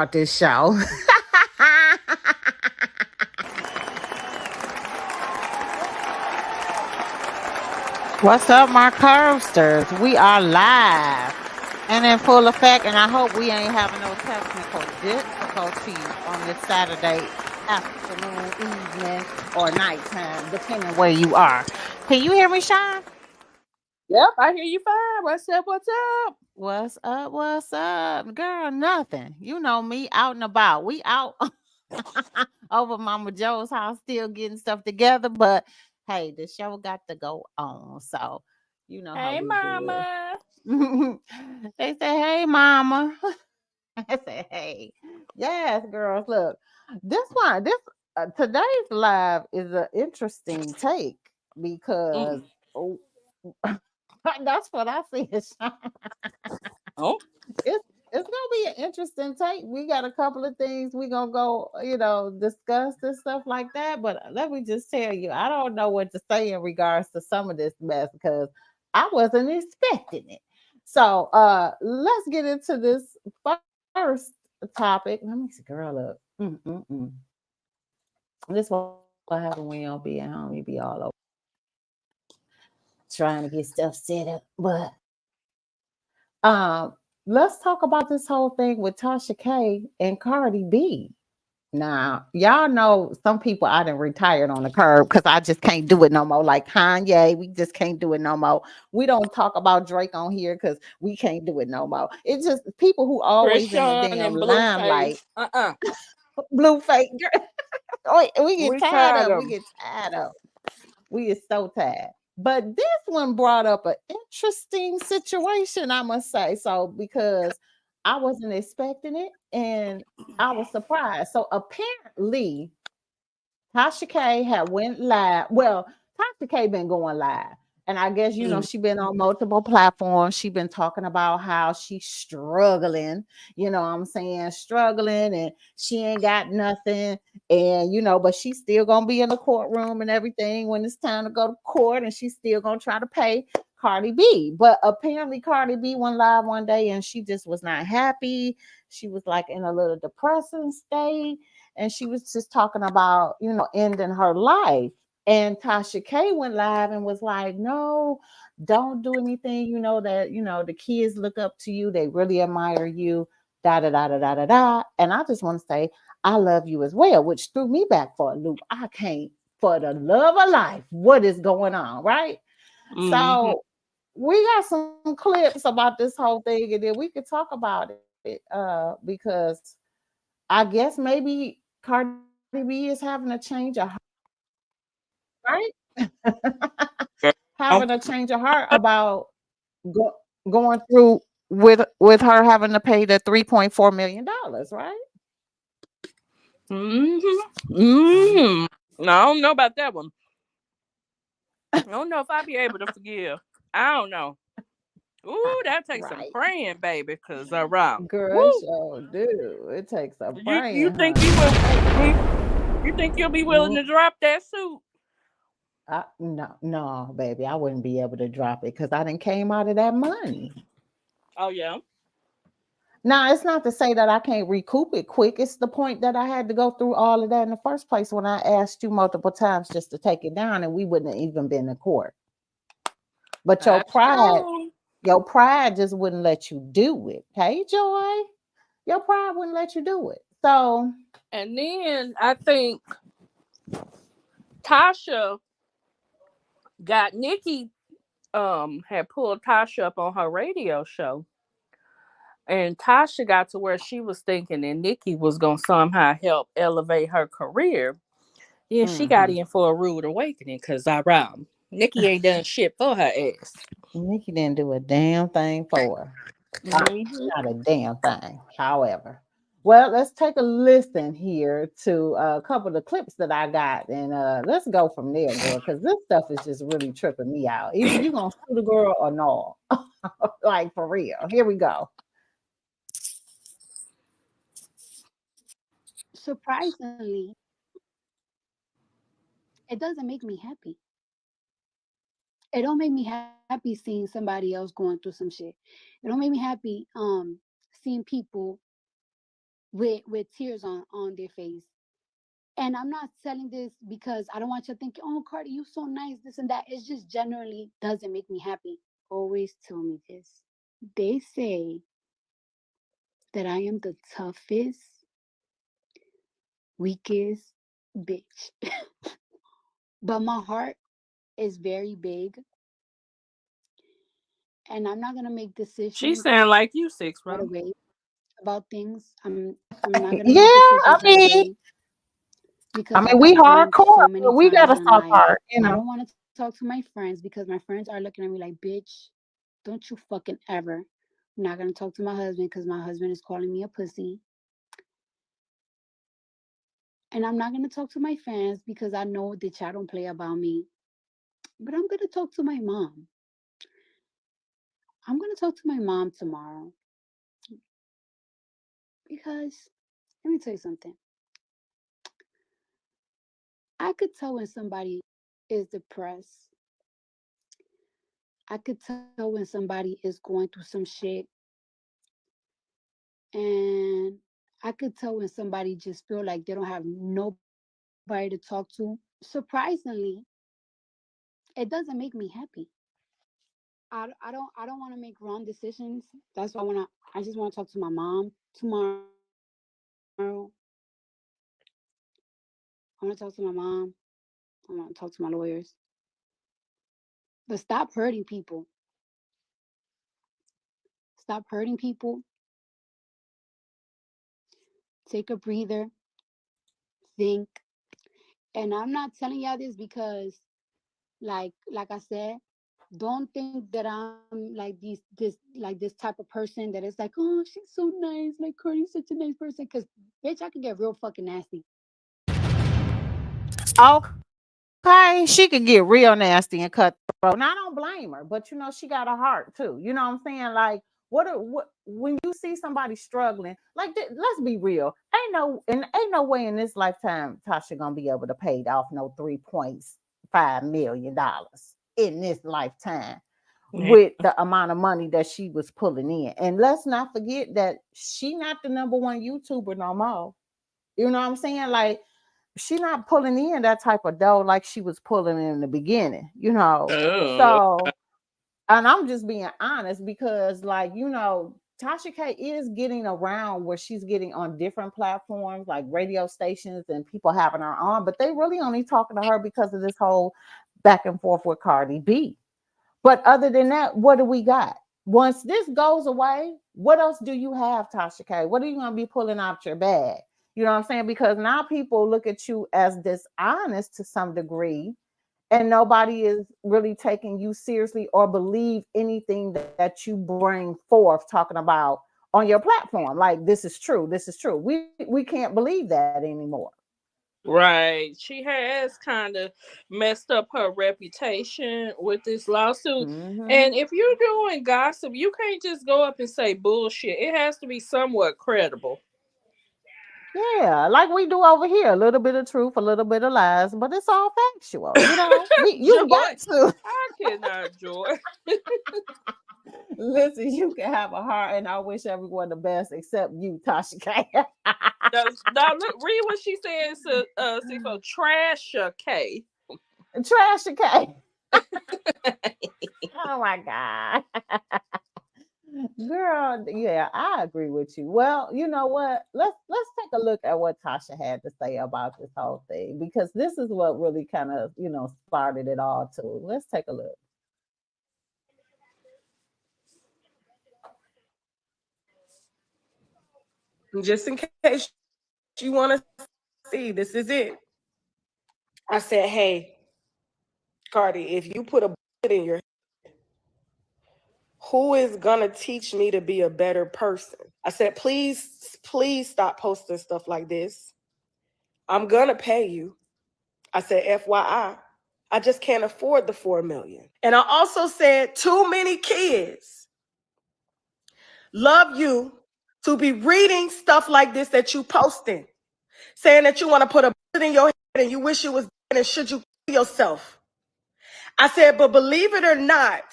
about this show. What's up, my Curbsters? We are live and in full effect, and I hope we ain't having no technical difficulties on this Saturday afternoon, evening, or nighttime, depending where you are. Can you hear me, Sean? Yep, I hear you fine. What's up? What's up? What's up? What's up? Girl, nothing. You know me, out and about. We out over Mama Joe's house, still getting stuff together, but hey, the show got to go on. So, you know how Hey, we do it. mama. They say, hey, mama. I say, hey. Yes, girls, look. Today's live is an interesting take because Mm. oh, that's what I see. Oh, It's gonna be an interesting take. We got a couple of things we gonna go, discuss and stuff like that. But let me just tell you, I don't know what to say in regards to some of this mess because I wasn't expecting it. So let's get into this first topic. Let me see, girl up. This is what happens when you don't be at home. You be all over trying to get stuff set up. But let's talk about this whole thing with Tasha K and Cardi B. Now, y'all know some people I done retired on the curb because I just can't do it no more. Like Kanye, we just can't do it no more. We don't talk about Drake on here because we can't do it no more. It's just people who always in the Krishan damn and Blueface. limelight. Uh-uh. Blue fake. We get We tired tired of. of We 'em. get tired of. We is so tired. But this one brought up an interesting situation, I must say. So because I wasn't expecting it and I was surprised. So apparently Tasha K had went live. Well, Tasha K been going live. And I guess Mm. she been on multiple platforms. She been talking about how she's struggling, what I'm saying, struggling and she ain't got nothing. And but she's still gonna be in the courtroom and everything when it's time to go to court, and she's still gonna try to pay Cardi B. But apparently Cardi B went live one day and she just was not happy. She was like in a little depressing state and she was just talking about, ending her life. And Tasha K went live and was like, no, don't do anything. You know that, the kids look up to you. They really admire you. Da da da da da da da. And I just want to say, I love you as well, which threw me back for a loop. I can't, for the love of life, what is going on, right? Mm-hmm. So we got some clips about this whole thing, and then we could talk about it because I guess maybe Cardi B is having a change of heart, right? Having a Girl. change of heart about go, going through with her having to pay the $3.4 million, right? Mm-hmm. Mm-hmm. No, I don't know about that one. I don't know if I'll be able to forgive. I don't know. Ooh, that takes some Right. praying, baby, because around. Girl, Woo. sure do. It takes a You praying, think honey. you will Hey, you think you'll be willing mm, to drop that suit? no, no, baby, I wouldn't be able to drop it because I didn't came out of that money. Oh yeah. Now, it's not to say that I can't recoup it quick. It's the point that I had to go through all of that in the first place when I asked you multiple times just to take it down and we wouldn't have even been in court. But That's true. your pride just wouldn't let you do it. Hey, Joy, your pride wouldn't let you do it. So, And then I think Tasha got Nikki had pulled Tasha up on her radio show. And Tasha got to where she was thinking that Nikki was gonna somehow help elevate her career. Then she got mhm. in for a rude awakening because Nikki ain't done shit for her ass. Nikki didn't do a damn thing for her. Hmm. Not a damn thing. However, well, let's take a listen here to a couple of the clips that I got, and let's go from there, girl, because this stuff is just really tripping me out. Either you gonna sue the girl or no, like for real. Here we go. Surprisingly, it doesn't make me happy. It don't make me happy seeing somebody else going through some shit. It don't make me happy seeing people with tears on their face. And I'm not telling this because I don't want you to think, oh, Cardi, you so nice, this and that. It just generally doesn't make me happy. Always tell me this. They say that I am the toughest, weakest bitch. But my heart is very big, and I'm not gonna make She decisions sound like you, Sixx, right bro. away about things. I'm not gonna Yeah, make I decisions right mean, away because I've we gone through hardcore, so many but we times gotta in soft life. heart, I don't want to talk to my friends because my friends are looking at me like, bitch, don't you fucking ever. I'm not gonna talk to my husband because my husband is calling me a pussy. And I'm not gonna talk to my fans because I know that y'all don't play about me. But I'm gonna talk to my mom. I'm gonna talk to my mom tomorrow because let me tell you something. I could tell when somebody is depressed. I could tell when somebody is going through some shit. And I could tell when somebody just feel like they don't have nobody to talk to. Surprisingly, it doesn't make me happy. I don't want to make wrong decisions. That's why I just want to talk to my mom tomorrow. I want to talk to my mom. I want to talk to my lawyers. But stop hurting people. Stop hurting people. Take a breather. Think. And I'm not telling y'all this because like I said, don't think that I'm like this type of person that is like, oh, she's so nice, like Cardi's such a nice person. Cause bitch, I can get real fucking nasty. Okay, she could get real nasty and cutthroat, and I don't blame her. But she got a heart too. You know what I'm saying? Like, what when you see somebody struggling, like, let's be real. Ain't no way in this lifetime Tasha gonna be able to pay off no $3.5 million in this lifetime Yeah. with the amount of money that she was pulling in. And let's not forget that she not the number one YouTuber no more. You know what I'm saying? Like, she not pulling in that type of dough like she was pulling in the beginning. Oh. So, and I'm just being honest because, like, Tasha K is getting around where she's getting on different platforms like radio stations and people having her on, but they really only talking to her because of this whole back and forth with Cardi B. But other than that, what do we got? Once this goes away, what else do you have, Tasha K? What are you going to be pulling out your bag? You know what I'm saying? Because now people look at you as dishonest to some degree, and nobody is really taking you seriously or believe anything that you bring forth talking about on your platform. Like, this is true. This is true. We can't believe that anymore. Right. She has kind of messed up her reputation with this lawsuit. Hmm. And if you're doing gossip, you can't just go up and say bullshit. It has to be somewhat credible. Yeah, like we do over here, a little bit of truth, a little bit of lies, but it's all factual. You Joy, got to I cannot, Joy. listen. You can have a heart, and I wish everyone the best, except you, Tasha K. Now look, read what she says to see for Trasha K. Trash K. Oh my god, girl. Yeah, I agree with you. Well, you know what? Let's take a look at what Tasha had to say about this whole thing, because this is what really kind of started it all too. Let's take a look. Just in case you want to see, this is it. I said, hey, Cardi, if you put a bullet in your head, who is gonna teach me to be a better person? I said, please stop posting stuff like this. I'm gonna pay you. I said, FYI, I just can't afford the 4 million. And I also said, too many kids love you to be reading stuff like this that you posting, saying that you want to put a bullet in your head and you wish you was dead and should you kill yourself. I said, but believe it or not,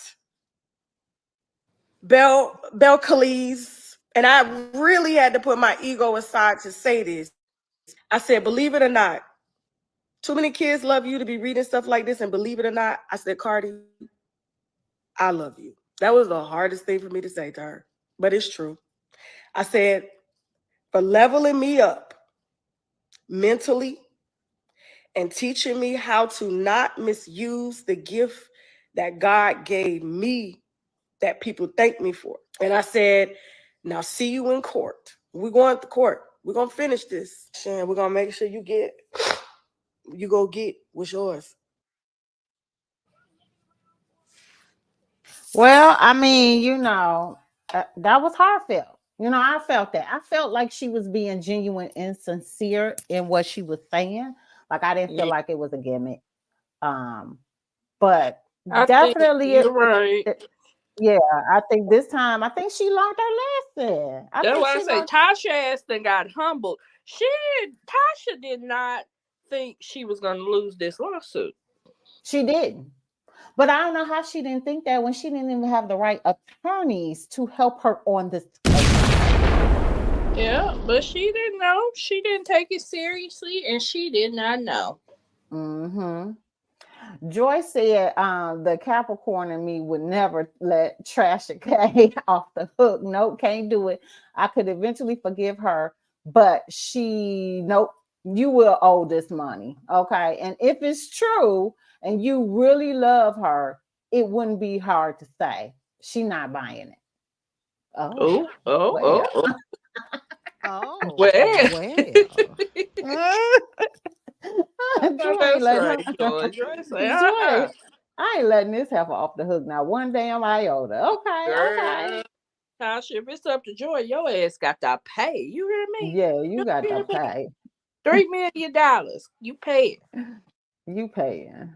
Bel Khalees And I really had to put my ego aside to say this. I said, believe it or not, too many kids love you to be reading stuff like this, and believe it or not, I said, Cardi, I love you. That was the hardest thing for me to say to her, but it's true. I said, for leveling me up mentally and teaching me how to not misuse the gift that God gave me that people thank me for. And I said, now see you in court. We're going to court. We're going to finish this. And we're going to make sure you go get what's yours. Well, I mean, that was heartfelt. I felt that. I felt like she was being genuine and sincere in what she was saying. Like I didn't feel Yeah, like it was a gimmick. Um, but I think definitely you're right. yeah, I think this time I think she learned her lesson. I That's think why I she say learned Tasha ass then got humbled. Tasha did not think she was gonna lose this lawsuit. she didn't. But I don't know how she didn't think that when she didn't even have the right attorneys to help her on this case. Yeah, but she didn't know. She didn't take it seriously, and she did not know. Mm-hmm. Joy said the Capricorn in me would never let Tasha K off the hook. Nope, can't do it. I could eventually forgive her, but nope, you will owe this money. Okay. And if it's true and you really love her, it wouldn't be hard to say. She not buying it. Oh, Oh, oh, well. oh, oh. Oh, Well, well. I know Joy ain't that's letting right, her. Joy. Joy say, Joy, I ain't letting this heifer off the hook now. One damn iota. Okay, okay. girl. Tasha, if it's up to Joy, your ass got to pay. You hear me? Yeah, you got You to hear me? pay. $3 million. You pay it. You paying,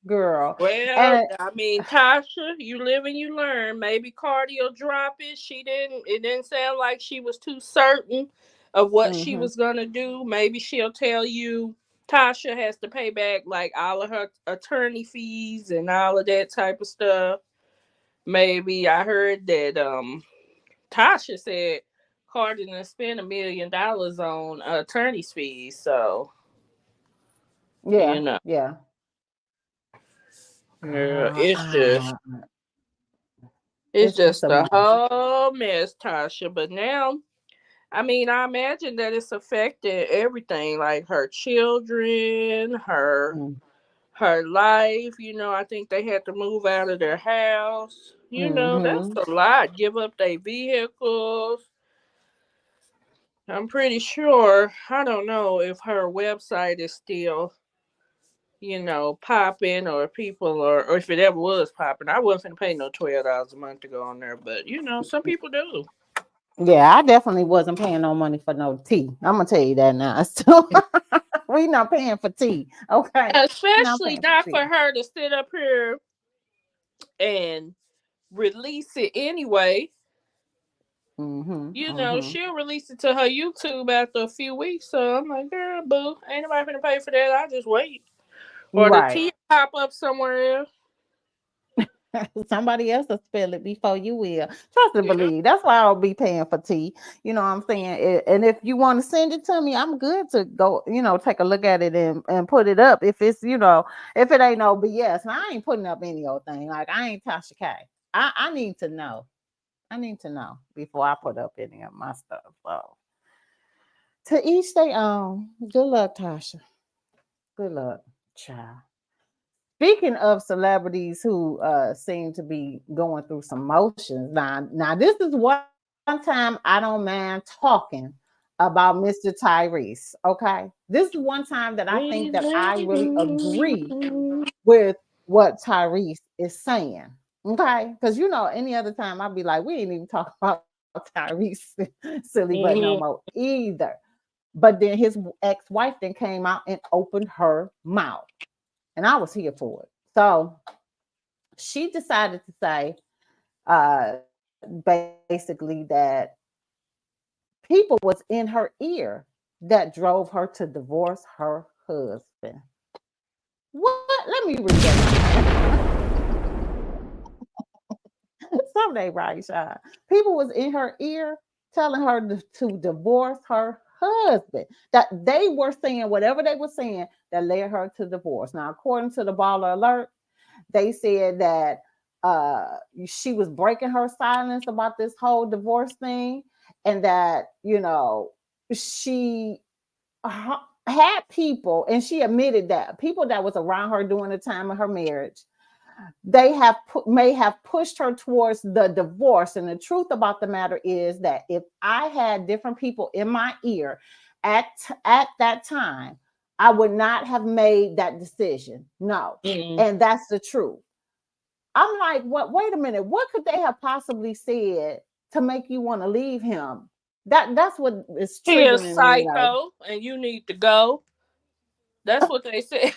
girl. Well, And I mean, Tasha, you live and you learn. Maybe Cardi will drop it. It didn't sound like she was too certain of what she mm-hmm, was gonna do. Maybe she'll tell you Tasha has to pay back like all of her attorney fees and all of that type of stuff. Maybe I heard that Tasha said Cardi done spent $1 million on attorney's fees. So, yeah, you know, yeah. yeah, Girl, it's it's just a a mess. whole mess, Tasha. But now, I mean, I imagine that it's affecting everything, like her children, her life. I think they had to move out of their house. That's Mm-hmm. a lot. Give up their vehicles. I'm pretty sure. I don't know if her website is still, popping or people or if it ever was popping. I wasn't finna pay no $12 a month to go on there, but some people do. Yeah, I definitely wasn't paying no money for no tea. I'm gonna tell you that now. So we not paying for tea. Okay. Not Especially paying for not tea. for her to sit up here and release it anyway. Mm-hmm. Mm-hmm. She'll release it to her YouTube after a few weeks. So I'm like, girl, boo, ain't nobody finna pay for that. I just wait. Or the Right. tea pop up somewhere else. Somebody else will spill it before you will. Trust and Yeah. believe. That's why I'll be paying for tea. You know what I'm saying? And if you want to send it to me, I'm good to go, take a look at it and put it up. If it's, if it ain't no BS. Now I ain't putting up any old thing. Like I ain't Tasha K. I need to know. I need to know before I put up any of my stuff. So to each their own. Good luck, Tasha. Good luck, child. Speaking of celebrities who seem to be going through some motions, now this is one time I don't mind talking about Mr. Tyrese. Okay, this is one time that I think that I really agree with what Tyrese is saying. Okay, because any other time I'd be like, we ain't even talk about Tyrese silly butt no more either. But then his ex-wife then came out and opened her mouth, and I was here for it. So she decided to say, basically that people was in her ear that drove her to divorce her husband. What? Let me read that. Someday, right, Sean? People was in her ear telling her to divorce her husband. That they were saying whatever they were saying that led her to divorce. Now, according to the Baller Alert, they said that she was breaking her silence about this whole divorce thing, and that she had people, and she admitted that people that was around her during the time of her marriage, they may have pushed her towards the divorce. And the truth about the matter is that if I had different people in my ear at that time, I would not have made that decision. No. And that's the truth. I'm like, what? Wait a minute. What could they have possibly said to make you want to leave him? That's what is He is triggering me. psycho, and you need to go. That's what they said.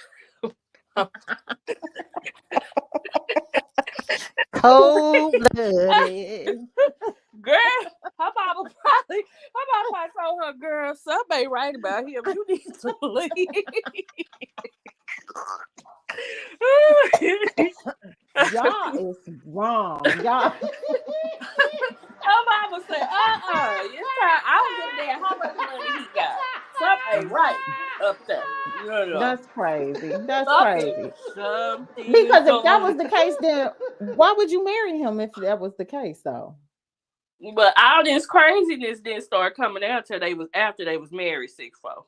Cold blooded. Girl, her mama probably told her, girl, something ain't right about him. You need to leave. Y'all is wrong. Y'all. Her mama said, it's time. I don't give a damn how much money he got. Something ain't right up there. That's crazy. That's crazy. Something Because if that was the case, then why would you marry him if that was the case, though? But all this craziness didn't start coming out till after they was married 6'4".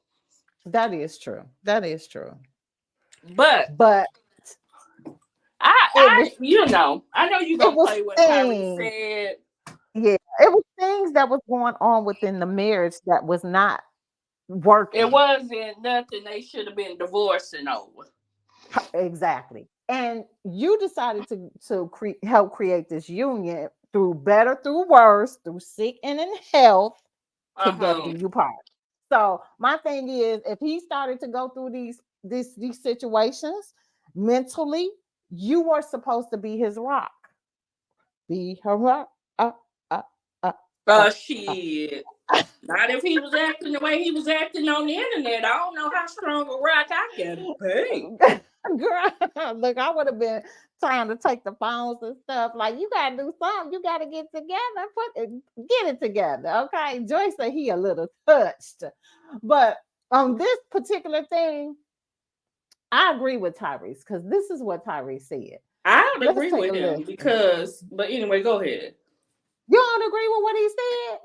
That is true. That is true. But I know you gonna play what Tyrese said. Yeah, it was things that was going on within the marriage that was not working. It wasn't nothing they should have been divorcing over. Exactly. And you decided to help create this union through better, through worse, through sick and in health. Together you part. So my thing is, if he started to go through these situations mentally, you were supposed to be his rock. Be her rock. Shit. Not if he was acting the way he was acting on the internet. I don't know how strong a rock I can be. Girl, look, I would have been trying to take the phones and stuff. Like, you gotta do something. You gotta get together. Get it together. Okay. Joyce said he a little touched. But on this particular thing, I agree with Tyrese, because this is what Tyrese said. I don't agree with him but anyway, go ahead. You don't agree with what he said?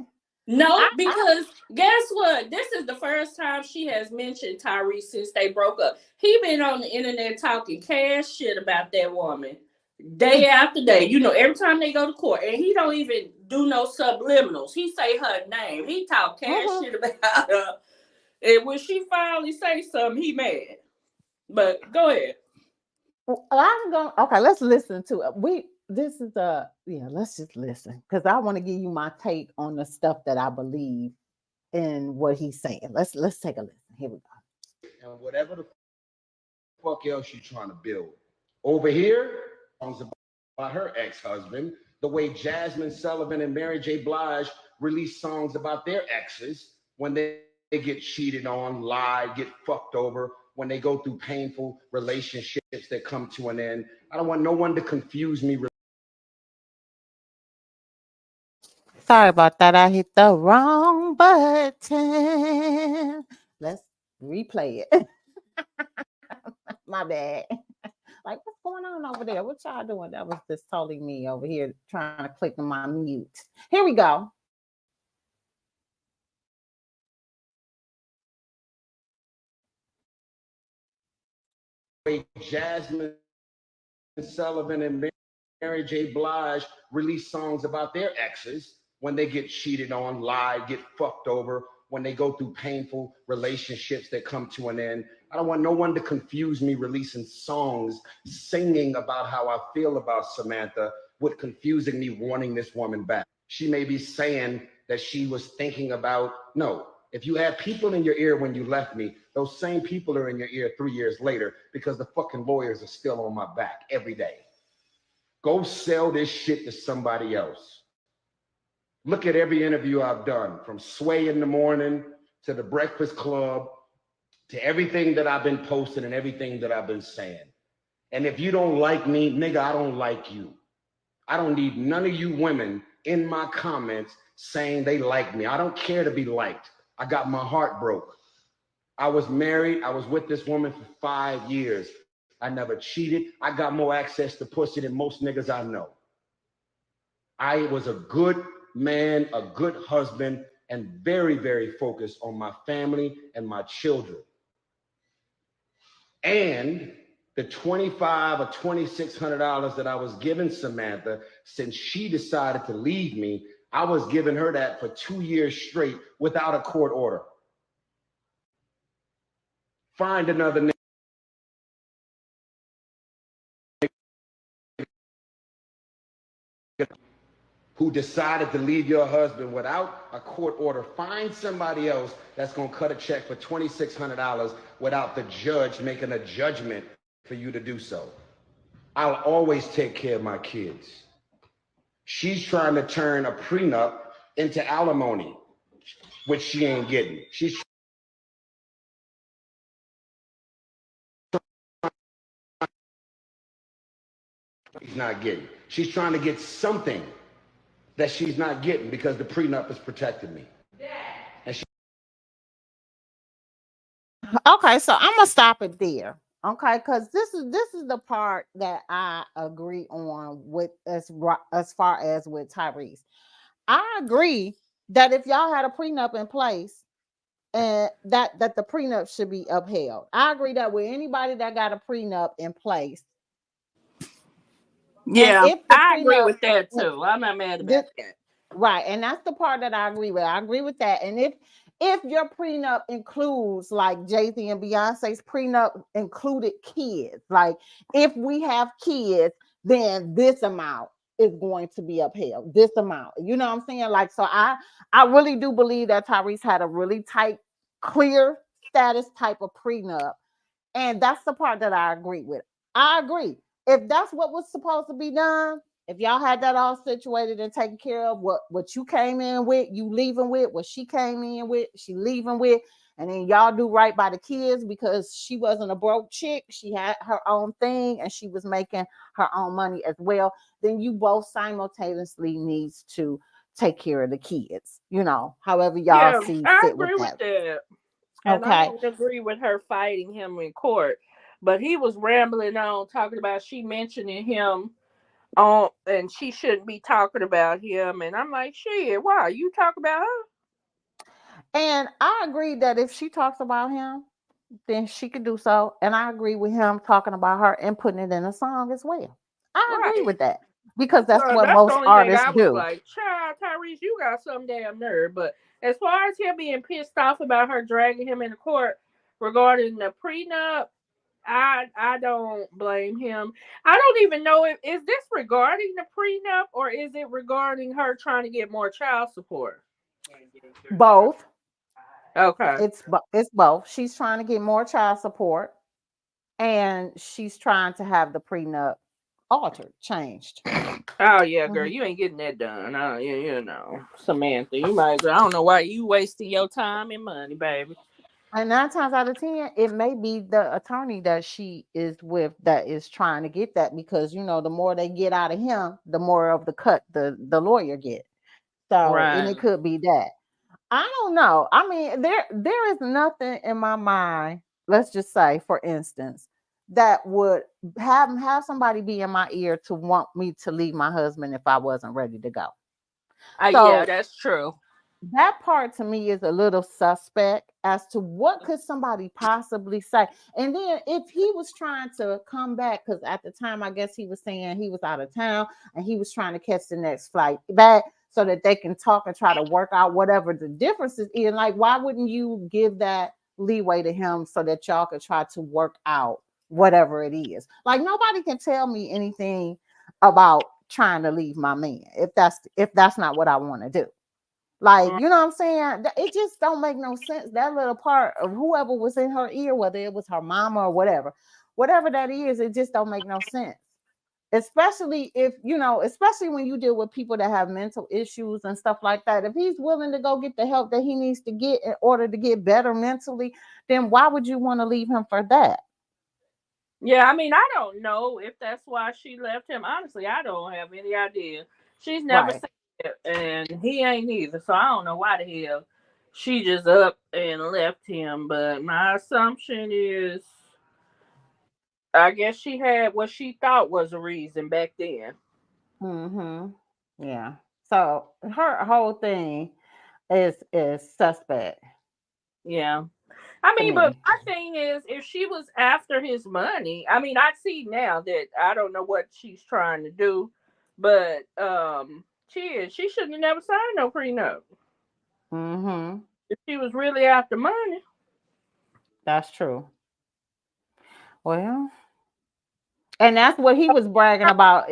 No, because guess what? This is the first time she has mentioned Tyrese since they broke up. He been on the internet talking cash shit about that woman day after day. Every time they go to court, and he don't even do no subliminals. He say her name. He talk cash shit about her. And when she finally say something, he mad. But go ahead. Okay, let's listen to it. Let's just listen, because I want to give you my take on the stuff that I believe in what he's saying. Let's take a listen. Here we go. And whatever the fuck else you're trying to build. Over here, songs about her ex-husband, the way Jasmine Sullivan and Mary J. Blige release songs about their exes when they get cheated on, lie, get fucked over, when they go through painful relationships that come to an end. I don't want no one to confuse me. Sorry about that. I hit the wrong button. Let's replay it. My bad. Like, what's going on over there? What y'all doing? That was just totally me over here trying to click on my mute. Here we go. Jasmine Sullivan and Mary J. Blige release songs about their exes when they get cheated on, lie, get fucked over, when they go through painful relationships that come to an end. I don't want no one to confuse me releasing songs, singing about how I feel about Samantha, with confusing me wanting this woman back. She may be saying that she was thinking about, no, if you had people in your ear when you left me, those same people are in your ear 3 years later, because the fucking lawyers are still on my back every day. Go sell this shit to somebody else. Look at every interview I've done, from Sway in the Morning to the Breakfast Club to everything that I've been posting and everything that I've been saying. And if you don't like me, nigga, I don't like you. I don't need none of you women in my comments saying they like me. I don't care to be liked. I got my heart broke. I was married. I was with this woman for 5 years. I never cheated. I got more access to pussy than most niggas I know. I was a good man, a good husband, and very, very focused on my family and my children. And the $2,500 or $2,600 that I was giving Samantha, since she decided to leave me, I was giving her that for 2 years straight without a court order. Find another nigga who decided to leave your husband without a court order. Find somebody else that's gonna cut a check for $2,600 without the judge making a judgment for you to do so. I'll always take care of my kids. She's trying to turn a prenup into alimony, which she ain't getting. She's not getting. She's trying to get something that she's not getting because the prenup is protecting me. And she Okay, so I'm gonna stop it there. Okay, because this is the part that I agree on with as far as with Tyrese. I agree that if y'all had a prenup in place and that the prenup should be upheld. I agree that with anybody that got a prenup in place, and Yeah, if the I agree prenup with that too. I'm not mad about this, that. right, and that's the part that I agree with. I agree with that. And if your prenup includes like Jay-Z and Beyonce's prenup included kids, like if we have kids, then this amount is going to be upheld. This amount. You know what I'm saying? Like, so I really do believe that Tyrese had a really tight, clear status type of prenup. And that's the part that I agree with. I agree. If that's what was supposed to be done, if y'all had that all situated and taken care of, what you came in with, you leaving with, what she came in with, she leaving with, and then y'all do right by the kids because she wasn't a broke chick. She had her own thing and she was making her own money as well. Then you both simultaneously needs to take care of the kids, however y'all Yeah, see I fit with agree with that. that. And I Okay. don't agree with her fighting him in court. But he was rambling on talking about she mentioning him on and she shouldn't be talking about him. And I'm like, shit, why? You talk about her? And I agree that if she talks about him, then she could do so. And I agree with him talking about her and putting it in a song as well. I agree Right. with that because that's So what that's the most only thing artists I was do. like, child, Tyrese, you got some damn nerve. But as far as him being pissed off about her dragging him into court regarding the prenup, I don't blame him. I don't even know if is this regarding the prenup or is it regarding her trying to get more child support? Both. Okay. It's both. She's trying to get more child support and she's trying to have the prenup altered, changed. Oh yeah, girl, Mhm. you ain't getting that done. Oh yeah, Samantha, you might. I don't know why you wasting your time and money, baby. And 9 times out of 10, it may be the attorney that she is with that is trying to get that because the more they get out of him, the more of the cut the lawyer get. So, and Right. it could be that. I don't know. I mean, there is nothing in my mind, let's just say, for instance, that would have somebody be in my ear to want me to leave my husband if I wasn't ready to go. Yeah, So that's true. that part to me is a little suspect as to what could somebody possibly say. And then if he was trying to come back, because at the time I guess he was saying he was out of town and he was trying to catch the next flight back so that they can talk and try to work out whatever the differences is. Like, why wouldn't you give that leeway to him so that y'all could try to work out whatever it is? Like, nobody can tell me anything about trying to leave my man if that's not what I want to do. Like, you know what I'm saying? It just don't make no sense. That little part of whoever was in her ear, whether it was her mama or whatever that is, it just don't make no sense. Especially if, especially when you deal with people that have mental issues and stuff like that. If he's willing to go get the help that he needs to get in order to get better mentally, then why would you want to leave him for that? Yeah, I mean, I don't know if that's why she left him. Honestly, I don't have any idea. She's never Right. said and he ain't either. So I don't know why the hell she just up and left him. But my assumption is, I guess she had what she thought was a reason back then. Mm-hmm. Yeah. So her whole thing is suspect Yeah. I to mean, but me. my thing is, if she was after his money, I mean, I see now that I don't know what she's trying to do, but she shouldn't have never signed no prenup. Mm-hmm. If she was really after money. That's true. Well, and that's what he was bragging about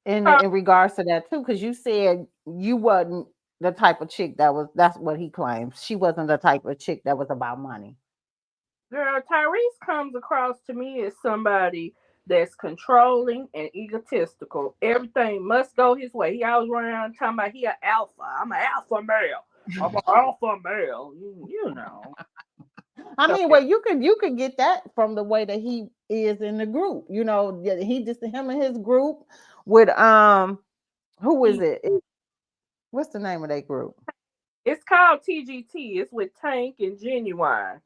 in regards to that too, because you said you wasn't the type of chick that was. That's what he claims. She wasn't the type of chick that was about money. Girl, Tyrese comes across to me as somebody that's controlling and egotistical. Everything must go his way. He always run around talking about he an alpha. I'm an alpha male. I'm an alpha male. You know. I So mean, well, you could get that from the way that he is in the group. You know, he just him and his group with who is he, it? What's the name of that group? it's called TGT. It's with Tank and Genuine.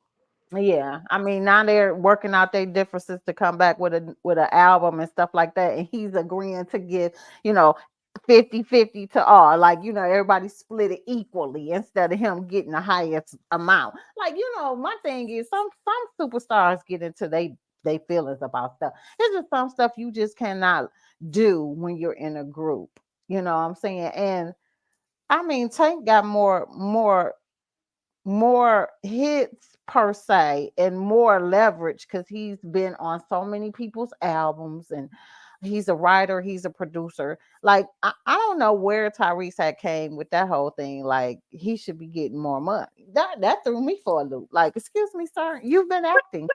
Yeah, I mean now they're working out their differences to come back with an album and stuff like that, and he's agreeing to give, you know, 50-50 to all, like, you know, everybody split it equally instead of him getting the highest amount. Like, you know, my thing is some superstars get into they feelings about stuff. There's just some stuff you just cannot do when you're in a group. You know what I'm saying? And I mean, Tank got more hits per se and more leverage because he's been on so many people's albums, and he's a writer, he's a producer. Like, I don't know where Tyrese had came with that whole thing. Like, he should be getting more money. That threw me for a loop. Like, excuse me, sir, you've been acting.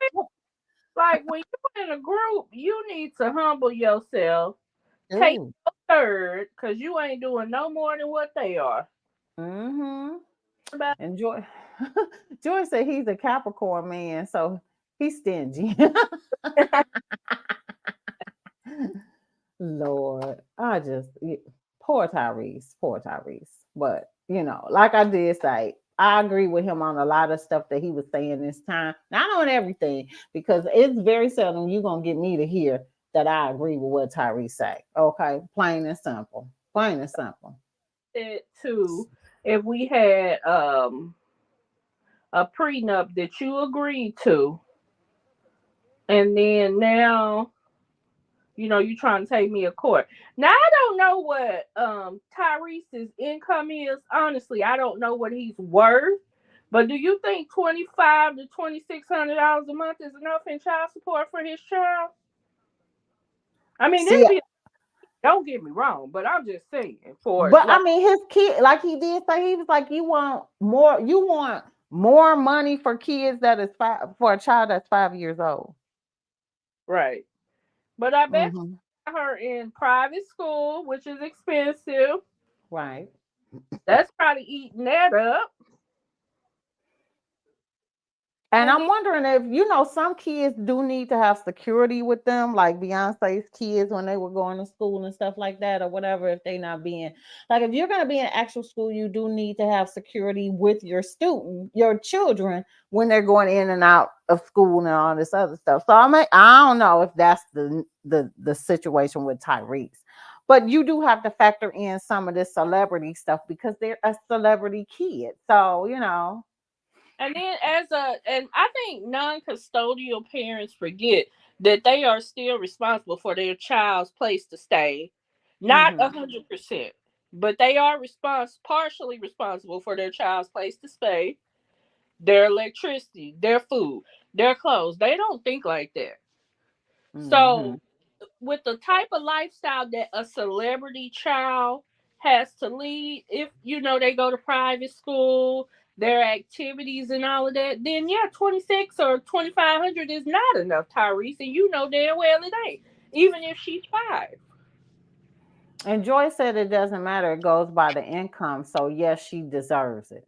Like when you're in a group, you need to humble yourself. Take Ooh. a third, cause you ain't doing no more than what they are. Mm-hmm. About And Joy Joy said he's a Capricorn man, so he's stingy. Lord, poor Tyrese, poor Tyrese. But you know, like I did say, I agree with him on a lot of stuff that he was saying this time. Not on everything, because it's very seldom you're gonna get me to hear that I agree with what Tyrese say. Okay, plain and simple, plain and simple. it too. If we had a prenup that you agreed to, and then now you trying to take me to court. Now I don't know what Tyrese's income is. Honestly, I don't know what he's worth. But do you think $2,500 to $2,600 a month is enough in child support for his child? I mean, See, it'll be. Don't get me wrong, but I'm just saying for but I like mean, his kid, like he did say, he was like, you want more money for kids that is for a child that's 5 years old. right. But I bet you Hmm. got her in private school, which is expensive. Right. That's probably eating that up. And And I'm then wondering if, some kids do need to have security with them, like Beyonce's kids when they were going to school and stuff like that, or whatever. If they not being like, if you're going to be in actual school, you do need to have security with your children when they're going in and out of school and all this other stuff. So I don't know if that's the situation with Tyrese. But you do have to factor in some of this celebrity stuff because they're a celebrity kid. So, then and I think non-custodial parents forget that they are still responsible for their child's place to stay. Not mhm. 100%, but they are partially responsible for their child's place to stay, their electricity, their food, their clothes. They don't think like that. So Mhm. with the type of lifestyle that a celebrity child has to lead, if they go to private school, their activities and all of that, then yeah, 26 or 2,500 is not enough, Tyrese, and you know damn well it ain't. Even if she's 5. And Joy said it doesn't matter. It goes by the income. So yes, she deserves it.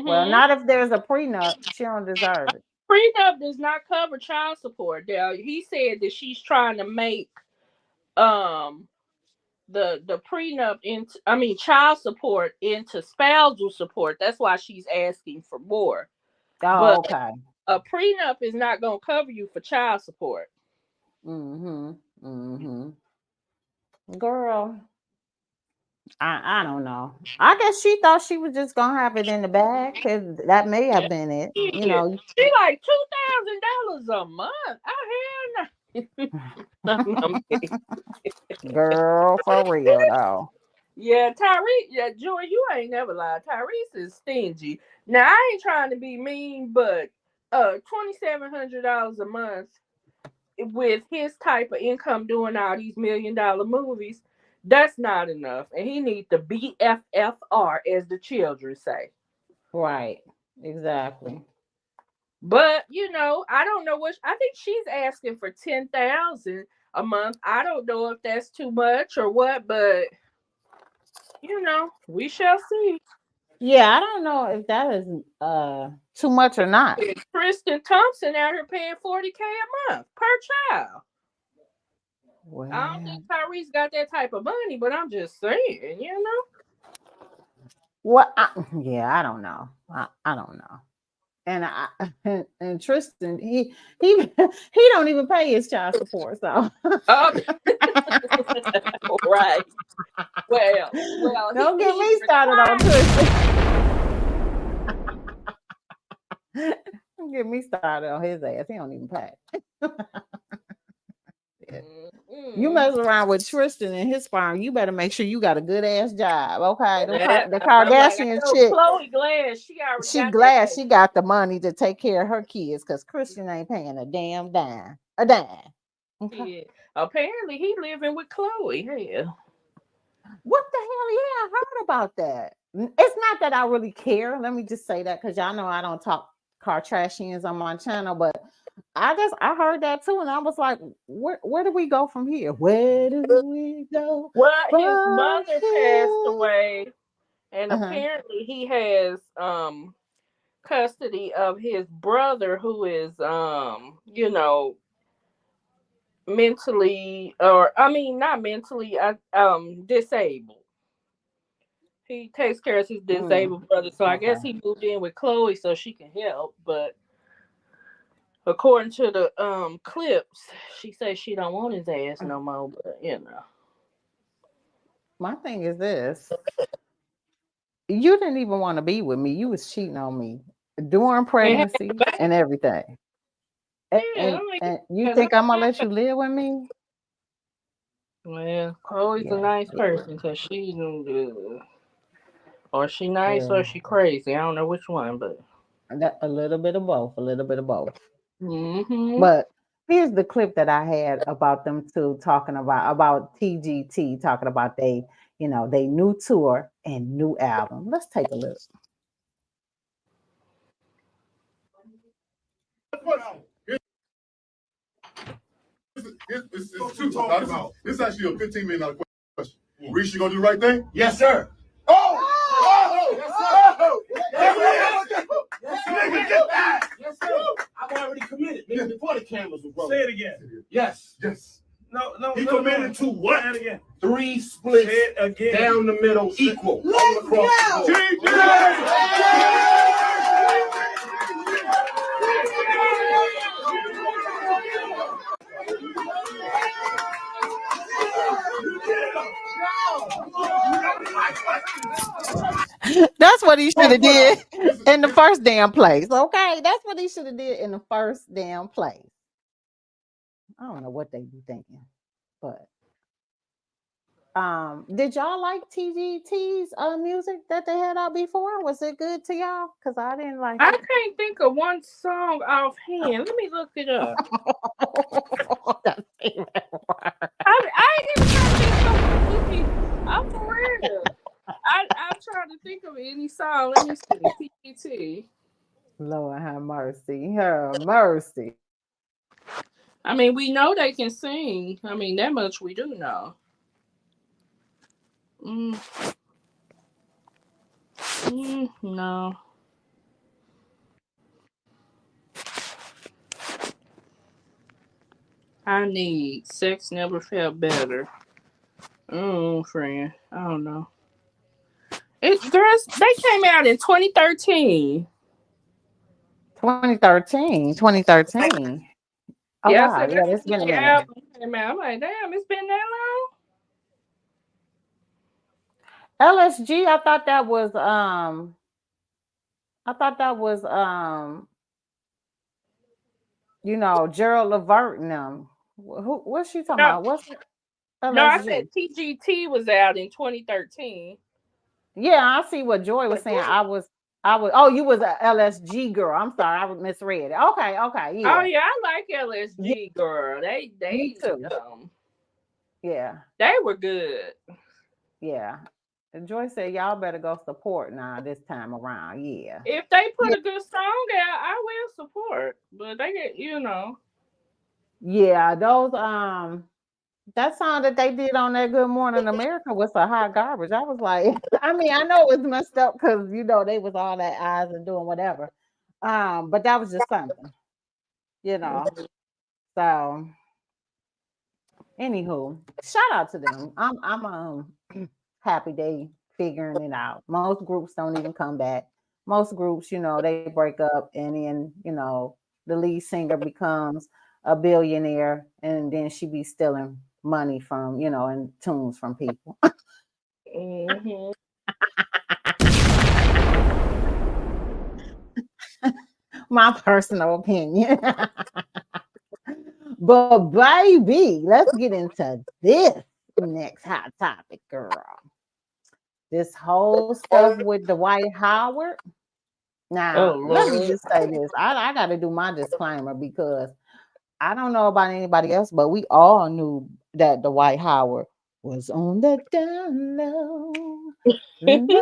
Well, Mm-hmm. not if there's a prenup. She don't deserve it. Prenup does not cover child support. Now he said that she's trying to make um the prenup into, I mean, child support into spousal support. That's why she's asking for more. Oh, But okay. a prenup is not going to cover you for child support. Girl, I don't know. I guess she thought she was just gonna have it in the bag because that may have been it. You Yeah. know. She like $2,000 a month. Oh hell no. I'm kidding. Girl, for real though. Yeah, Tyrese. Yeah, Joy, you ain't never lied. Tyrese is stingy. Now I ain't trying to be mean, but $2,700 a month with his type of income doing all these $1 million movies, that's not enough. And he needs the BFFR, as the children say. Right. Exactly. But I don't know what I think she's asking for 10,000 a month. I don't know if that's too much or what, but we shall see. Yeah, I don't know if that is too much or not. Kristen Thompson out here paying $40K a month per child. I don't Well, think Tyrese got that type of money, but I'm just saying. what? Yeah, I don't know. I don't know. And and Tristan, he he don't even pay his child support. So Oh, right. Well, don't get he's me started on Tristan. Don't get me started on his ass. He don't even pay. You mess around with Tristan and his farm, you better make sure you got a good ass job. Okay. The I'm like, I Kardashian know chick, Chloe Glass, she already she got that glad paper. she got the money to take care of her kids because Christian ain't paying a damn dime. A dime. Okay. Yeah. Apparently he living with Chloe. Hell. What the hell? Yeah, I heard about that. It's not that I really care. Let me just say that because y'all know I don't talk Kardashians on my channel, but I heard that too, and I was like, where do we go from here? Where do we go Well, his from mother passed here? away, and Uh-huh. apparently he has custody of his brother who is mentally, or I mean not mentally, disabled. He takes care of his disabled brother, so I guess Okay. he moved in with Chloe so she can help. But according to the clips, she says she don't want his ass no more. But. My thing is this: you didn't even want to be with me. You was cheating on me during And had the pregnancy baby. and everything. Yeah, And, I'm like, and you because think I'm gonna let you live with me? well, Chloe's a Yeah. nice person because she don't do, or she nice or Well, she crazy. I don't know which one, but. that a little bit of both, a little bit of both. Mm-hmm. But here's the clip that I had about them two talking about TGT talking about they new tour and new album. Let's take a look. It's two talking about. This is actually a $15 million question. Reese, you gonna do the right thing? Yes, sir. Oh! Yes, sir. Yes, sir. Nigga, get back! Yes, sir. I've already committed. Nigga, before the cameras were rolling. Say it again. Yes. Yes. No. He committed to what? Say it again. 3 splits down the middle equal. Let's go. That's what he should have did in the first damn place. Okay, that's what he should have did in the first damn place. I don't know what they be thinking, but did y'all like TGT's music that they had out before? Was it good to y'all? Because I didn't like I it. can't think of one song offhand. Let me look it up. That's favorite word. I ain't even trying to be so goofy. I'm for real. I'm trying to think of any song. Let me see. TGT. Lord have mercy. Her mercy. I mean, we know they can sing. I mean, that much we do know. No. I need Sex Never Felt Better. Friend. I don't know. Girls, they came out in 2013. 2013. Oh Yeah, I wow, said yeah, that's it's when been a the minute. album came out. I'm like, damn, it's been that LSG, I thought that was Gerald Levert and them. What's she talking long. about? What's No, I said LSG? TGT was out in 2013. Yeah, I see what Joy was saying. I was oh, you was a LSG girl. I'm sorry, I was misread it. Okay, Oh yeah. yeah, I like Yeah, LSG girl. me too. Yeah, They were good. yeah. And Joy said y'all better go support now this time around. Yeah. If they Yeah. put a good song out, I will support. But they get, Yeah, those that song that they did on that Good Morning America was a hot garbage. I was like, I mean, I know it was messed up because they was all that eyes and doing whatever. But that was just something, you know. So anywho, shout out to them. I'm happy they figuring it out. Most groups don't even come back. Most groups, they break up and then, the lead singer becomes a billionaire and then she be stealing money from, and tunes from people. Mm-hmm. My personal opinion. But baby, let's get into this next hot topic, girl. This whole stuff with Dwight Howard. Oh Now, let me Lord. just say this. I got to do my disclaimer because I don't know about anybody else, but we all knew that Dwight Howard was on the down low. Low.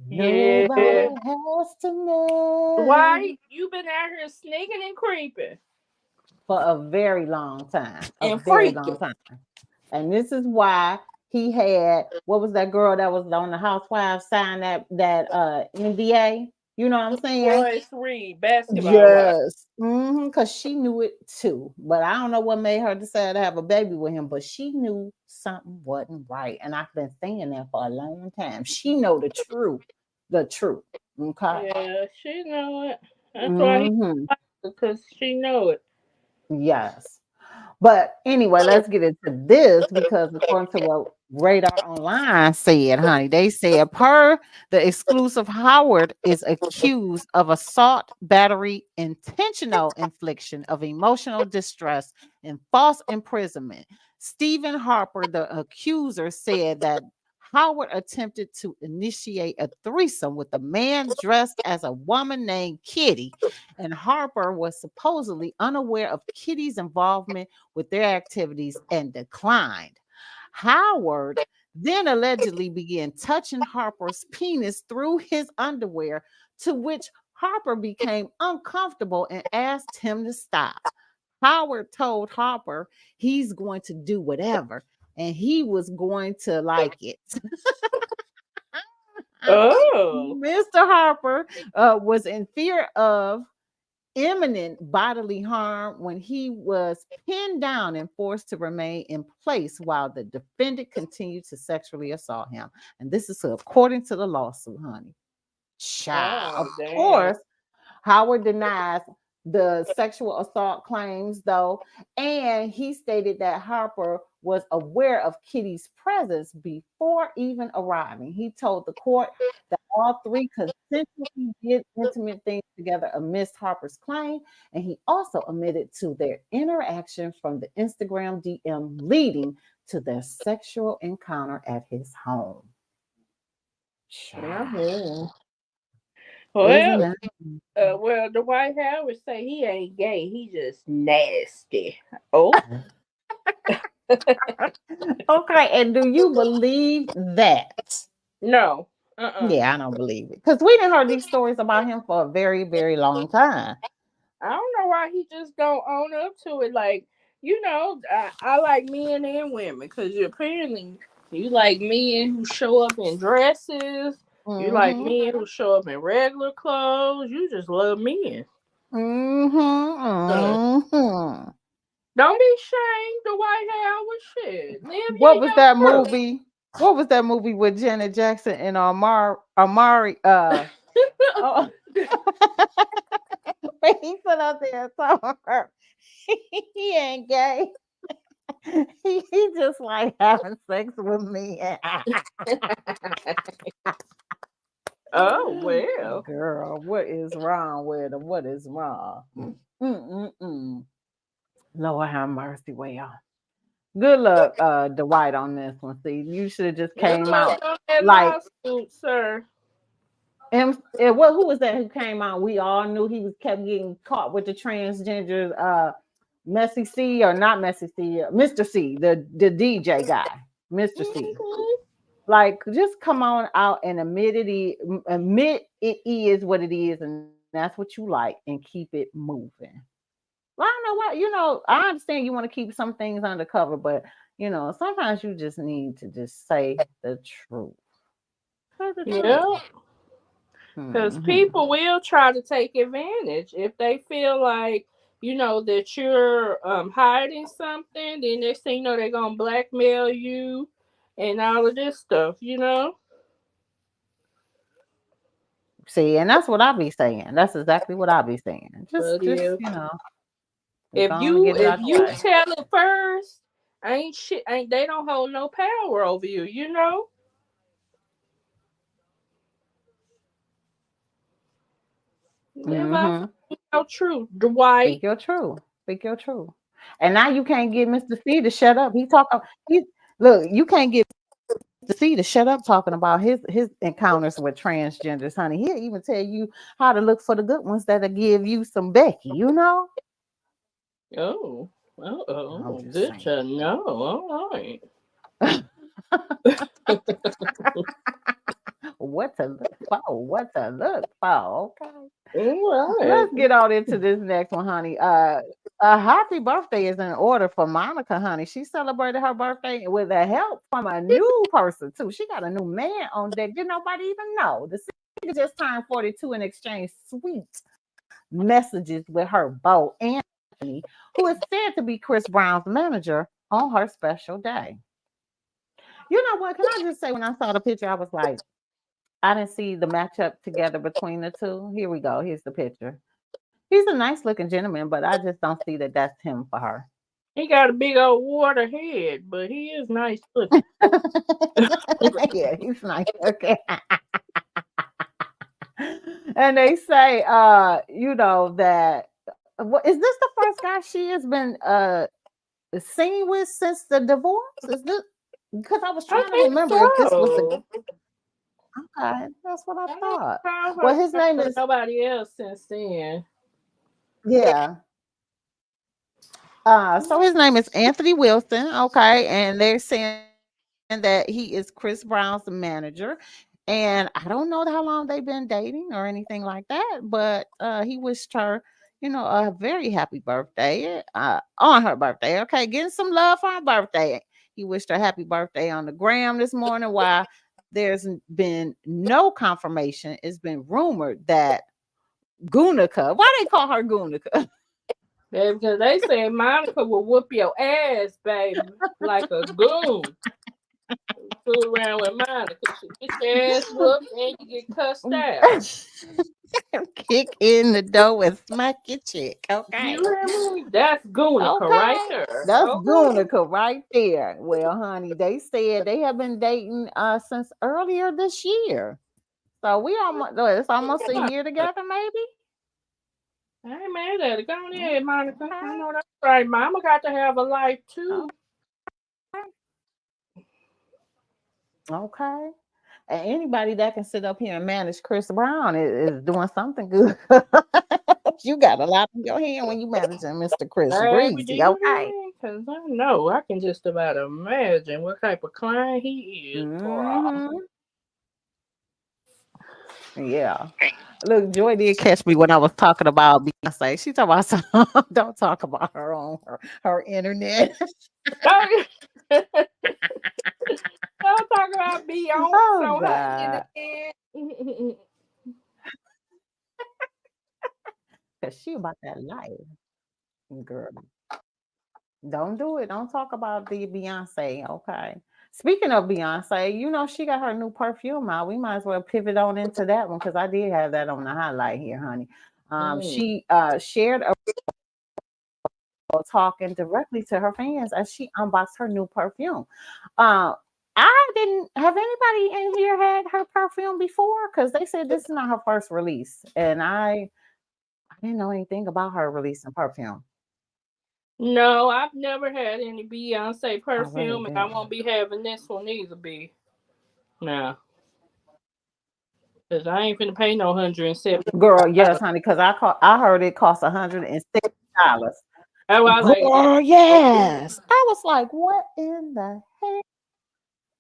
Yeah. Nobody has to know Dwight, you been out here sneaking and creeping for a very long time. A and very long freaking. time. And this is why he had what was that girl that was on the Housewives sign that NDA? You know what I'm saying? Royce Reed, basketball wife. Yes. Because she knew it too. But I don't know what made her decide to have a baby with him, but she knew something wasn't right. And I've been saying that for a long time. She know the truth. The truth. Okay. Yeah, she know it. That's why he hmm because she know it. Yes. But anyway, let's get into this because according to what Radar Online said, honey, they said per the exclusive, Howard is accused of assault, battery, intentional infliction of emotional distress, and false imprisonment. Stephen Harper, the accuser, said that Howard attempted to initiate a threesome with a man dressed as a woman named Kitty, and Harper was supposedly unaware of Kitty's involvement with their activities and declined. Howard then allegedly began touching Harper's penis through his underwear, to which Harper became uncomfortable and asked him to stop. Howard told Harper he's going to do whatever and he was going to like it. Oh. Mr. Harper was in fear of imminent bodily harm when he was pinned down and forced to remain in place while the defendant continued to sexually assault him. And this is according to the lawsuit, honey. Child. Oh Of damn. course, Howard denies the sexual assault claims, though, and he stated that Harper was aware of Kitty's presence before even arriving. He told the court that all three consensually did intimate things together amidst Harper's claim, and he also admitted to their interaction from the Instagram DM leading to their sexual encounter at his home. Child. Mhm. Isn't Well, that? the White House say he ain't gay. He just nasty. Oh. Okay, and do you believe that? No. Yeah, I don't believe it because we didn't heard these stories about him for a very, very long time. I don't know why he just don't own up to it. Like, I like men and women because you like men who show up in dresses. You like Mm-hmm. men who show up in regular clothes. You just love men. Mm-hmm. So, Mm-hmm. Don't be ashamed, Dwight Howard. Shit, live What was your that truth. movie? What was that movie with Janet Jackson and Amari? Oh, when he put up there and told her he ain't gay. He just like having sex with me. Oh well. Girl, what is wrong with him? What is wrong? Mm-mm-mm. Lord have mercy. Well, good luck, Dwight, on this one. See, you should have just Good came luck out on that like lawsuit, sir. and what? Who was that who came out? We all knew he was kept getting caught with the transgenders. Messy C or not Messy C, Mr. C, the DJ guy, Mr. C. Mhm. Like, just come on out and admit it is what it is, and that's what you like, and keep it moving. Well, I don't know why. I understand you want to keep some things undercover, but sometimes you just need to just say the truth. Say the truth. Yeah, because Hmm. people will try to take advantage if they feel like that you're hiding something. Then next thing you know, they're gonna blackmail you and all of this stuff. See, and that's what I be saying. That's exactly what I be saying. Just, But just if go if on and you get it if out the you way. tell it first, ain't shit. Ain't they don't hold no power over you. Live out Hmm. your truth, Dwight. Speak your truth. Speak your truth. And now you can't get Mr. C to shut up. He look, you can't get Mr. C to shut up talking about his encounters with transgenders, honey. He'll even tell you how to look for the good ones that'll give you some Becky. Oh, I'm oh, just good saying. to know. All right. What to look for? What to look for? Okay. All right. Let's get on into this next one, honey. A happy birthday is in order for Monica, honey. She celebrated her birthday with the help from a new person too. She got a new man on deck. Did nobody even know? The singer just turned 42 and exchanged sweet messages with her beau Anthony, who is said to be Chris Brown's manager on her special day. You know what? Can I just say, when I saw the picture, I was like, I didn't see the matchup together between the two. Here we go. Here's the picture. He's a nice looking gentleman, but I just don't see that that's him for her. He got a big old water head, but he is nice looking. Yeah, he's nice. Okay. And they say, that what is this the first guy she has been seen with since the divorce? Is this because I was I trying to think remember if this was the so. okay, that's what I I don't thought. call Well, her his name for is nobody else since then. yeah. So his name is Anthony Wilson, okay, and they're saying that he is Chris Brown's manager. And I don't know how long they've been dating or anything like that, but he wished her, a very happy birthday on her birthday. Okay, getting some love for her birthday. He wished her happy birthday on the gram this morning. While there's been no confirmation, it's been rumored that Gunica, why they call her Gunica? Baby, because they say Monica will whoop your ass, baby, like a goon. Fool around with Monica. She get your ass whooped and you get cussed out. Kick in the door and smack your chick. You Okay. hear me? That's Gunica right Okay. there. That's Okay. Gunica right there. Well, honey, they said they have been dating since earlier this year. So it's almost a year together, maybe. I ain't mad at it. Go on ahead, Monica. I Okay. know that's right. Mama got to have a life too. Okay. And anybody that can sit up here and manage Chris Brown is doing something good. You got a lot on your hand when you managing Mr. Chris Baby, do Breezy. you hear Okay. me? Because I know I can just about imagine what type of client he is, boy. Hmm. Yeah. Look, Joy did catch me when I was talking about Beyonce. She talking about some, don't talk about her on her internet. Don't talk about Beyonce Oh on her God. internet. Cause she about that life, girl. Don't do it. Don't talk about the Beyonce. Okay. Speaking of Beyonce, she got her new perfume out. We might as well pivot on into that one because I did have that on the highlight here, honey. She shared a talking directly to her fans as she unboxed her new perfume. Uh, I didn't have anybody in here had her perfume before because they said this is not her first release, and I didn't know anything about her releasing perfume. No, I've never had any Beyonce I really perfume, and I didn't. won't be having this one either, B. Nah, because I ain't finna pay no $170. Girl, yes, honey, because I heard it cost $160. Oh, I like that. Girl, yes. I was like, what in the heck?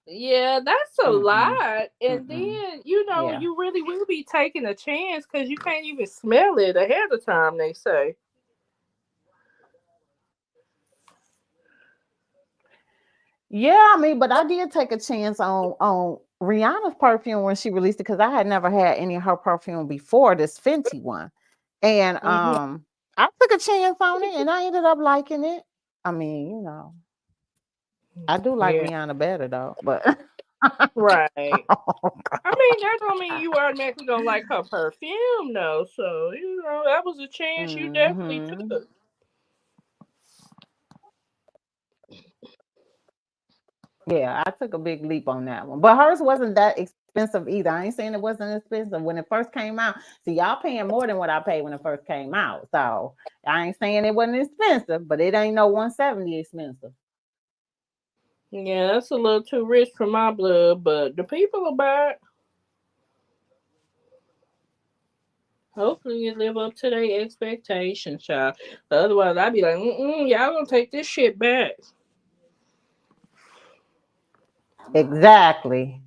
Yeah, that's a Mm-mm, lot. And mm-mm. then, Yeah. you really will be taking a chance because you can't even smell it ahead of time, they say. Yeah, I mean, but I did take a chance on Rihanna's perfume when she released it because I had never had any of her perfume before this Fenty one. And Hmm. I took a chance on it and I ended up liking it. I mean, I do like Yeah, Rihanna better though, but right. oh, I mean, that don't mean you automatically gonna like her perfume, though. So, that was a chance you definitely hmm. took. Yeah, I took a big leap on that one. But hers wasn't that expensive either. I ain't saying it wasn't expensive when it first came out. See, y'all paying more than what I paid when it first came out. So I ain't saying it wasn't expensive, but it ain't no 170 expensive. Yeah, that's a little too rich for my blood, but the people will buy it. Hopefully, you live up to their expectations, child. Otherwise, I'd be like, y'all gonna take this shit back. Exactly.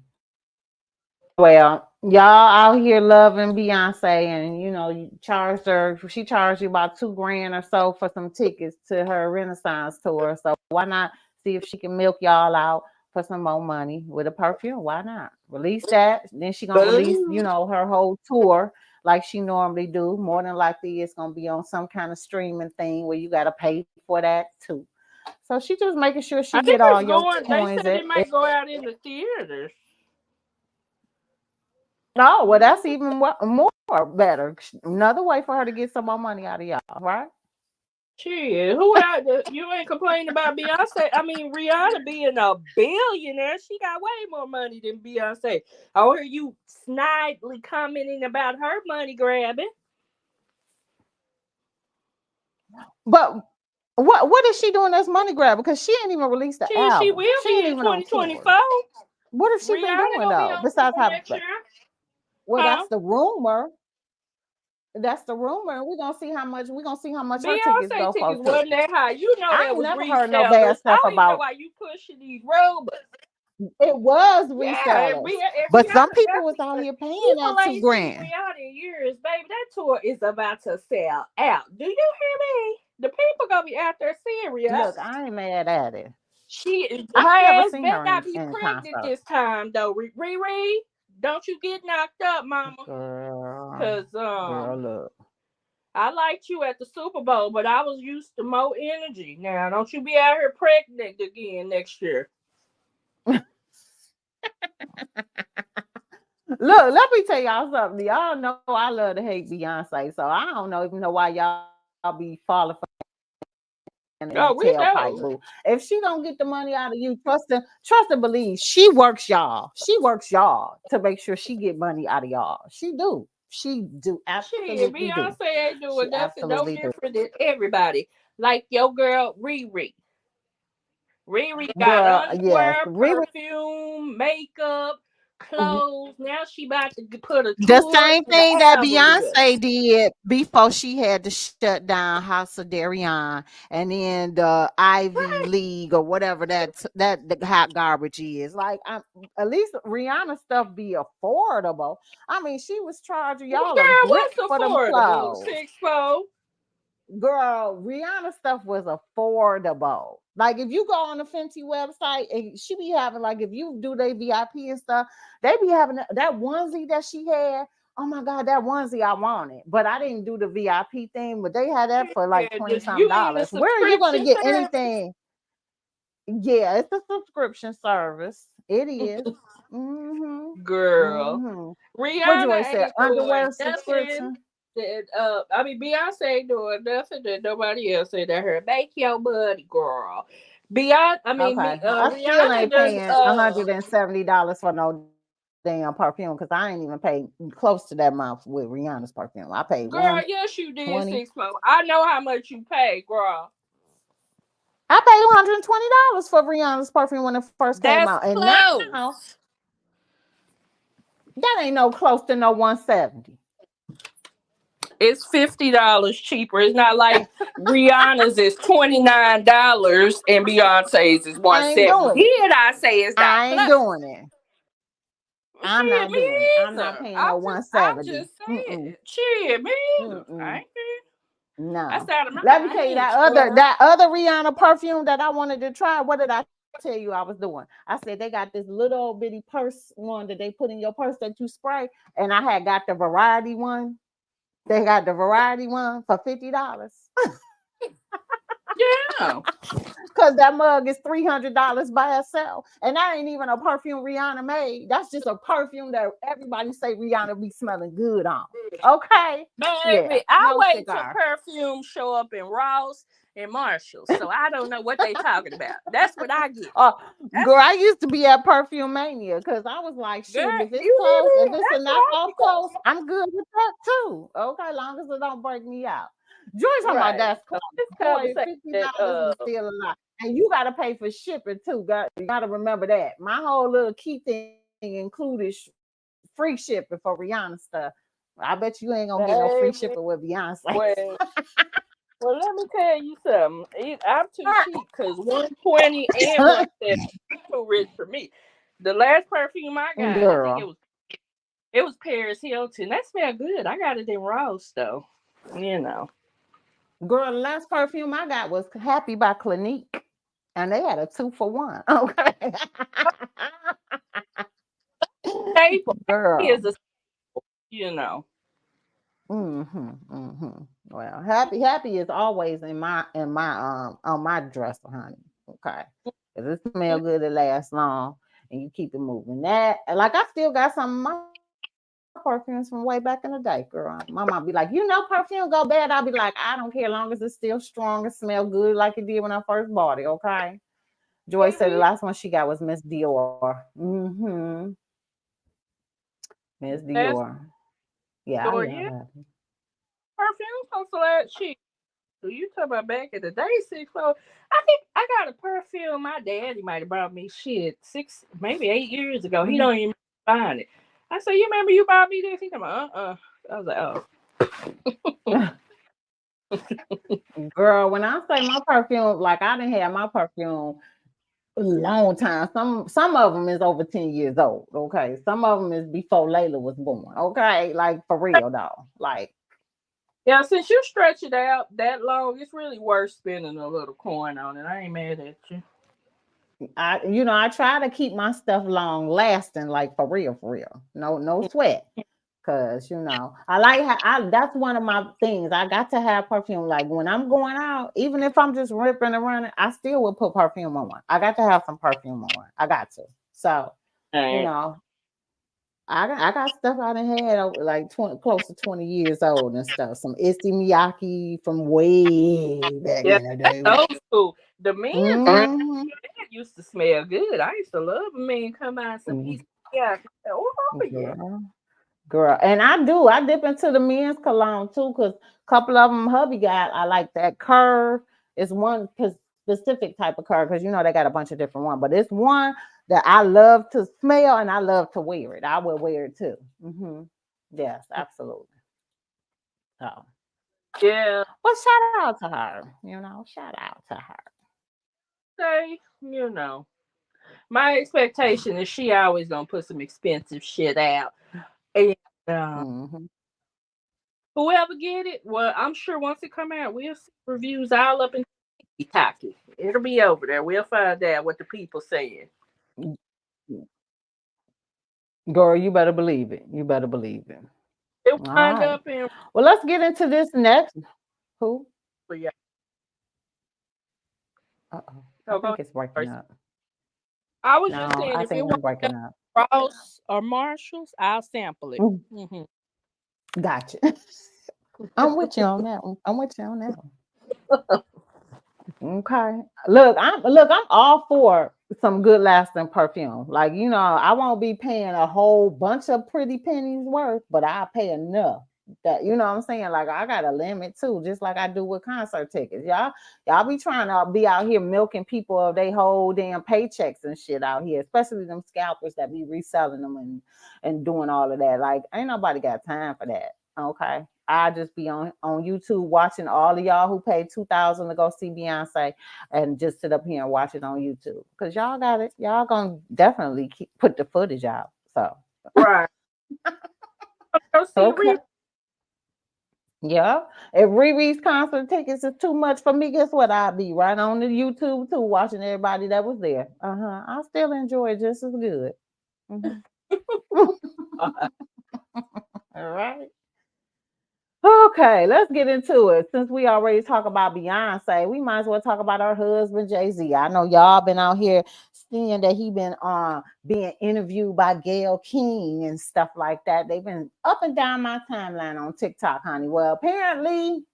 Well, y'all out here loving Beyonce, and you charged her. She charged you about 2 grand or so for some tickets to her Renaissance tour. So why not see if she can milk y'all out for some more money with a perfume? Why not release that? Then she gonna release, Boom. her whole tour like she normally do. More than likely, it's gonna be on some kind of streaming thing where you gotta pay for that too. So she just making sure she I get think all it's your going. They coins. said it might go out in the theaters. Oh, well, that's even more better. Another way for her to get some more money out of y'all, right? Shit, who out there? You ain't complaining about Beyonce. I mean, Rihanna being a billionaire, she got way more money than Beyonce. I hear you snidely commenting about her money grabbing. But what is she doing as money grab? Because she ain't even released the She album. will She ain't be in even on tour. 2024. What has she been Rihanna doing gonna be though? on Besides tour have next year, well, huh? that's the rumor. That's the rumor. We're gonna see how much her tickets Beyonce go for tickets too. wasn't that high. You know I that ain't was never heard no bad resellers. I stuff don't even know about why you pushing these rumors. it was Yeah, resellers. if But some Rihanna people was definitely, out here paying people that two ain't seen grand. Rihanna in years, baby. That tour is about to sell out. Do you hear me? The people gonna be out there seeing Rihanna. Look, I ain't mad at it. Her I've never ass seen better her not in, be in pregnant concert. this time though. Riri, don't you get knocked up, mama. Girl, Cause girl, look. I liked you at the Super Bowl, but I was used to more energy. Now don't you be out here pregnant again next year. Look, let me tell y'all something. Y'all know I love to hate Beyonce, so I don't know even know why y'all be falling for in the Oh, we tailpipe, boo. know. If she gonna get the money out of you, trust and believe. She works y'all. She works y'all to make sure she get money out of y'all. She do. She do Shit, absolutely do. Beyonce ain't She doing nothing no absolutely do. different than everybody. Like your girl Riri. Riri got Girl, yes. underwear, Riri. perfume, makeup, clothes. Now she about to put a The tour same and an thing that album together. Beyonce did before she had to shut down House of Darion and then the Ivy League or whatever that the hot garbage is. Like, at least Rihanna stuff be affordable. I mean, she was charging y'all a Girl, grip what's for them affordable? clothes. 6'4". Girl, Rihanna stuff was affordable. Like if you go on the Fenty website and she be having like if you do their VIP and stuff, they be having that onesie that she had. oh my God, that onesie I wanted, but I didn't do the VIP thing. But they had that for like Yeah, 20 something you on the dollars. Where are you going to subscription get service? anything? Yeah, it's a subscription service. It is. Mm-hmm. Girl, Mm-hmm. What Joy Rihanna said, ain't doing underwear nothing subscription. that I mean Beyonce ain't doing nothing that nobody else said that her make your money, girl. Beyonce, I mean Okay. me, I still Rihanna ain't does paying $170 for no damn perfume because I ain't even paid close to that amount with Rihanna's perfume. I paid girl, yes you did 120. 6 I know how much you pay, girl. I paid $120 for Rihanna's perfume when it first came That's out. And now close. that ain't no close to no 170. It's $50 cheaper. It's not like Rihanna's is $29 and Beyonce's is I ain't 170. doing it. Did I say it's not I ain't close? doing it. I'm Shit, not me doing it. I'm not either. paying I'm no just, I'm 170. just saying. Mm-mm. Shit, me either. I Mm-mm. ain't care. No. That's out of my Let me tell you age, girl. that other Rihanna perfume that I wanted to try. What did I tell you I was doing? I said they got this little old bitty purse one that they put in your purse that you spray, and I had got the variety one. They got the variety one for $50. Yeah. Because that mug is $300 by itself. And that ain't even a perfume Rihanna made. That's just a perfume that everybody say Rihanna be smelling good on. Okay. Yeah. Baby, I No wait till cigar. perfume show up in Ross and Marshalls. So I don't know what they talking about. That's what I get. Oh, That's girl, I used to be at Perfume Mania because I was like, girl, shit, if it's you close, hear if me? it's a That's what I knockoff close, I'm good with that too. Okay, long as it don't break me out. Joy get. talking about Right. that's So close. this Boy, conversation that $50 is still a lot. And you gotta pay for shipping too. You gotta remember that. My whole little key thing included free shipping for Rihanna stuff. I bet you ain't gonna get no free baby, shipping with Beyonce. well, well, let me tell you something. I'm too cheap because 120 and 170 too rich for me. The last perfume I got, I think Girl. it was Paris Hilton. That smelled good. I got it in Ross though. You know. Girl, the last perfume I got was Happy by Clinique. And they had a 2 for 1. Okay. Staple. Girl. Here's a you know. Mm-hmm. Mm-hmm. Well, happy is always in my on my dresser, honey. Okay. If it smell good, it lasts long and you keep it moving. That like I still got some of my perfumes from way back in the day, girl. My mom be like, perfume go bad. I'll be like, I don't care, long as it's still strong and smell good like it did when I first bought it. Okay. Joy said the Baby, last one she got was Miss Dior. Mm-hmm. Miss that's Dior. Yeah, I your love yeah. her. Perfume comes to that cheap. So you talk about back in the day, 6 I think I got a perfume my daddy might have brought me shit 6, maybe 8 years ago. He Mhm. don't even find it. I said, you remember you bought me this? He told me, I was like, oh. Girl, when I say my perfume, like I didn't have my perfume a long time. Some of them is over 10 years old. Okay. Some of them is before Layla was born. Okay. Like for real though. Like Yeah, since you stretch it out that long, it's really worth spending a little coin on it. I ain't mad at you. I try to keep my stuff long lasting, like for real, for real. No sweat. Cause I like that's one of my things. I got to have perfume. Like when I'm going out, even if I'm just ripping and running, I still will put perfume on. I got to have some perfume on. I got to. So, you Right. know, I got stuff I done had like 20, close to 20 years old and stuff. Some Issey Miyake from way back Yeah, in the that's day. old school. The men's Mm-hmm. that used to smell good. I used to love a man come out some East. Yeah. Oh yeah. Girl. Girl, and I do. I dip into the men's cologne too, because a couple of them hubby got. I like that Curve. It's one specific type of Curve because they got a bunch of different ones, but it's one that I love to smell and I love to wear it. I will wear it too. Yes, absolutely. So, Yeah. well, shout out to her. Shout out to her. Say, my expectation is she always gonna put some expensive shit out. And Hmm. whoever get it, well, I'm sure once it come out, we'll see reviews all up in TikTok. It'll be over there. We'll find out what the people saying. Girl, you better believe it. You better believe it. He'll All wind right. up in. Well, let's get into this next. Who? Yeah. Uh-oh. I So go think ahead it's breaking first. up. I was just No, saying, I if it think was I'm breaking up. Ross or Marshalls, I'll sample it. Mm, Hmm. Gotcha. I'm with you on that one. I'm with you on that one. Okay. I'm all for some good lasting perfume. Like, I won't be paying a whole bunch of pretty pennies worth, but I'll pay enough. That what I'm saying? Like I got a limit too, just like I do with concert tickets. Y'all be trying to be out here milking people of they whole damn paychecks and shit out here, especially them scalpers that be reselling them and doing all of that. Like, ain't nobody got time for that. Okay. I just be on YouTube watching all of y'all who paid $2,000 to go see Beyonce and just sit up here and watch it on YouTube. Because y'all got it. Y'all gonna definitely put the footage out. So Right. Go see okay. Yeah. If Riri's concert tickets is too much for me, guess what? I'll be right on the YouTube too, watching everybody that was there. I still enjoy it just as good. Mhm. All right. Okay, let's get into it. Since we already talk about Beyonce, we might as well talk about her husband Jay-Z. I know y'all been out here seeing that he been being interviewed by Gayle King and stuff like that. They've been up and down my timeline on TikTok, honey. Well, apparently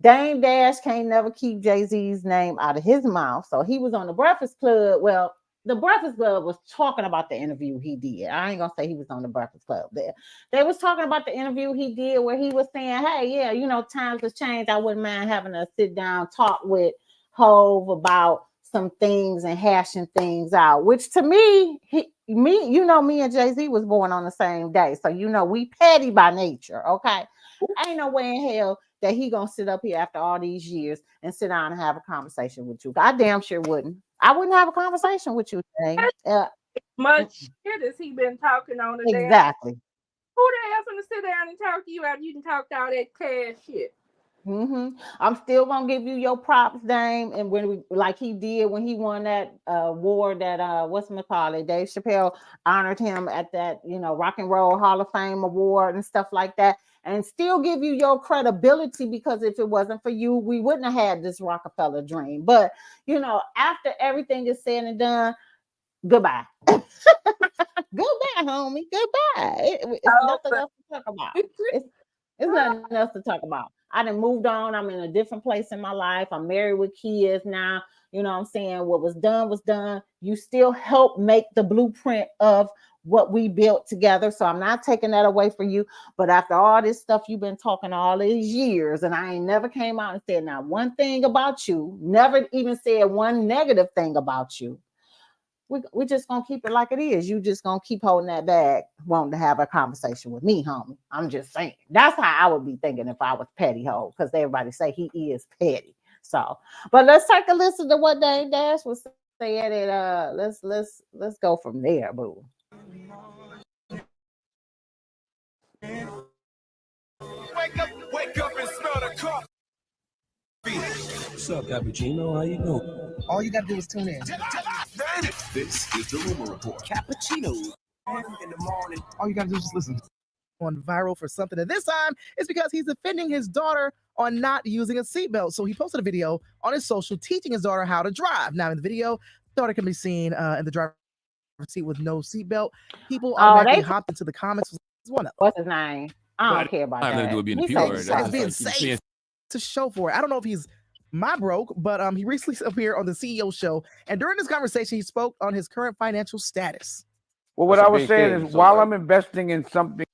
Dame Dash can't never keep Jay-Z's name out of his mouth. So he was on the Breakfast Club. Well, the Breakfast Club was talking about the interview he did. I ain't gonna say he was on the Breakfast Club. They was talking about the interview he did where he was saying, hey, yeah, times have changed. I wouldn't mind having a sit down talk with Hove about some things and hashing things out, which to me, me and Jay-Z was born on the same day. So, we petty by nature, okay? Ain't no way in hell that he gonna sit up here after all these years and sit down and have a conversation with you. I damn sure wouldn't. I wouldn't have a conversation with you today. Much shit as he been talking on the damn. Exactly. Who the hell finna sit down and talk to you after you can talk all that cash shit? I'm still gonna give you your props, Dame, and like he did when he won that award that whatchamacallit, Dave Chappelle honored him at that Rock and Roll Hall of Fame award and stuff like that, and still give you your credibility, because if it wasn't for you, we wouldn't have had this Rockefeller dream. But after everything is said and done, goodbye. Goodbye, homie. Goodbye. It's nothing else to talk about. It's nothing else to talk about. I done moved on. I'm in a different place in my life. I'm married with kids now. You know what I'm saying? What was done was done. You still help make the blueprint of what we built together. So I'm not taking that away from you. But after all this stuff you've been talking all these years, and I ain't never came out and said not one thing about you, never even said one negative thing about you. We're just gonna keep it like it is. You just gonna keep holding that bag, wanting to have a conversation with me, homie. I'm just saying. That's how I would be thinking if I was petty hoe, because everybody say he is petty. So, but let's take a listen to what Dame Dash was saying, and let's go from there, boo. Wake up and smell the coffee. What's up, Cappuccino? How you doing? All you gotta do is tune in. This is the Rumor Report. Cappuccino in the morning. All you gotta do is just listen. On viral for something, and this time it's because he's defending his daughter on not using a seatbelt. So he posted a video on his social teaching his daughter how to drive. Now in the video, daughter can be seen in the driver's seat with no seatbelt. People automatically hopped into the comments. What's his name? I don't care about that. It's being safe to show for it. I don't know if he's my broke, but he recently appeared on the CEO show, and during this conversation, he spoke on his current financial status. Well, what I was saying is, while I'm investing in something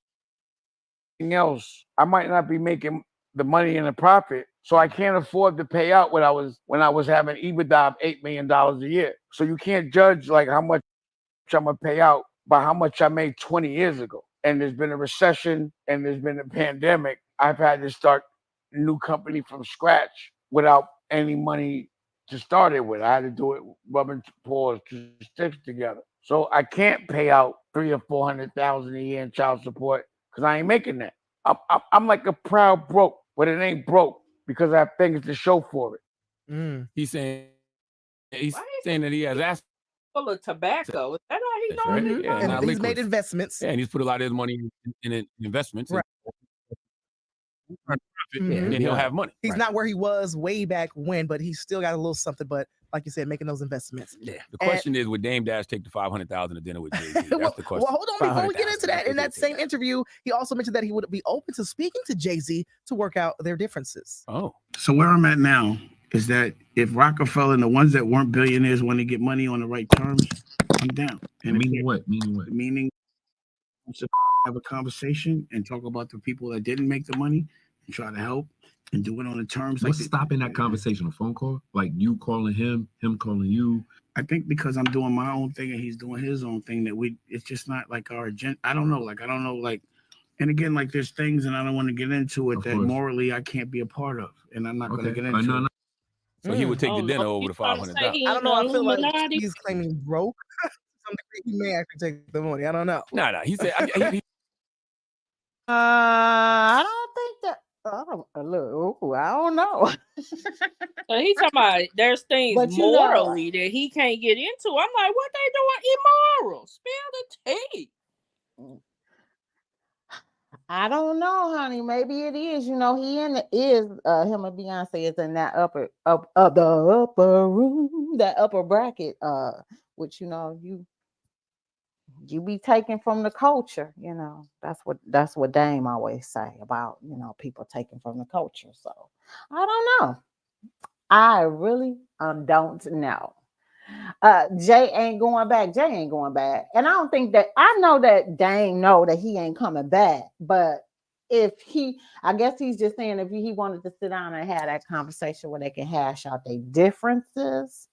else, I might not be making the money in the profit, so I can't afford to pay out when I was having EBITDA of $8 million a year. So you can't judge like how much I'm gonna pay out by how much I made 20 years ago. And there's been a recession and there's been a pandemic. I've had to start a new company from scratch without any money to start it with. I had to do it rubbing paws to sticks together. So I can't pay out $300,000 or $400,000 a year in child support because I ain't making that. I'm like a proud broke, but it ain't broke because I have things to show for it. He's saying that he has assets full of tobacco. Is that how he knows? right? Yeah, and he's made investments. Yeah, and he's put a lot of his money in investments. Right. Mhm. then he'll have money. He's not where he was way back when, but he's still got a little something. But like you said, making those investments. Yeah. The question is, would Dame Dash take the $500,000 to dinner with Jay-Z? That's well, the question. hold on. Before we get into that, in that same interview, he also mentioned that he would be open to speaking to Jay-Z to work out their differences. Oh. So where I'm at now is that if Rockefeller and the ones that weren't billionaires want to get money on the right terms, I'm down. And Meaning what? Meaning what? Meaning to have a conversation and talk about the people that didn't make the money and try to help and do it on the terms. What's stopping that conversation? A phone call? Like you calling him calling you? I think because I'm doing my own thing and he's doing his own thing that it's just not like our agenda. I don't know. And again, like there's things and I don't want to get into it that morally I can't be a part of. And I'm not going to get into it. So he would take the dinner over the $500. I don't know. I feel like he's claiming broke. To some degree, he may actually take the money. I don't know. No. He said. I don't think that. I don't know. So he's talking about there's things morally that he can't get into. I'm like, what they doing immoral? Spill the tea. I don't know, honey. Maybe it is. You know, him and Beyonce is in that upper room, that upper bracket, which you be taking from the culture. You know, that's what Dame always say about people taking from the culture. So I don't know. I really don't know. Jay ain't going back. And I don't think that I know that Dame know that he ain't coming back. But I guess he's just saying if he wanted to sit down and have that conversation where they can hash out their differences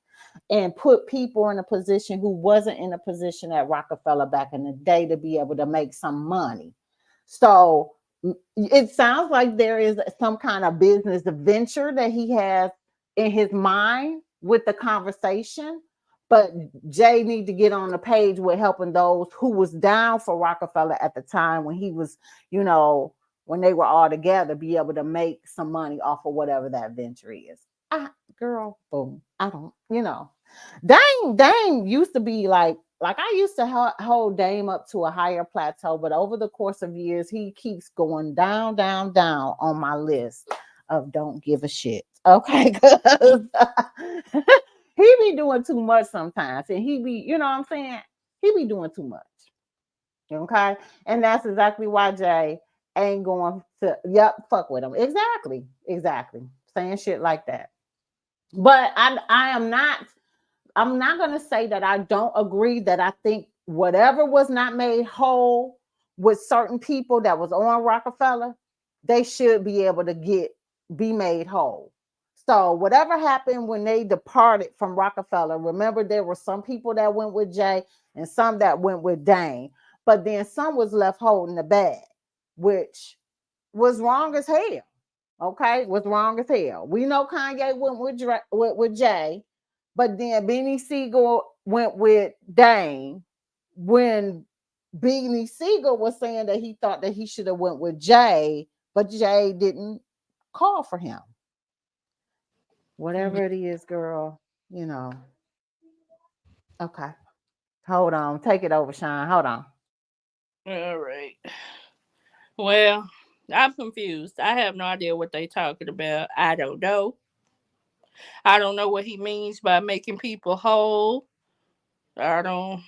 and put people in a position who wasn't in a position at Rockefeller back in the day to be able to make some money. So it sounds like there is some kind of business venture that he has in his mind with the conversation, but Jay need to get on the page with helping those who was down for Rockefeller at the time when he was, when they were all together, be able to make some money off of whatever that venture is. Girl, boom. I don't, Dame used to be like I used to hold Dame up to a higher plateau, but over the course of years, he keeps going down, down, down on my list of don't give a shit. Okay, because he be doing too much sometimes, and he be, you know what I'm saying? He be doing too much. Okay, and that's exactly why Jay ain't going to fuck with him. Exactly, saying shit like that. But I'm not going to say that I don't agree that I think whatever was not made whole with certain people that was on Rockefeller, they should be able to be made whole. So whatever happened when they departed from Rockefeller, remember there were some people that went with Jay and some that went with Dame, but then some was left holding the bag, which was wrong as hell. Okay, was wrong as hell. We know Kanye went with Jay, but then Beanie Siegel went with Dame when Beanie Siegel was saying that he thought that he should have went with Jay, but Jay didn't call for him. Whatever it is, girl, Okay. Hold on. Take it over, Sean. Hold on. All right. Well, I'm confused. I have no idea what they talking about. I don't know. I don't know what he means by making people whole. I don't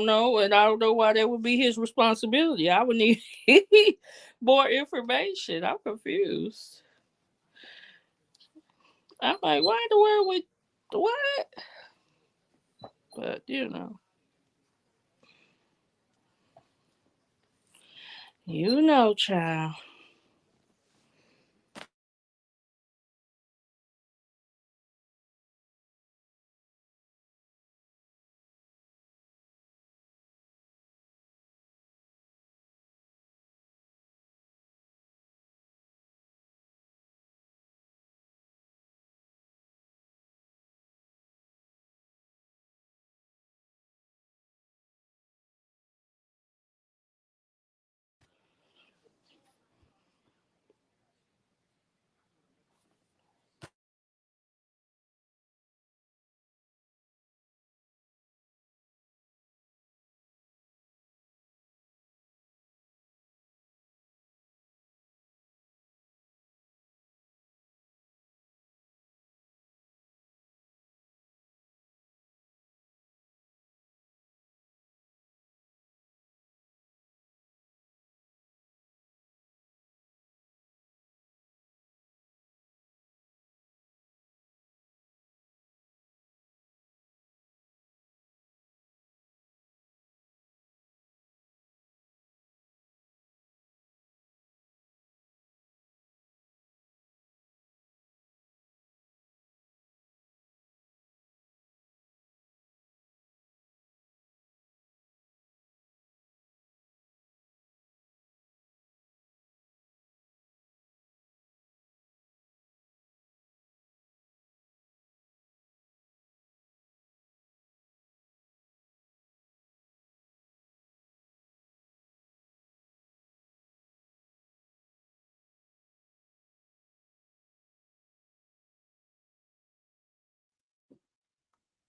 know, and I don't know why that would be his responsibility. I would need more information. I'm confused. I'm like, why in the world would what? But child.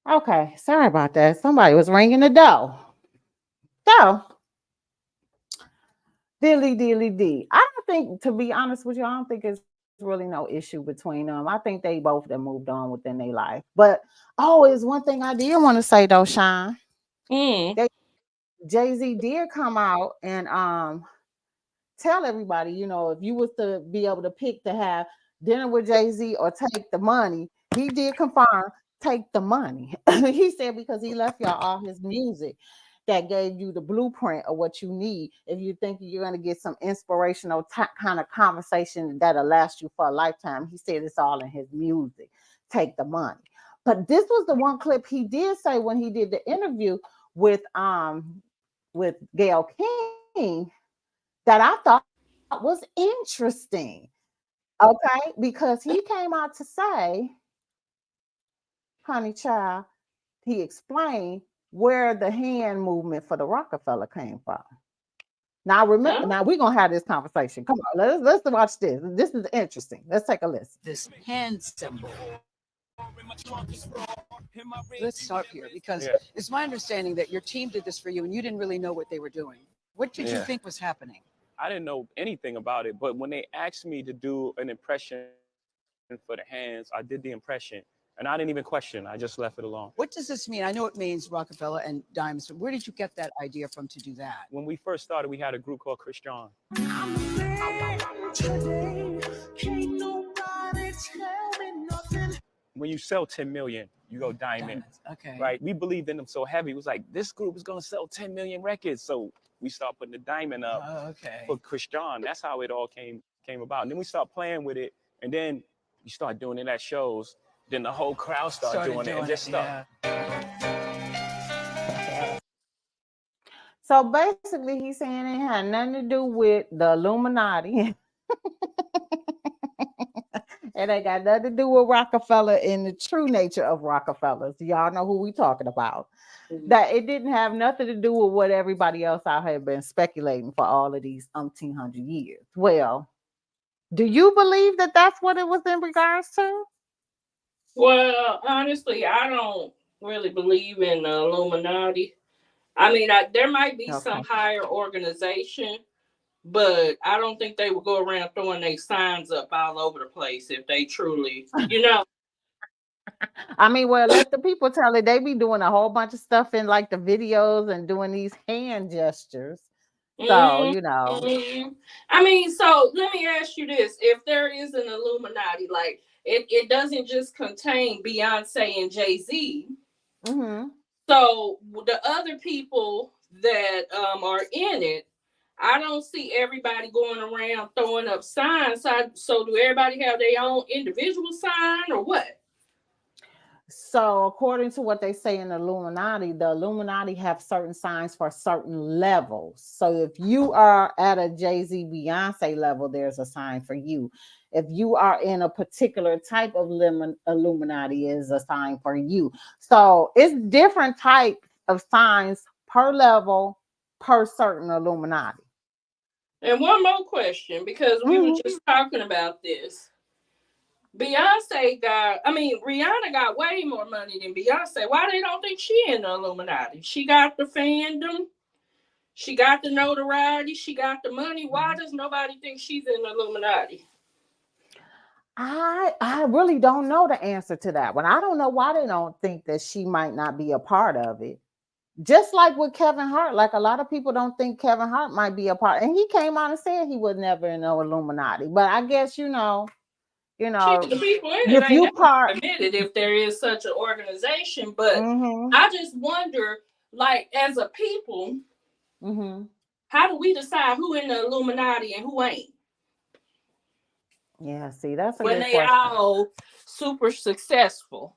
Okay, sorry about that. Somebody was ringing the door. So, dilly. I don't think, to be honest with you, I don't think it's really no issue between them. I think they both have moved on within their life. But it's one thing I did want to say though, Sean. Mm. They Jay-Z did come out and tell everybody, if you was to be able to pick to have dinner with Jay-Z or take the money, he did confirm take the money. He said because he left y'all all his music that gave you the blueprint of what you need. If you think you're going to get some inspirational kind of conversation that'll last you for a lifetime, he said it's all in his music. Take the money. But this was the one clip he did say when he did the interview with Gayle King that I thought was interesting. Okay, because he came out to say, honey child, he explained where the hand movement for the Rockefeller came from. Now remember, now we're gonna have this conversation. Come on, let's watch this. This is interesting. Let's take a listen. This hand symbol. Let's start here because it's my understanding that your team did this for you and you didn't really know what they were doing. What did you think was happening? I didn't know anything about it, but when they asked me to do an impression for the hands, I did the impression and I didn't even question. I just left it alone. What does this mean? I know it means Rockefeller and diamonds. Where did you get that idea from to do that? When we first started, we had a group called Christian. When you sell 10 million, you go diamond. Okay. Right? We believed in them so heavy. It was like, this group is going to sell 10 million records. So we start putting the diamond up for Christian. That's how it all came about. And then we start playing with it. And then you start doing it at shows. Then the whole crowd started doing it and just stuck. So basically, he's saying it had nothing to do with the Illuminati. It ain't got nothing to do with Rockefeller and the true nature of Rockefellers. Y'all know who we talking about. That it didn't have nothing to do with what everybody else out here been speculating for all of these umpteen hundred years. Well, do you believe that that's what it was in regards to? Well, honestly, I don't really believe in the Illuminati. I mean, there might be some higher organization, but I don't think they would go around throwing their signs up all over the place if they truly, I mean, well, let the people tell it. They be doing a whole bunch of stuff in like the videos and doing these hand gestures. So, I mean, so let me ask you this. If there is an Illuminati, like it doesn't just contain Beyonce and Jay-Z. Mm-hmm. So the other people that are in it, I don't see everybody going around throwing up signs. So do everybody have their own individual sign or what? So according to what they say in the Illuminati have certain signs for certain levels. So if you are at a Jay-Z Beyonce level, there's a sign for you. If you are in a particular type of Illuminati, is a sign for you. So it's different types of signs per level, per certain Illuminati. And one more question, because we were just talking about this. Rihanna got way more money than Beyonce. Why they don't think she in the Illuminati? She got the fandom, she got the notoriety, she got the money. Why does nobody think she's in the Illuminati? I really don't know the answer to that one. I don't know why they don't think that she might not be a part of it. Just like with Kevin Hart, like a lot of people don't think Kevin Hart might be a part. And he came out and said he was never in no Illuminati. But I guess, the people in it ain't never admitted if there is such an organization. But I just wonder, like, as a people, how do we decide who in the Illuminati and who ain't? Yeah, see, that's a when good they question. all super successful.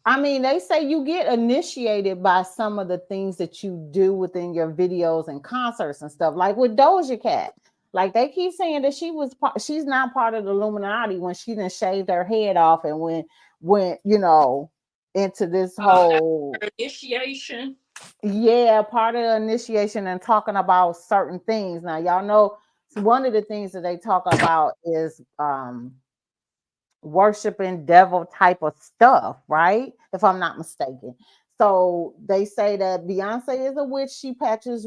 I mean, they say you get initiated by some of the things that you do within your videos and concerts and stuff, like with Doja Cat. Like they keep saying that she's not part of the Illuminati when she done shaved her head off and went into this whole initiation. Yeah, part of the initiation and talking about certain things. Now, y'all know one of the things that they talk about is worshiping devil type of stuff, right? If I'm not mistaken. So they say that Beyonce is a witch. She practice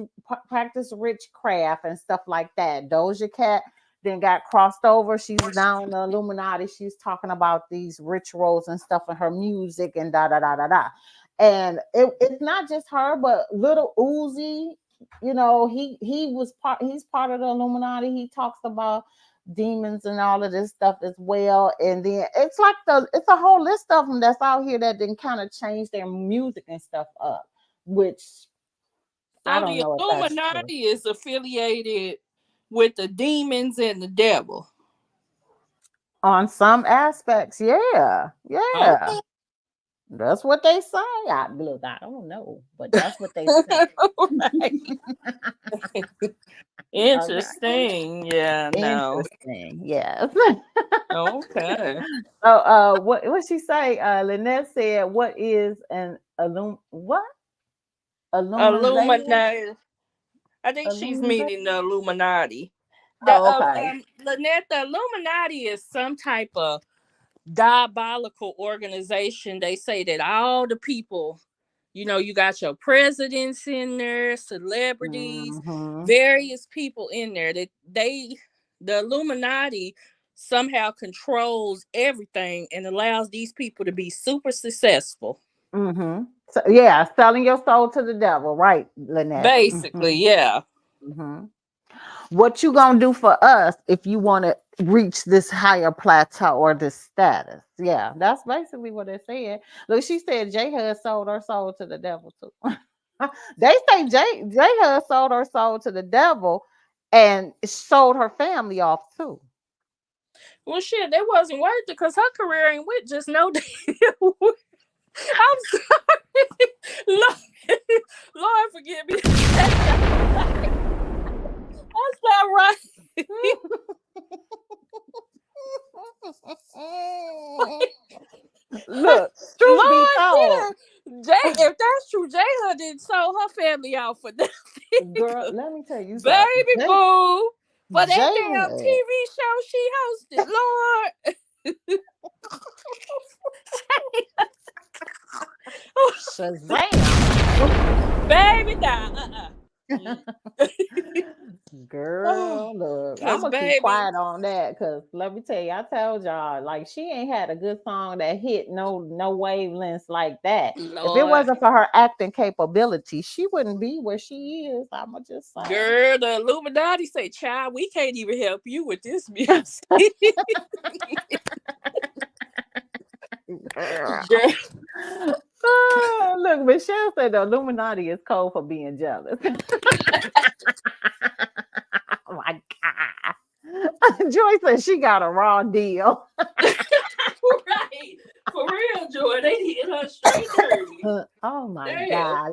witchcraft and stuff like that. Doja Cat then got crossed over. She's now in the Illuminati. She's talking about these rituals and stuff in her music and da da da da da. And it's not just her, but Little Uzi. You know, he's part of the Illuminati. He talks about demons and all of this stuff as well. And then it's a whole list of them that's out here that then kind of change their music and stuff up, which I So don't the know if that's true. Illuminati is affiliated with the demons and the devil. On some aspects, yeah. Okay. That's what they say. Look, I don't know, but that's what they say. Interesting. Yeah, no. Interesting. Yes. Okay. So what she say? Lynette said, what is an what? Illumination? Illuminati. I think she's meaning the Illuminati. Okay. Lynette, the Illuminati is some type of diabolical organization. They say that all the people, you know, you got your presidents in there, celebrities, various people in there, that the Illuminati somehow controls everything and allows these people to be super successful. So, yeah, selling your soul to the devil, right, Lynette? Basically, yeah. What you gonna do for us if you want to reach this higher plateau or this status? Yeah, that's basically what it said. Look, she said J Hud sold her soul to the devil too. They say J Hud sold her soul to the devil and sold her family off too. Well, shit, that wasn't worth it because her career ain't with just no deal. I'm sorry. Lord forgive me. That's not right. Look, truth be told, if that's true, J-Hud didn't sold her family out for nothing. Girl, let me tell you something. something. Baby boo. For that J-Hud. damn TV show she hosted, Lord. Shazam. Baby, die. Girl, look, I'm gonna keep quiet on that because let me tell you, I told y'all, like she ain't had a good song that hit no wavelengths like that. Lord. If it wasn't for her acting capability, she wouldn't be where she is. I'ma just say, girl, the Illuminati say, child, we can't even help you with this music. Girl. Look, Michelle said the Illuminati is cold for being jealous. Oh my God. Joy said she got a raw deal. Right. For real, Joy. They hit her straight dirty. Oh my God.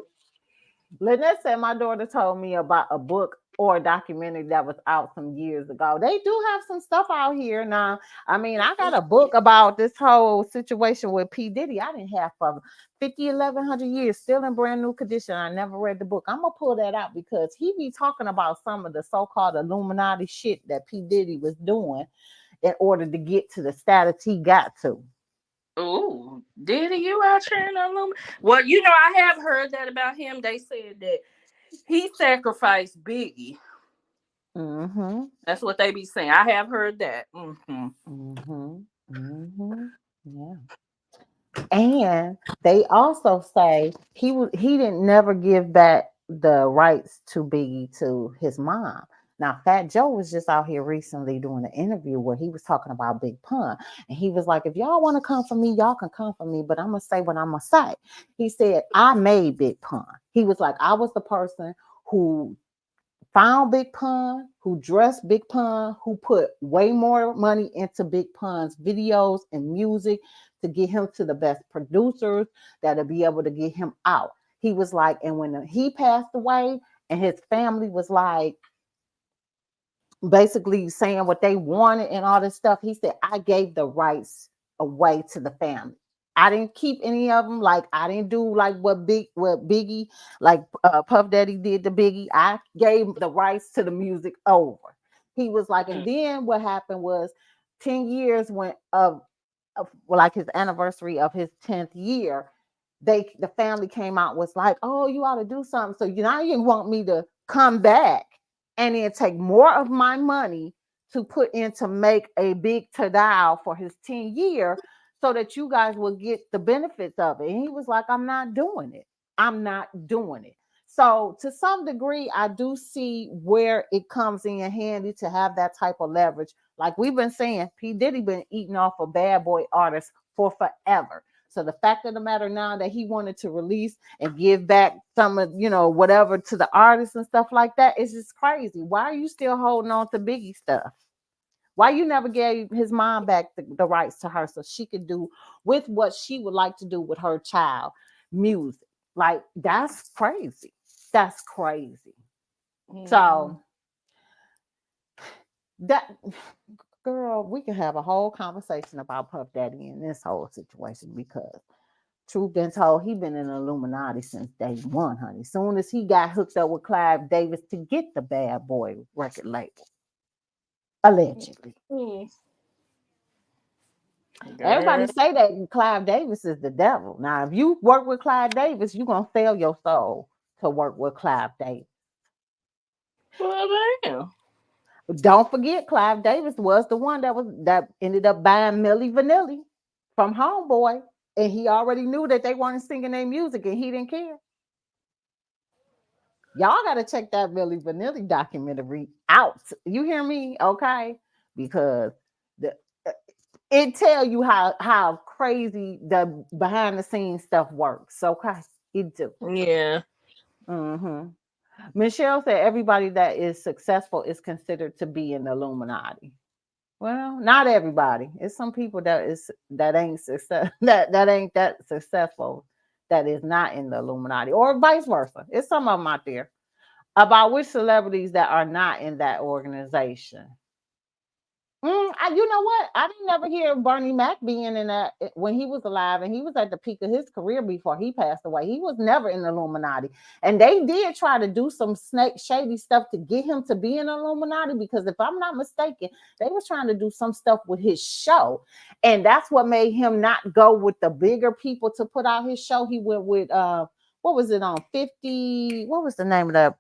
Lynette said my daughter told me about a book or a documentary that was out some years ago. They do have some stuff out here now. I mean, I got a book about this whole situation with P. Diddy. I didn't have for 50, 1100 years, still in brand new condition. I never read the book. I'm going to pull that out because he be talking about some of the so-called Illuminati shit that P. Diddy was doing in order to get to the status he got to. Oh, Diddy, you out here in Illuminati? Well, you know, I have heard that about him. They said that he sacrificed Biggie. That's what they be saying. I have heard that. Yeah. And they also say he didn't never give back the rights to Biggie to his mom. Now, Fat Joe was just out here recently doing an interview where he was talking about Big Pun. And he was like, if y'all want to come for me, y'all can come for me, but I'm going to say what I'm going to say. He said, I made Big Pun. He was like, I was the person who found Big Pun, who dressed Big Pun, who put way more money into Big Pun's videos and music to get him to the best producers that'll be able to get him out. He was like, and when he passed away and his family was like, basically saying what they wanted and all this stuff, he said, I gave the rights away to the family. I didn't keep any of them. Like I didn't do like what Biggie, like Puff Daddy did to Biggie. I gave the rights to the music over. He was like, and then what happened was 10 years went of like his anniversary of his 10th year, the family came out, was like, oh, you ought to do something. So now you want me to come back and then take more of my money to put in to make a big to-dial for his 10 year so that you guys will get the benefits of it. And he was like, I'm not doing it. I'm not doing it. So to some degree, I do see where it comes in handy to have that type of leverage. Like we've been saying, P. Diddy been eating off of bad boy artists for forever. So the fact of the matter now that he wanted to release and give back some of, whatever to the artists and stuff like that is just crazy. Why are you still holding on to Biggie stuff? Why you never gave his mom back the rights to her so she could do with what she would like to do with her child, music? Like, that's crazy. That's crazy. So that, girl, we could have a whole conversation about Puff Daddy in this whole situation, because truth been told, he been in the Illuminati since day one, honey. Soon as he got hooked up with Clive Davis to get the Bad Boy record label, allegedly. Everybody say that Clive Davis is the devil. Now, if you work with Clive Davis, you're gonna sell your soul to work with Clive Davis. Well, damn. Don't forget, Clive Davis was the one that ended up buying Milli Vanilli from Homeboy, and he already knew that they weren't singing their music, and he didn't care. Y'all got to check that Milli Vanilli documentary out. You hear me? Okay, because it tell you how crazy the behind the scenes stuff works. Okay, it do. Yeah. Mm-hmm. Michelle said everybody that is successful is considered to be in the Illuminati. Well, not everybody. It's some people that ain't that successful that is not in the Illuminati, or vice versa. It's some of them out there. About which celebrities that are not in that organization. You know what? I didn't never hear Bernie Mac being in that when he was alive, and he was at the peak of his career before he passed away. He was never in the Illuminati, and they did try to do some shady stuff to get him to be in the Illuminati, because if I'm not mistaken, they were trying to do some stuff with his show, and that's what made him not go with the bigger people to put out his show. He went with what was it on 50? What was the name of that?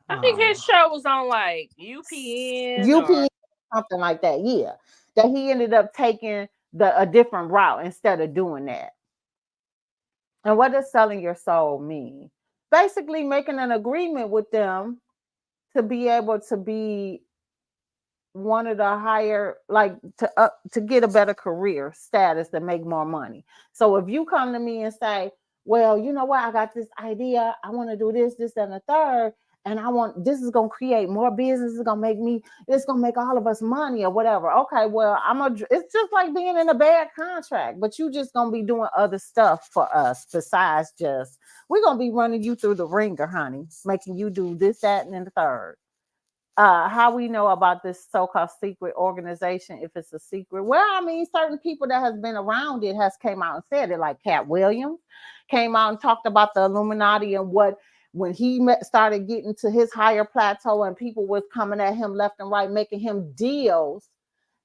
I think his show was on like UPN. UPN. Something like that, yeah. That he ended up taking a different route instead of doing that. And what does selling your soul mean? Basically making an agreement with them to be able to be one of the higher, like to get a better career status and make more money. So if you come to me and say, well, you know what, I got this idea, I want to do this, and the third, and this is going to create more business, it's going to make all of us money or whatever. Okay, well, it's just like being in a bad contract, but you just going to be doing other stuff for us besides just, we're going to be running you through the ringer, honey, making you do this, that, and then the third. How we know about this so-called secret organization, if it's a secret? Well, I mean, certain people that has been around it has came out and said it, like Cat Williams came out and talked about the Illuminati and when he started getting to his higher plateau and people was coming at him left and right, making him deals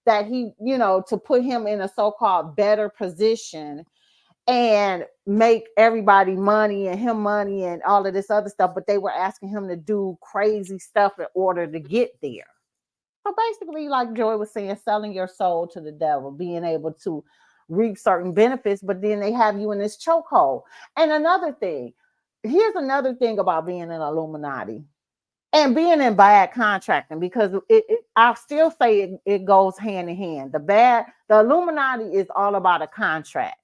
that he, to put him in a so-called better position and make everybody money and him money and all of this other stuff, but they were asking him to do crazy stuff in order to get there. So basically, like Joy was saying, selling your soul to the devil, being able to reap certain benefits, but then they have you in this chokehold. And here's another thing about being in Illuminati and being in bad contracting, because I'll still say it goes hand in hand. The Illuminati is all about a contract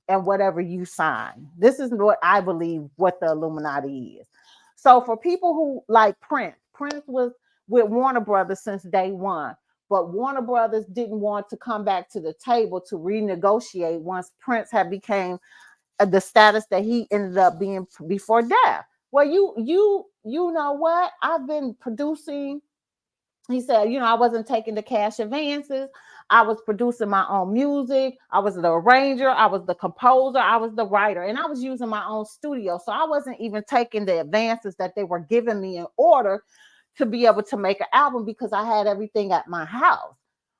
and whatever you sign. This is what I believe what the Illuminati is. So for people who like Prince was with Warner Brothers since day one, but Warner Brothers didn't want to come back to the table to renegotiate once Prince had became the status that he ended up being before death. Well, you know what? I've been producing. He said, I wasn't taking the cash advances. I was producing my own music. I was the arranger. I was the composer. I was the writer. And I was using my own studio. So I wasn't even taking the advances that they were giving me in order to be able to make an album, because I had everything at my house.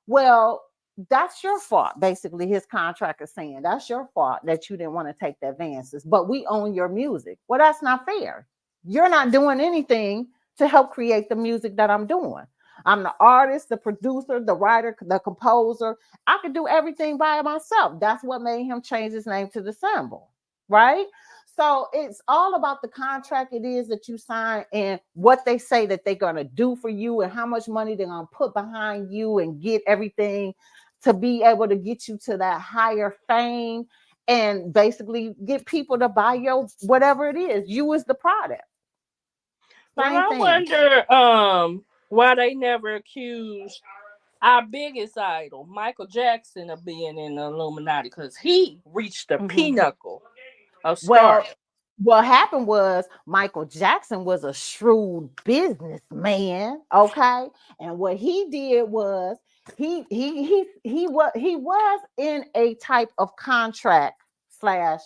Well, that's your fault. Basically, his contract is saying that's your fault that you didn't want to take the advances, but we own your music. Well, that's not fair. You're not doing anything to help create the music that I'm doing. I'm the artist, the producer, the writer, the composer. I could do everything by myself. That's what made him change his name to the symbol, right? So it's all about the contract it is that you sign and what they say that they're going to do for you and how much money they're going to put behind you and get everything to be able to get you to that higher fame and basically get people to buy your whatever it is. You is the product. Well, I wonder why they never accused our biggest idol, Michael Jackson, of being in the Illuminati, because he reached the pinnacle of stardom. Well, what happened was Michael Jackson was a shrewd businessman, okay? And what he did was he was in a type of contract slash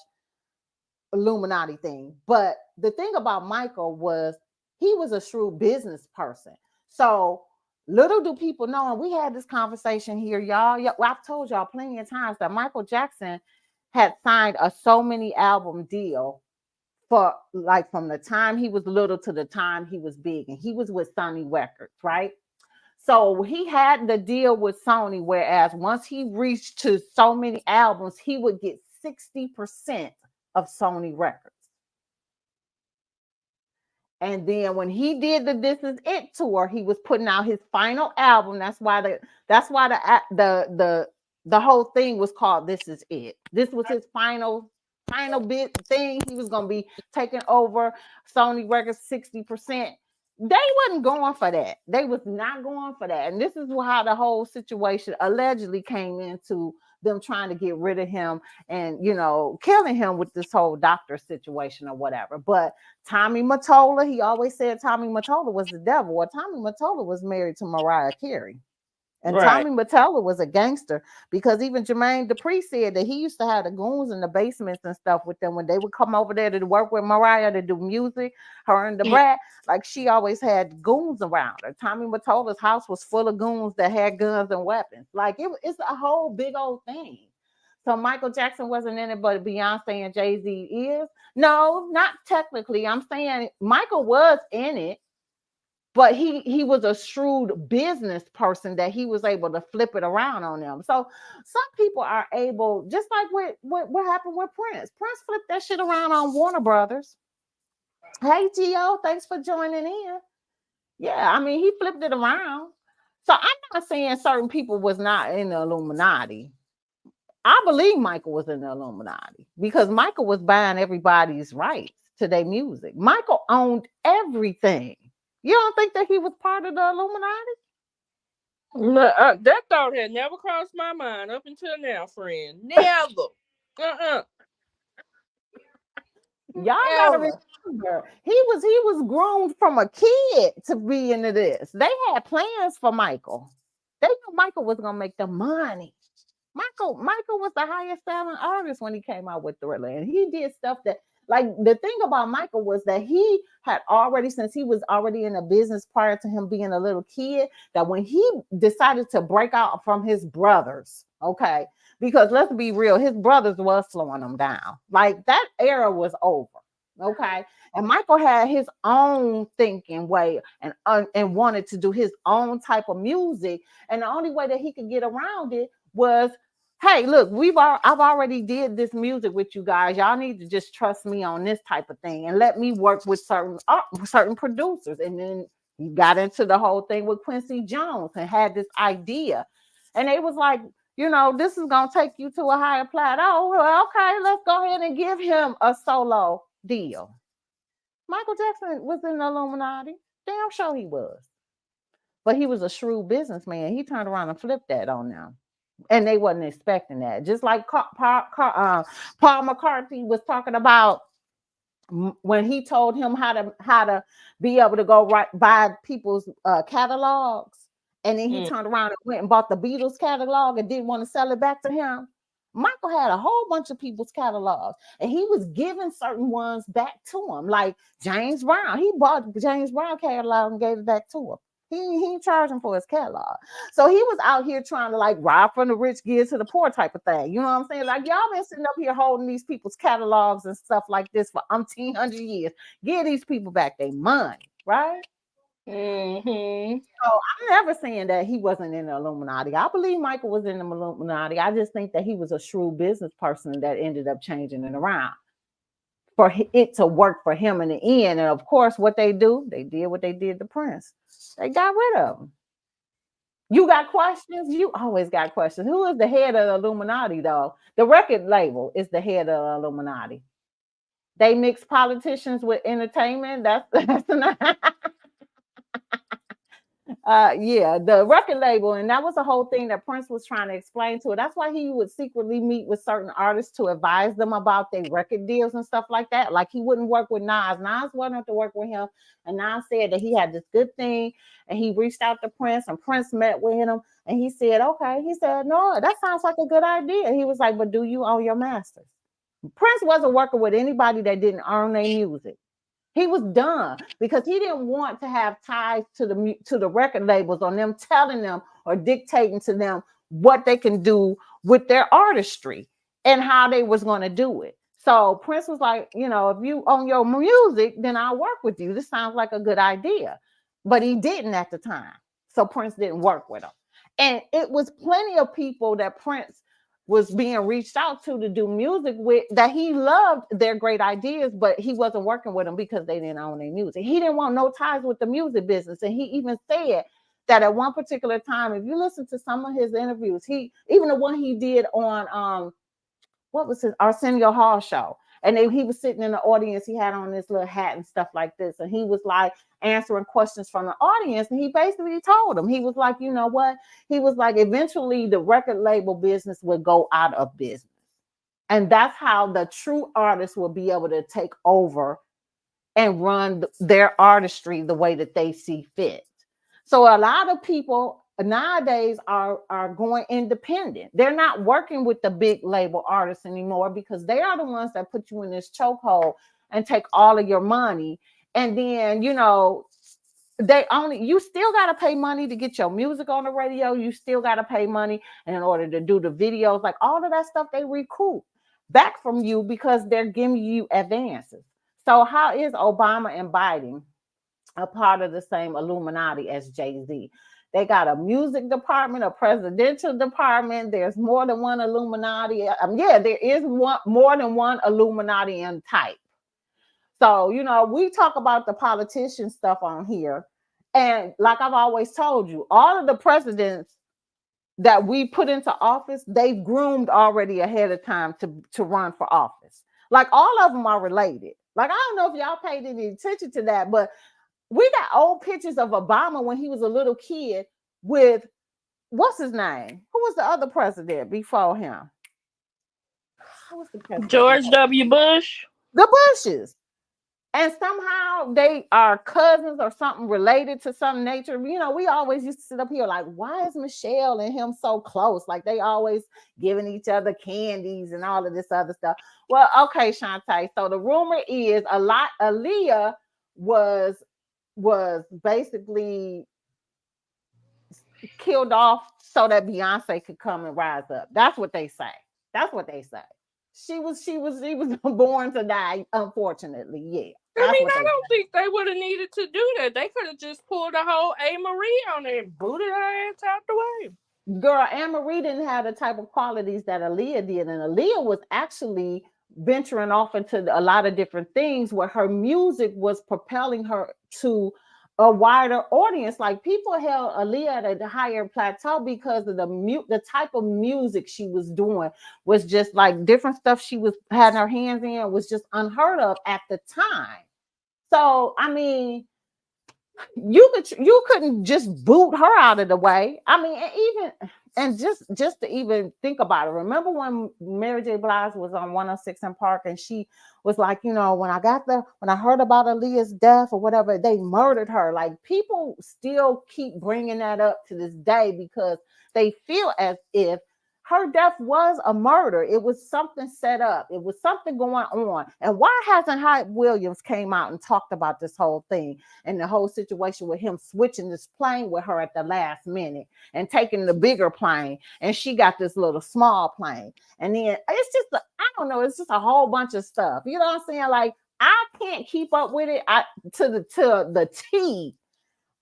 Illuminati thing. But the thing about Michael was he was a shrewd business person. So little do people know, and we had this conversation here, y'all. I've told y'all plenty of times that Michael Jackson had signed a so many album deal for like from the time he was little to the time he was big, and he was with Sony Records, right? So he had the deal with Sony, whereas once he reached to so many albums, he would get 60% of Sony Records. And then when he did the This Is It tour, he was putting out his final album. That's why the whole thing was called This Is It. This was his final bit thing. He was gonna be taking over Sony Records 60%. They wasn't going for that. They was not going for that. And this is how the whole situation allegedly came into them trying to get rid of him and, you know, killing him with this whole doctor situation or whatever. But Tommy Mottola, he always said Tommy Mottola was the devil. Well, Tommy Mottola was married to Mariah Carey. And Tommy Mottola was a gangster because even Jermaine Dupri said that he used to have the goons in the basements and stuff with them when they would come over there to work with Mariah to do music, her and the brat. Like she always had goons around her. Tommy Mottola's house was full of goons that had guns and weapons. Like it's a whole big old thing. So Michael Jackson wasn't in it, but Beyonce and Jay-Z is. No, not technically. I'm saying Michael was in it. But he was a shrewd business person that he was able to flip it around on them. So some people are able, just like what happened with Prince. Prince flipped that shit around on Warner Brothers. Hey, Gio, thanks for joining in. Yeah, I mean, he flipped it around. So I'm not saying certain people was not in the Illuminati. I believe Michael was in the Illuminati because Michael was buying everybody's rights to their music. Michael owned everything. You don't think that he was part of the Illuminati? That thought had never crossed my mind up until now, friend. Never. Y'all gotta remember, he was groomed from a kid to be into this. They had plans for Michael. They knew Michael was gonna make the money. Michael was the highest selling artist when he came out with Thriller, and he did stuff that. Like the thing about Michael was that he had already, since he was already in a business prior to him being a little kid, that when he decided to break out from his brothers, okay, because let's be real, his brothers was slowing him down. Like that era was over, okay. And Michael had his own thinking way and wanted to do his own type of music, and the only way that he could get around it was, hey, look, I've already did this music with you guys. Y'all need to just trust me on this type of thing and let me work with certain producers. And then he got into the whole thing with Quincy Jones and had this idea. And they was like, you know, this is going to take you to a higher plateau. Well, okay, let's go ahead and give him a solo deal. Michael Jackson was in the Illuminati. Damn sure he was. But he was a shrewd businessman. He turned around and flipped that on them. And they wasn't expecting that. Just like Paul McCartney was talking about when he told him how to be able to go buy people's catalogs, and then he turned around and went and bought the Beatles catalog and didn't want to sell it back to him. Michael had a whole bunch of people's catalogs, and he was giving certain ones back to him, like James Brown. He bought James Brown catalog and gave it back to him. He ain't charging for his catalog. So he was out here trying to like rob from the rich, give to the poor type of thing. You know what I'm saying? Like y'all been sitting up here holding these people's catalogs and stuff like this for 100 years. Give these people back their money, right? Mm-hmm. So I'm never saying that he wasn't in the Illuminati. I believe Michael was in the Illuminati. I just think that he was a shrewd business person that ended up changing it around for it to work for him in the end. And of course, what they do, they did what they did to Prince. They got rid of him. You got questions? You always got questions. Who is the head of the Illuminati, though? The record label is the head of the Illuminati. They mix politicians with entertainment. That's yeah, the record label, and that was the whole thing that Prince was trying to explain to it. That's why he would secretly meet with certain artists to advise them about their record deals and stuff like that. Like he wouldn't work with Nas. Nas wanted to work with him, and Nas said that he had this good thing, and he reached out to Prince, and Prince met with him, and he said, okay. He said, no, that sounds like a good idea. He was like, but do you own your masters? Prince wasn't working with anybody that didn't earn their music. He was done because he didn't want to have ties to the record labels on them telling them or dictating to them what they can do with their artistry and how they was going to do it. So Prince was like, you know, if you own your music, then I'll work with you. This sounds like a good idea. But he didn't at the time. So Prince didn't work with him. And it was plenty of people that Prince was being reached out to do music with that he loved their great ideas, but he wasn't working with them because they didn't own their music. He didn't want no ties with the music business. And he even said that at one particular time, if you listen to some of his interviews, even the one he did on what was his Arsenio Hall show, and he was sitting in the audience, he had on this little hat and stuff like this, and he was like answering questions from the audience, and he basically told him, he was like, you know what, he was like, eventually the record label business would go out of business, and that's how the true artists will be able to take over and run their artistry the way that they see fit. So a lot of people nowadays are going independent. They're not working with the big label artists anymore because they are the ones that put you in this chokehold and take all of your money. And then, you know, you still got to pay money to get your music on the radio. You still got to pay money in order to do the videos, like all of that stuff they recoup back from you because they're giving you advances. So how is Obama and Biden a part of the same Illuminati as Jay-Z? They got a music department, a presidential department. There's more than one Illuminati. Yeah, there is more than one Illuminati in type. So, you know, we talk about the politician stuff on here. And like I've always told you, all of the presidents that we put into office, they've groomed already ahead of time to run for office. Like all of them are related. Like, I don't know if y'all paid any attention to that, but we got old pictures of Obama when he was a little kid with, what's his name? Who was the other president before him? Who was the president? George W. Bush. The Bushes. And somehow they are cousins or something related to some nature. You know, we always used to sit up here like, why is Michelle and him so close? Like they always giving each other candies and all of this other stuff. Well, okay, Shantae. So the rumor is Aaliyah was basically killed off so that Beyonce could come and rise up. That's what they say. That's what they say. She was born to die, unfortunately. Yeah. I mean, I don't think they would have needed to do that. They could have just pulled a whole A. Marie on there and booted her ass out the way. Girl, Anne Marie didn't have the type of qualities that Aaliyah did. And Aaliyah was actually venturing off into a lot of different things where her music was propelling her to a wider audience. Like people held Aaliyah at a higher plateau because of the type of music she was doing was just like different stuff she was had her hands in was just unheard of at the time. So I mean, you couldn't just boot her out of the way. I mean, just to even think about it. Remember when Mary J. Blige was on 106 in Park and she was like, you know, when I heard about Aaliyah's death or whatever, they murdered her. Like people still keep bringing that up to this day because they feel as if her death was a murder. It was something set up. It was something going on. And why hasn't Hype Williams came out and talked about this whole thing and the whole situation with him switching this plane with her at the last minute and taking the bigger plane, and she got this little small plane? And then it's just, I don't know, it's just a whole bunch of stuff. You know what I'm saying? Like, I can't keep up with it to the T.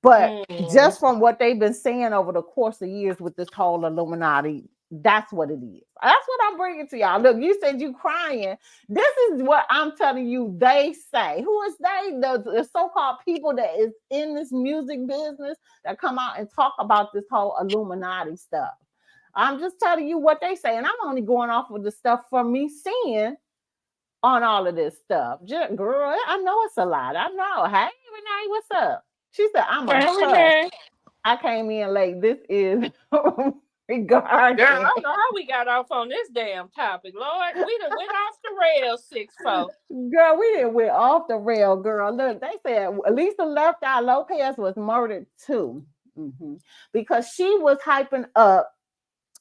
But just from what they've been saying over the course of years with this whole Illuminati, that's what it is. That's what I'm bringing to y'all. Look, you said you crying. This is what I'm telling you. They say. Who is they? The so-called people that is in this music business that come out and talk about this whole Illuminati stuff. I'm just telling you what they say, and I'm only going off of the stuff from me seeing on all of this stuff. Just, girl, I know it's a lot. I know. Hey, Renee, what's up? She said, I'm a hush. I came in late. This is regarding. Girl, I don't know how we got off on this damn topic, Lord. We done went off the rails, 6-4. Girl, we didn't went off the rail, girl. Look, they said Lisa Left Eye Lopez was murdered too. Because she was hyping up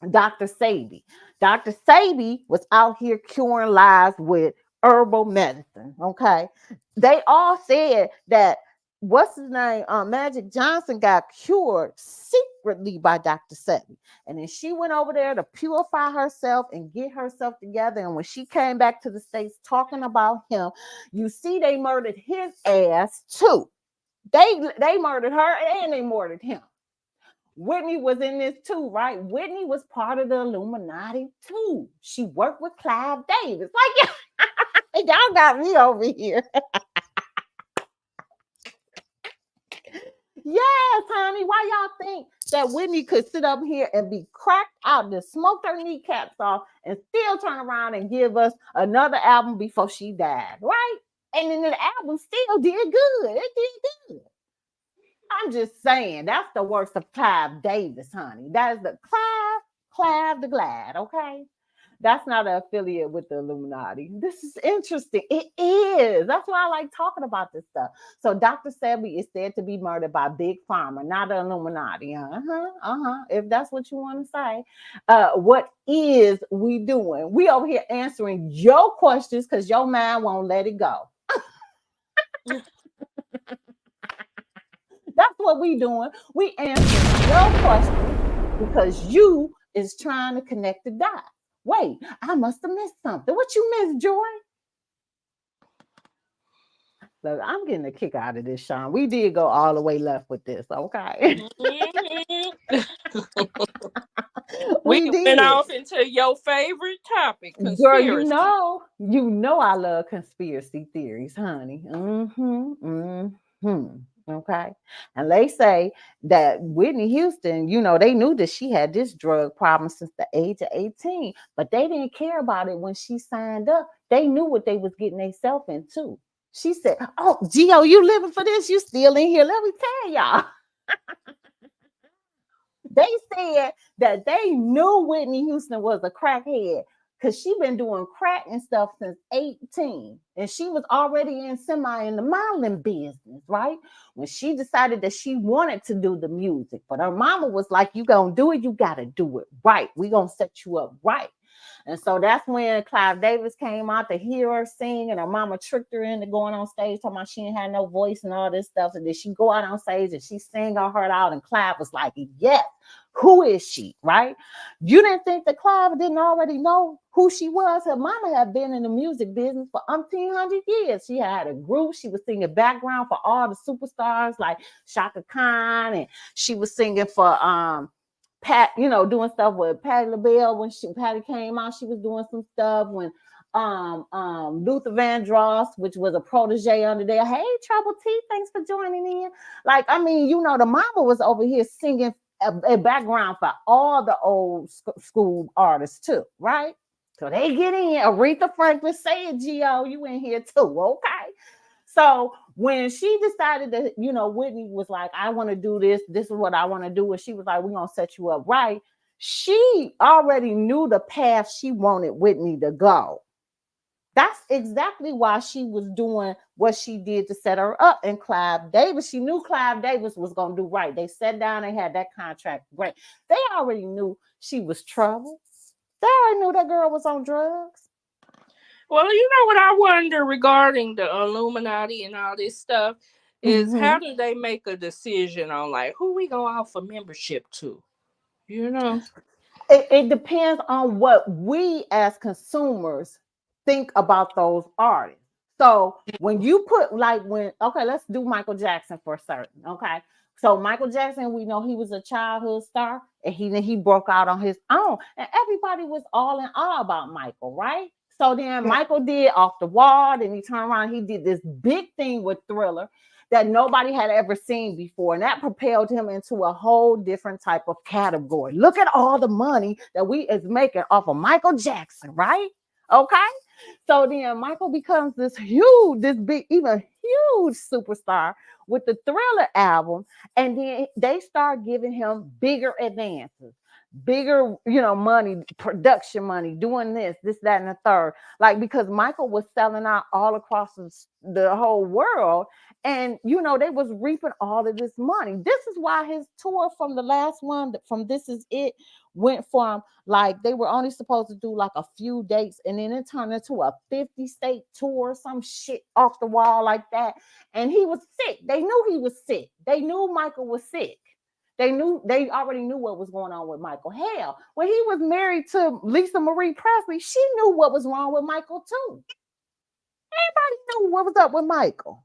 Dr. Sebi. Dr. Sebi was out here curing lives with herbal medicine. Okay. They all said that what's his name? Magic Johnson got cured secretly by Dr. Sebi. And then she went over there to purify herself and get herself together. And when she came back to the States talking about him, you see they murdered his ass too. They murdered her and they murdered him. Whitney was in this too, right? Whitney was part of the Illuminati too. She worked with Clive Davis. Like, y'all got me over here. Yes, honey. Why y'all think that Whitney could sit up here and be cracked out to smoke her kneecaps off and still turn around and give us another album before she died, right? And then the album still did good. It did good. I'm just saying, that's the worst of Clive Davis, honey. That is the Clive the Glad, okay? That's not an affiliate with the Illuminati. This is interesting. It is. That's why I like talking about this stuff. So Dr. Sebi is said to be murdered by Big Pharma, not the Illuminati. If that's what you want to say. What is we doing? We over here answering your questions because your mind won't let it go. That's what we doing. We answering your questions because you is trying to connect the dots. Wait, I must have missed something. What you missed, Joy? Look, I'm getting a kick out of this, Sean. We did go all the way left with this, okay? We went off into your favorite topic, conspiracy. Girl, you know I love conspiracy theories, honey. Okay. And they say that Whitney Houston, they knew that she had this drug problem since the age of 18, but they didn't care about it when she signed up. They knew what they was getting themselves into. She said, oh, Gio, you living for this? You still in here? Let me tell y'all. They said that they knew Whitney Houston was a crackhead because she been doing crack and stuff since 18. And she was already in the modeling business, right? When she decided that she wanted to do the music. But her mama was like, you gonna do it, you gotta do it right. We gonna set you up right. And so that's when Clive Davis came out to hear her sing, and her mama tricked her into going on stage talking about she didn't have no voice and all this stuff. And then she go out on stage and she sang her heart out, and Clive was like, yes, who is she, right? You didn't think that Clive didn't already know who she was? Her mama had been in the music business for 100 years. She had a group. She was singing background for all the superstars like Shaka Khan, and she was singing for Pat, doing stuff with Patti LaBelle. When Patti came out, she was doing some stuff. When Luther Vandross, which was a protege under there. Hey, Trouble T, thanks for joining in. Like, I mean, the mama was over here singing a background for all the old school artists too, right? So they get in. Aretha Franklin said, Gio, you in here too, okay? So when she decided that, Whitney was like, I want to do this. This is what I want to do. And she was like, we're going to set you up right. She already knew the path she wanted Whitney to go. That's exactly why she was doing what she did to set her up. And Clive Davis, she knew Clive Davis was going to do right. They sat down and had that contract. Great. They already knew she was trouble. that girl was on drugs. Well, you know what I wonder regarding the Illuminati and all this stuff is how do they make a decision on like who we gonna offer membership to? You know, it depends on what we as consumers think about those artists. So when you put okay, let's do Michael Jackson for certain. Okay. So Michael Jackson, we know he was a childhood star and he broke out on his own. And everybody was all in awe about Michael, right? So then Michael did Off the Wall, then he turned around, he did this big thing with Thriller that nobody had ever seen before. And that propelled him into a whole different type of category. Look at all the money that we is making off of Michael Jackson, right? Okay. So then Michael becomes this big, even huge superstar with the Thriller album. And then they start giving him bigger advances, bigger, money, production money, doing this, that, and the third. Like, because Michael was selling out all across the whole world. And, they was reaping all of this money. This is why his tour from the last one, from This Is It, went from like they were only supposed to do like a few dates, and then it turned into a 50-state tour, some shit off the wall like that. And he was sick. They knew he was sick. They knew Michael was sick. They already knew what was going on with Michael. Hell, when he was married to Lisa Marie Presley, she knew what was wrong with Michael too. Everybody knew what was up with Michael.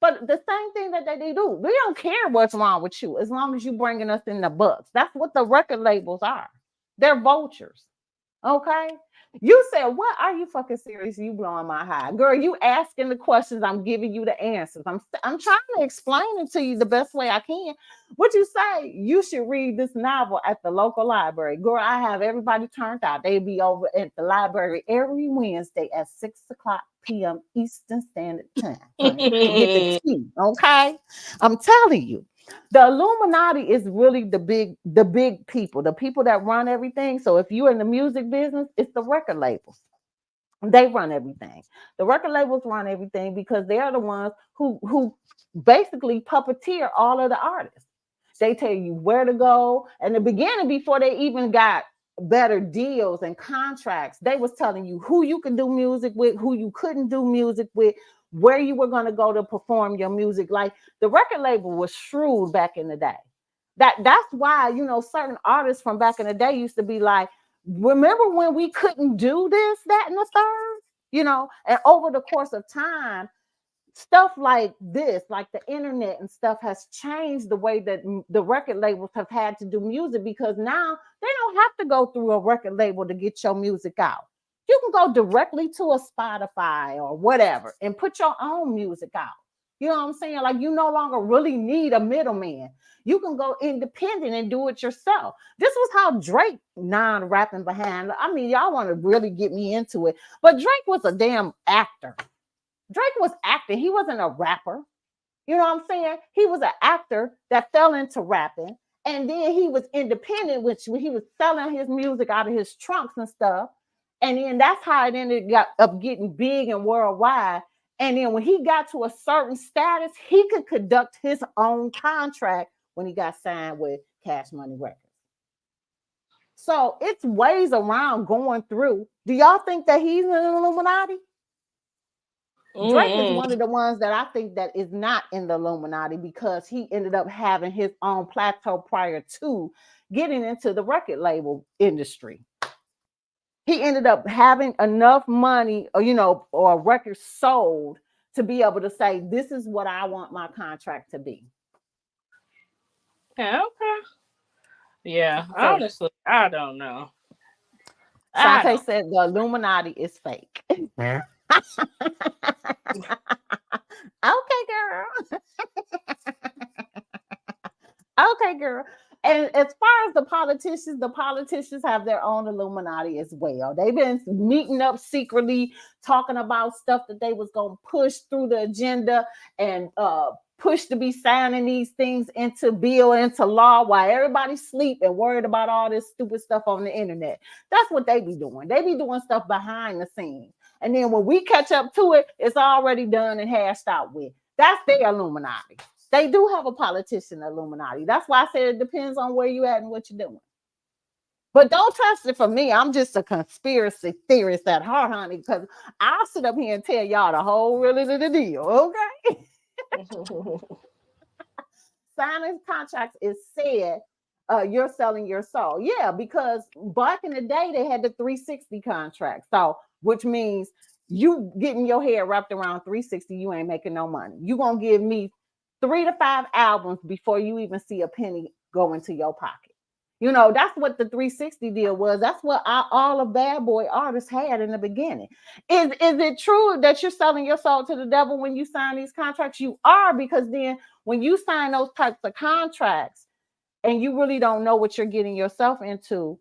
But the same thing that they do, we don't care what's wrong with you as long as you bringing us in the books. That's what the record labels are. They're vultures. Okay? You said, what are you fucking serious? You blowing my high. Girl, you asking the questions, I'm giving you the answers. I'm trying to explain it to you the best way I can. What you say, you should read this novel at the local library. Girl, I have everybody turned out. They be over at the library every Wednesday at 6:00 p.m. Eastern Standard Time. Honey, to get the tea, okay? I'm telling you. The Illuminati is really the big people, the people that run everything. So if you're in the music business, it's the record labels. They run everything. The record labels run everything because they're the ones who basically puppeteer all of the artists. They tell you where to go. In the beginning, before they even got better deals and contracts, they was telling you who you could do music with, who you couldn't do music with, where you were going to go to perform your music. Like the record label was shrewd back in the day. That's why, certain artists from back in the day used to be like, remember when we couldn't do this, that, and the third? And over the course of time, stuff like this, like the internet and stuff, has changed the way that the record labels have had to do music, because now they don't have to go through a record label to get your music out. You can go directly to a Spotify or whatever and put your own music out. You know what I'm saying? Like, you no longer really need a middleman. You can go independent and do it yourself. This was how Drake non-rapping behind. I mean, y'all want to really get me into it, but Drake was a damn actor. Drake was acting. He wasn't a rapper. You know what I'm saying? He was an actor that fell into rapping. And then he was independent, which he was selling his music out of his trunks and stuff. And then that's how it ended up getting big and worldwide. And then when he got to a certain status, he could conduct his own contract when he got signed with Cash Money Records. So it's ways around going through. Do y'all think that he's an Illuminati? Drake is one of the ones that I think that is not in the Illuminati, because he ended up having his own plateau prior to getting into the record label industry. He ended up having enough money, or records sold to be able to say, this is what I want my contract to be. Yeah, okay. Yeah, honestly, I don't know. Shantae said the Illuminati is fake. Yeah. Okay, girl. Okay, girl. And as far as the politicians have their own Illuminati as well. They've been meeting up secretly, talking about stuff that they was going to push through the agenda and push to be signing these things into law while everybody's sleep and worried about all this stupid stuff on the internet. That's what they be doing. They be doing stuff behind the scenes. And then when we catch up to it, it's already done and hashed out with. That's their Illuminati. They do have a politician Illuminati. That's why I said it depends on where you at and what you're doing. But don't trust it for me. I'm just a conspiracy theorist at heart, honey, because I'll sit up here and tell y'all the whole really of the deal, okay? Signing contracts is said you're selling your soul. Yeah, because back in the day they had the 360 contract. So which means you getting your head wrapped around 360, you ain't making no money. You gonna give me 3 to 5 albums before you even see a penny go into your pocket. You know, that's what the 360 deal was. That's what all the bad boy artists had in the beginning. Is it true that you're selling your soul to the devil when you sign these contracts? You are, because then when you sign those types of contracts and you really don't know what you're getting yourself into,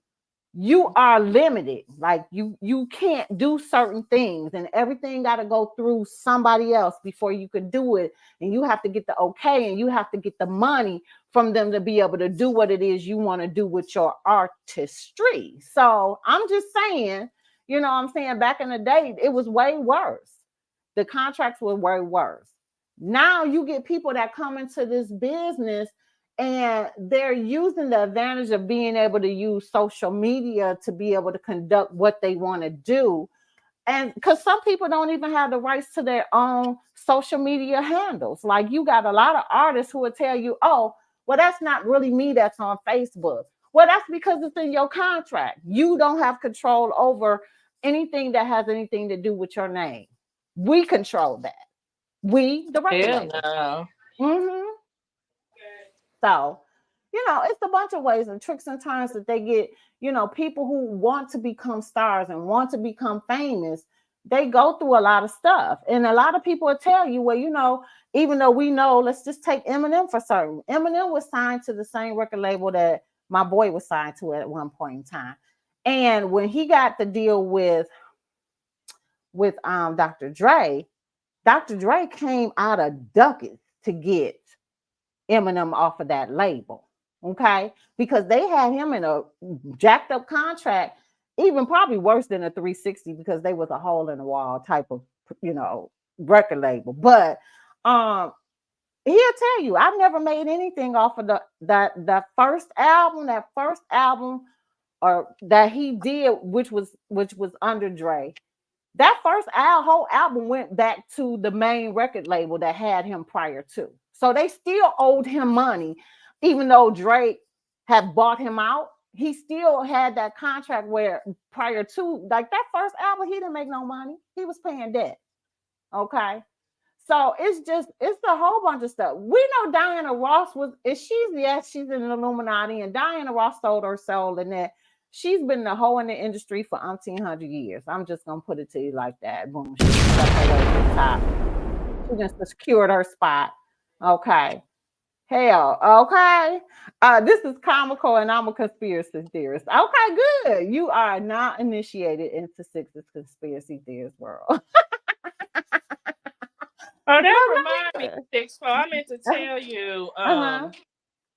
you are limited. Like you can't do certain things, and everything got to go through somebody else before you could do it. And you have to get the okay, and you have to get the money from them to be able to do what it is you want to do with your artistry. So I'm just saying, you know what I'm saying? Back in the day, it was way worse. The contracts were way worse. Now you get people that come into this business and they're using the advantage of being able to use social media to be able to conduct what they want to do. And because some people don't even have the rights to their own social media handles. Like you got a lot of artists who will tell you, oh, well, that's not really me that's on Facebook. Well, that's because it's in your contract. You don't have control over anything that has anything to do with your name. We control that. We, the record label. No. Mm-hmm. So, you know, it's a bunch of ways and tricks and turns that they get, you know, people who want to become stars and want to become famous, they go through a lot of stuff. And a lot of people will tell you, well, you know, even though we know, let's just take Eminem for certain. Eminem was signed to the same record label that my boy was signed to at one point in time. And when he got the deal with Dr. Dre came out of ducats to get Eminem off of that label, okay? Because they had him in a jacked up contract, even probably worse than a 360, because they was a hole in the wall type of, you know, record label. But he'll tell you, I've never made anything off of that first album or that he did, which was under Dre. That whole album went back to the main record label that had him prior to. So they still owed him money, even though Drake had bought him out. He still had that contract where prior to, like that first album, he didn't make no money. He was paying debt. Okay. So it's a whole bunch of stuff. We know Diana Ross she's in the Illuminati, and Diana Ross sold her soul, and that she's been the hoe in the industry for umpteen hundred years. I'm just gonna put it to you like that. Boom. She stuck her way to the top. She just secured her spot. Okay. Hell, okay. This is comical, and I'm a conspiracy theorist. Okay, good. You are not initiated into Sixx's conspiracy theorist world. Oh, that reminds me, Sixx. I meant to tell you.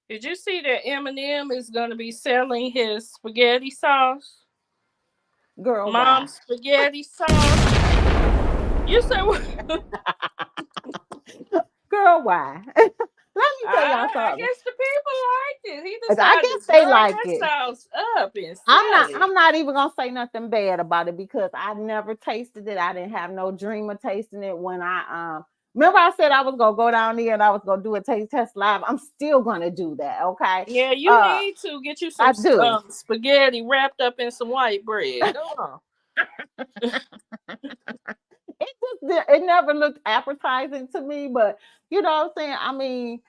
Did you see that Eminem is going to be selling his spaghetti sauce? Girl, Mom's spaghetti sauce. You said what? Girl, why? Let me tell y'all something. I guess the people liked it. He decided I guess they like that it. sauce up and I'm not even gonna say nothing bad about it because I never tasted it. I didn't have no dream of tasting it when I remember I said I was gonna go down there and I was gonna do a taste test live. I'm still gonna do that. Okay. Yeah, you need to get you some spaghetti wrapped up in some white bread. Go on. It never looked appetizing to me, but you know what I'm saying? I mean,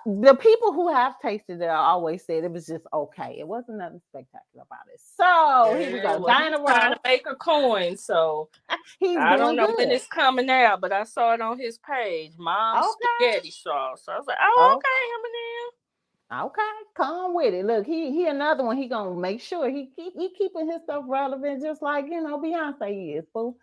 the people who have tasted it always said it was just okay. It wasn't nothing spectacular about it. So here we go. Diana Ross trying to make a coin, so I don't know when it's coming out, but I saw it on his page. Mom's spaghetti sauce. So I was like, oh, okay, Eminem. Okay, come with it. Look, he another one. He gonna make sure he keeping his stuff relevant, just like Beyonce is. Boo.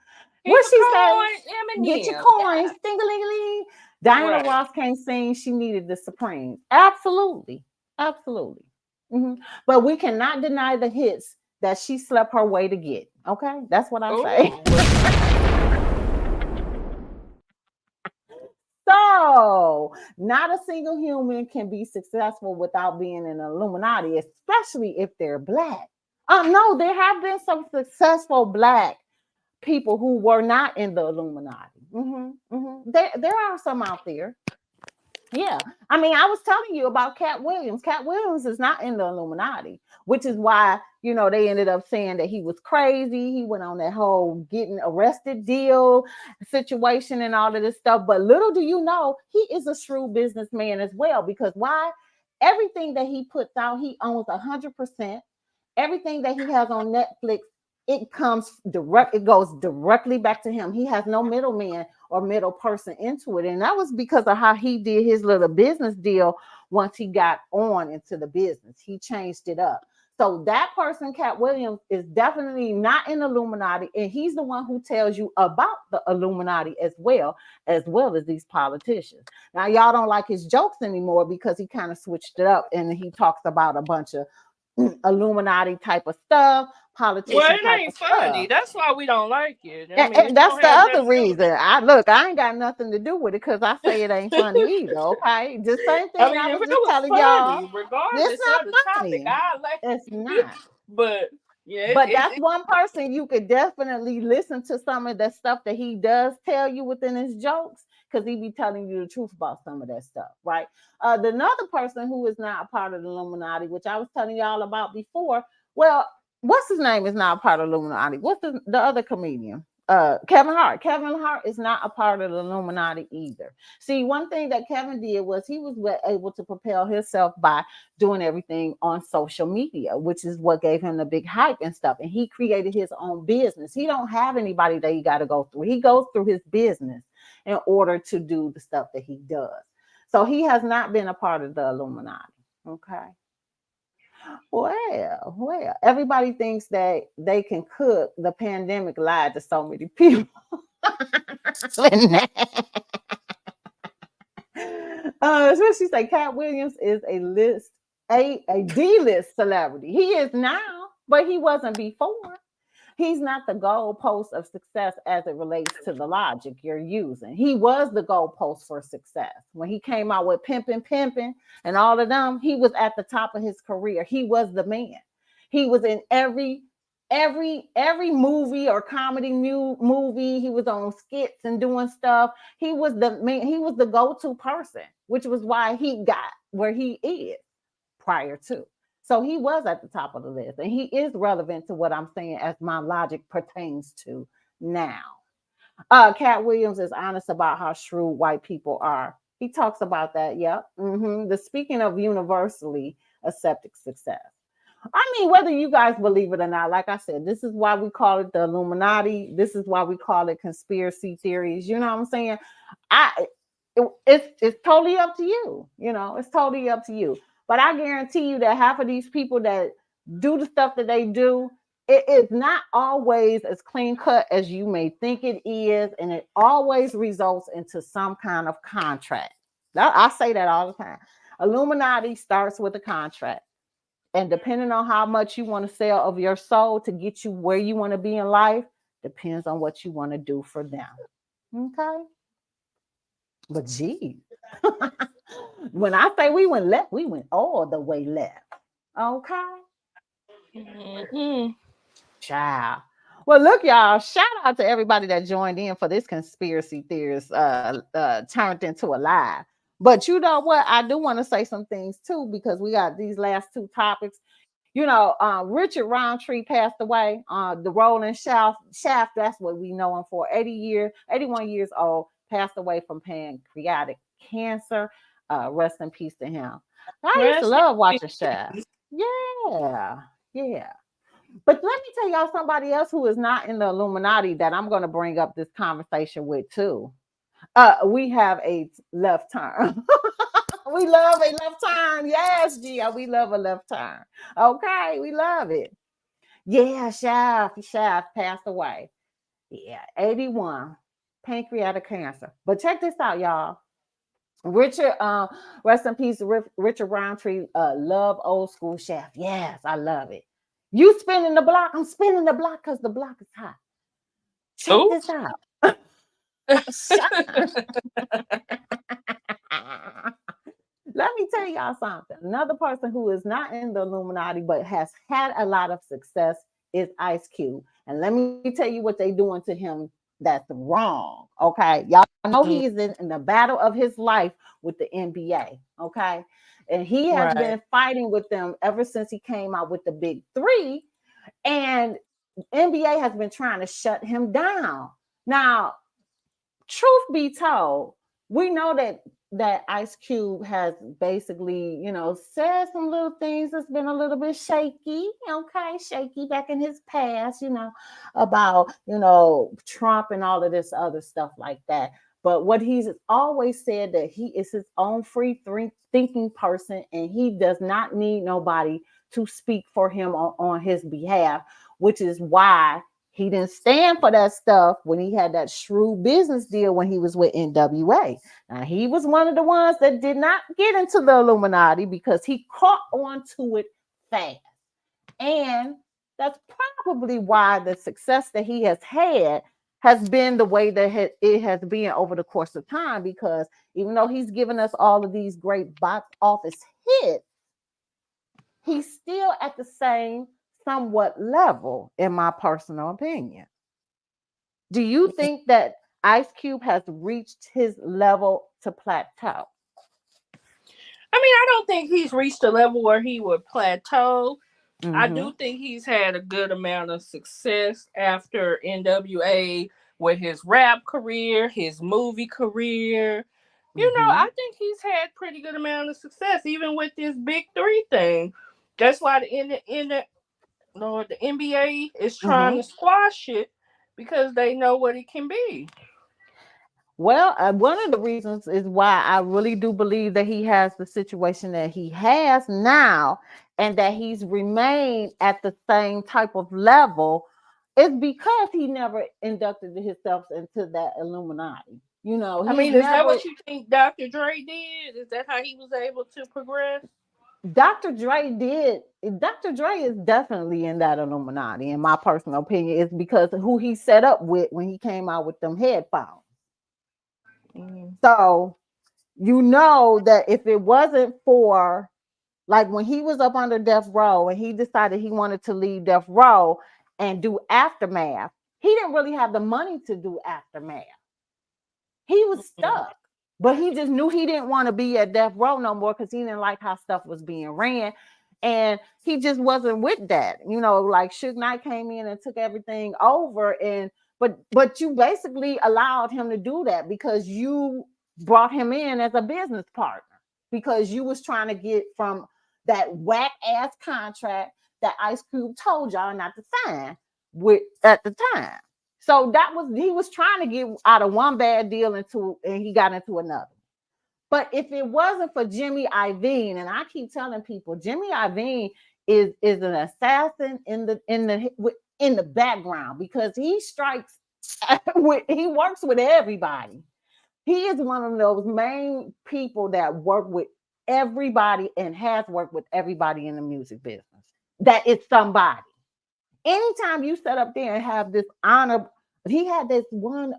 What she say? Get your coins, ding-a-ling-a-ling. Diana Ross can't sing. She needed the Supremes. Absolutely. Mm-hmm. But we cannot deny the hits that she slept her way to get. Okay, that's what I'm saying. So, not a single human can be successful without being an Illuminati, especially if they're Black. No, there have been some successful black people who were not in the Illuminati. There are some out there. Yeah, I mean, I was telling you about Cat Williams. Cat Williams is not in the Illuminati, which is why, they ended up saying that he was crazy. He went on that whole getting arrested deal situation and all of this stuff. But little do you know, he is a shrewd businessman as well. Because why? Everything that he puts out, he owns 100%. Everything that he has on Netflix, it goes directly back to him. He has no middleman or middle person into it. And that was because of how he did his little business deal. Once he got on into the business, he changed it up. So that person, Cat Williams, is definitely not in Illuminati, and he's the one who tells you about the Illuminati as well as these politicians. Now, y'all don't like his jokes anymore because he kind of switched it up and he talks about a bunch of Illuminati type of stuff, politician Well, it type ain't of funny. stuff. That's why we don't like it. I mean, And that's the other reason. I ain't got nothing to do with it because I say it ain't funny either. Okay, the same I thing mean, I if was it just was telling y'all. funny, It's regardless not of the topic, funny. I like It's not. But yeah, But that's one person you could definitely listen to some of the stuff that he does tell you within his jokes, because he be telling you the truth about some of that stuff, right? The another person who is not a part of the Illuminati, which I was telling y'all about before. Well, what's his name is not a part of the Illuminati. What's the other comedian? Kevin Hart. Kevin Hart is not a part of the Illuminati either. See, one thing that Kevin did was he was able to propel himself by doing everything on social media, which is what gave him the big hype and stuff. And he created his own business. He don't have anybody that he got to go through. He goes through his business in order to do the stuff that he does. So he has not been a part of the Illuminati. Okay. Well, everybody thinks that they can cook. The pandemic lied to so many people. So she say Cat Williams is a D-list celebrity. He is now, but he wasn't before. He's not the goalpost of success as it relates to the logic you're using. He was the goalpost for success. When he came out with Pimpin', and all of them, he was at the top of his career. He was the man. He was in every movie or comedy movie. He was on skits and doing stuff. He was the man. He was the go-to person, which was why he got where he is prior to. So he was at the top of the list, and he is relevant to what I'm saying as my logic pertains to now. Cat Williams is honest about how shrewd white people are. He talks about that. Yep. The speaking of universally accepted success. I mean, whether you guys believe it or not, like I said, this is why we call it the Illuminati. This is why we call it conspiracy theories. You know what I'm saying? It's totally up to you. It's totally up to you. But I guarantee you that half of these people that do the stuff that they do, it is not always as clean cut as you may think it is. And it always results into some kind of contract. I say that all the time. Illuminati starts with a contract. And depending on how much you want to sell of your soul to get you where you want to be in life, depends on what you want to do for them. Okay? But gee, when I say we went left, we went all the way left. Okay? Child. Well, look, y'all, shout out to everybody that joined in for this conspiracy theorist turned into a lie. But you know what? I do want to say some things too, because we got these last two topics. Richard Rountree passed away. The Rolling Shaft, that's what we know him for. 81 years old, passed away from pancreatic cancer. Rest in peace to him. I used to love watching Shaft. Yeah. But let me tell y'all somebody else who is not in the Illuminati that I'm going to bring up this conversation with too. We have a left turn. We love a left turn. Yes, Gia, we love a left turn. Okay, we love it. Yeah, Shaft passed away. Yeah, 81, pancreatic cancer. But check this out, y'all. Richard, rest in peace, Richard Rountree, love old school Shaft. Yes, I love it. You spinning the block, I'm spinning the block because the block is hot. Check this out. Let me tell y'all something. Another person who is not in the Illuminati but has had a lot of success is Ice Cube. And let me tell you what they doing to him that's wrong. Okay. Y'all know he is in the battle of his life with the NBA. Okay. And he has Right. been fighting with them ever since he came out with the big three. And NBA has been trying to shut him down. Now, truth be told, we know that Ice Cube has basically, said some little things that's been a little bit shaky, okay, shaky back in his past, about, Trump and all of this other stuff like that. But what he's always said that he is his own free thinking person and he does not need nobody to speak for him on his behalf, which is why he didn't stand for that stuff when he had that shrewd business deal when he was with NWA. Now, he was one of the ones that did not get into the Illuminati because he caught on to it fast. And that's probably why the success that he has had has been the way that it has been over the course of time, because even though he's given us all of these great box office hits, he's still at the same somewhat level, in my personal opinion. Do you think that Ice Cube has reached his level to plateau? I mean, I don't think he's reached a level where he would plateau. I Mm-hmm. do think he's had a good amount of success after NWA with his rap career, his movie career. I think he's had pretty good amount of success, even with this big three thing. That's why the NBA is trying to squash it, because they know what it can be. Well, one of the reasons is why I really do believe that he has the situation that he has now and that he's remained at the same type of level is because he never inducted himself into that Illuminati. I He's mean, is that never. what you think Dr. Dre did? Is that how he was able to progress? Dr. Dre did. Dr. Dre is definitely in that Illuminati, in my personal opinion, is because of who he set up with when he came out with them headphones. So, that if it wasn't for, like, when he was up under death row and he decided he wanted to leave death row and do Aftermath, he didn't really have the money to do Aftermath. He was stuck, but he just knew he didn't want to be at death row no more because he didn't like how stuff was being ran. And he just wasn't with that. Like Suge Knight came in and took everything over. But you basically allowed him to do that because you brought him in as a business partner, because you was trying to get from that whack ass contract that Ice Cube told y'all not to sign with at the time. So he was trying to get out of one bad deal and he got into another. But if it wasn't for Jimmy Iovine, and I keep telling people, Jimmy Iovine is an assassin in the background, because he strikes he works with everybody. He is one of those main people that work with everybody and has worked with everybody in the music business. That is somebody. Anytime you set up there and have this honor, he had this one,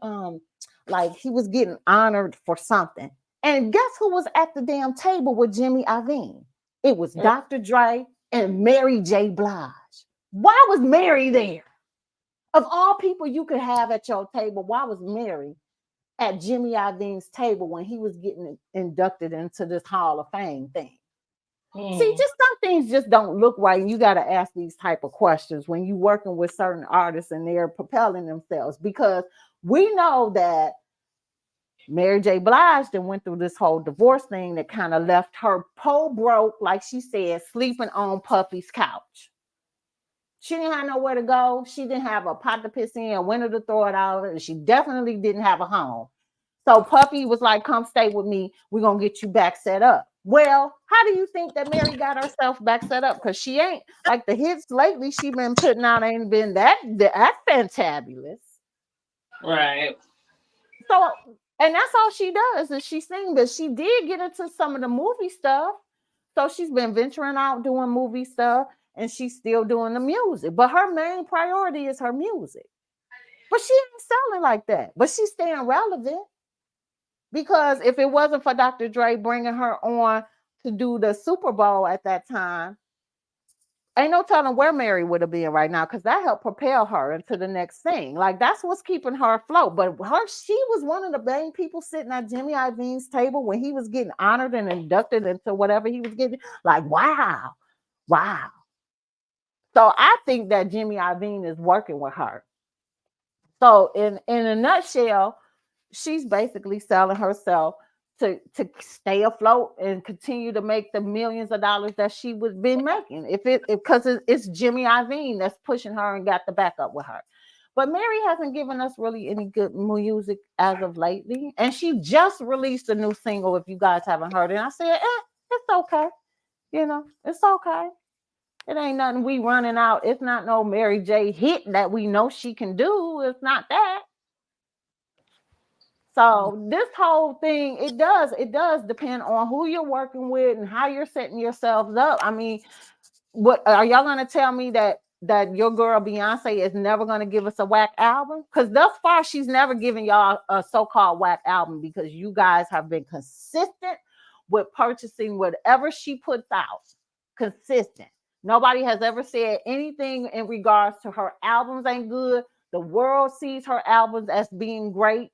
like he was getting honored for something. And guess who was at the damn table with Jimmy Iovine? It was Dr. Dre and Mary J. Blige. Why was Mary there? Of all people you could have at your table, why was Mary at Jimmy Iovine's table when he was getting inducted into this Hall of Fame thing? See, just some things just don't look right, and you got to ask these type of questions when you're working with certain artists and they're propelling themselves, because we know that Mary J. Blige then went through this whole divorce thing that kind of left her broke, like she said, sleeping on Puffy's couch. She didn't have nowhere to go. She didn't have a pot to piss in, a window to throw it out of, and she definitely didn't have a home. So Puffy was like, come stay with me. We're going to get you back set up. Well, how do you think that Mary got herself back set up? Because she ain't, like, the hits lately she been putting out ain't been that fantabulous. Right. So, and that's all she does is she sings, but she did get into some of the movie stuff. So she's been venturing out doing movie stuff, and she's still doing the music. But her main priority is her music. But she ain't selling like that. But she's staying relevant. Because if it wasn't for Dr. Dre bringing her on to do the Super Bowl at that time, ain't no telling where Mary would have been right now, because that helped propel her into the next thing. Like, that's what's keeping her afloat. But she was one of the main people sitting at Jimmy Iovine's table when he was getting honored and inducted into whatever he was getting. Like, wow. So I think that Jimmy Iovine is working with her. So in a nutshell, she's basically selling herself to stay afloat and continue to make the millions of dollars that she would been making. Because it's Jimmy Iovine that's pushing her and got the backup with her. But Mary hasn't given us really any good music as of lately. And she just released a new single, if you guys haven't heard it. And I said, it's okay. It's okay. It ain't nothing we running out. It's not no Mary J hit that we know she can do. It's not that. So this whole thing, it does depend on who you're working with and how you're setting yourselves up. I mean, what are y'all gonna tell me that your girl Beyonce is never gonna give us a whack album? Because thus far she's never given y'all a so-called whack album, because you guys have been consistent with purchasing whatever she puts out. Consistent. Nobody has ever said anything in regards to her albums ain't good. The world sees her albums as being great.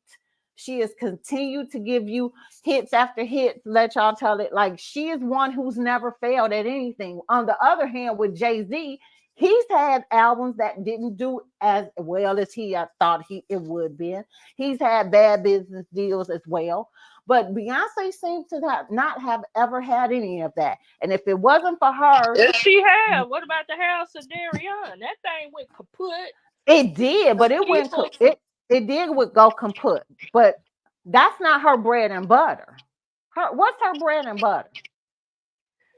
She has continued to give you hits after hits. Let y'all tell it. Like, she is one who's never failed at anything. On the other hand, with Jay-Z, he's had albums that didn't do as well as he thought it would be. He's had bad business deals as well. But Beyonce seems to not have ever had any of that. And if it wasn't for her... Yes, she had. What about the House of Darion? That thing went kaput. It did, but it went... It did go kaput. But that's not her bread and butter. What's her bread and butter?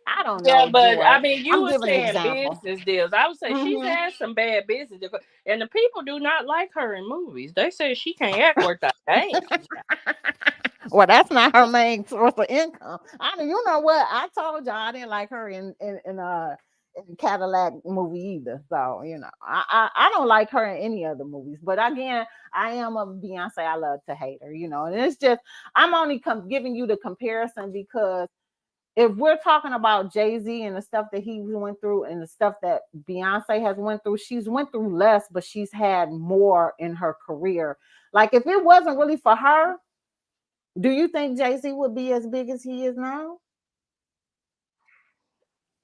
I don't know. Yeah, but Joy. I mean, you I'm were giving an saying example. business deals. I would say she's had some bad business deals, and the people do not like her in movies. They say she can't act worth a damn. Well, that's not her main source of income. You know what? I told y'all I didn't like her in Cadillac movie either. So I don't like her in any other movies. But again, I am a Beyonce. I love to hate her. And it's just, I'm only giving you the comparison because if we're talking about Jay-Z and the stuff that he went through and the stuff that Beyonce has went through, she's went through less, but she's had more in her career. Like, if it wasn't really for her, do you think Jay-Z would be as big as he is now?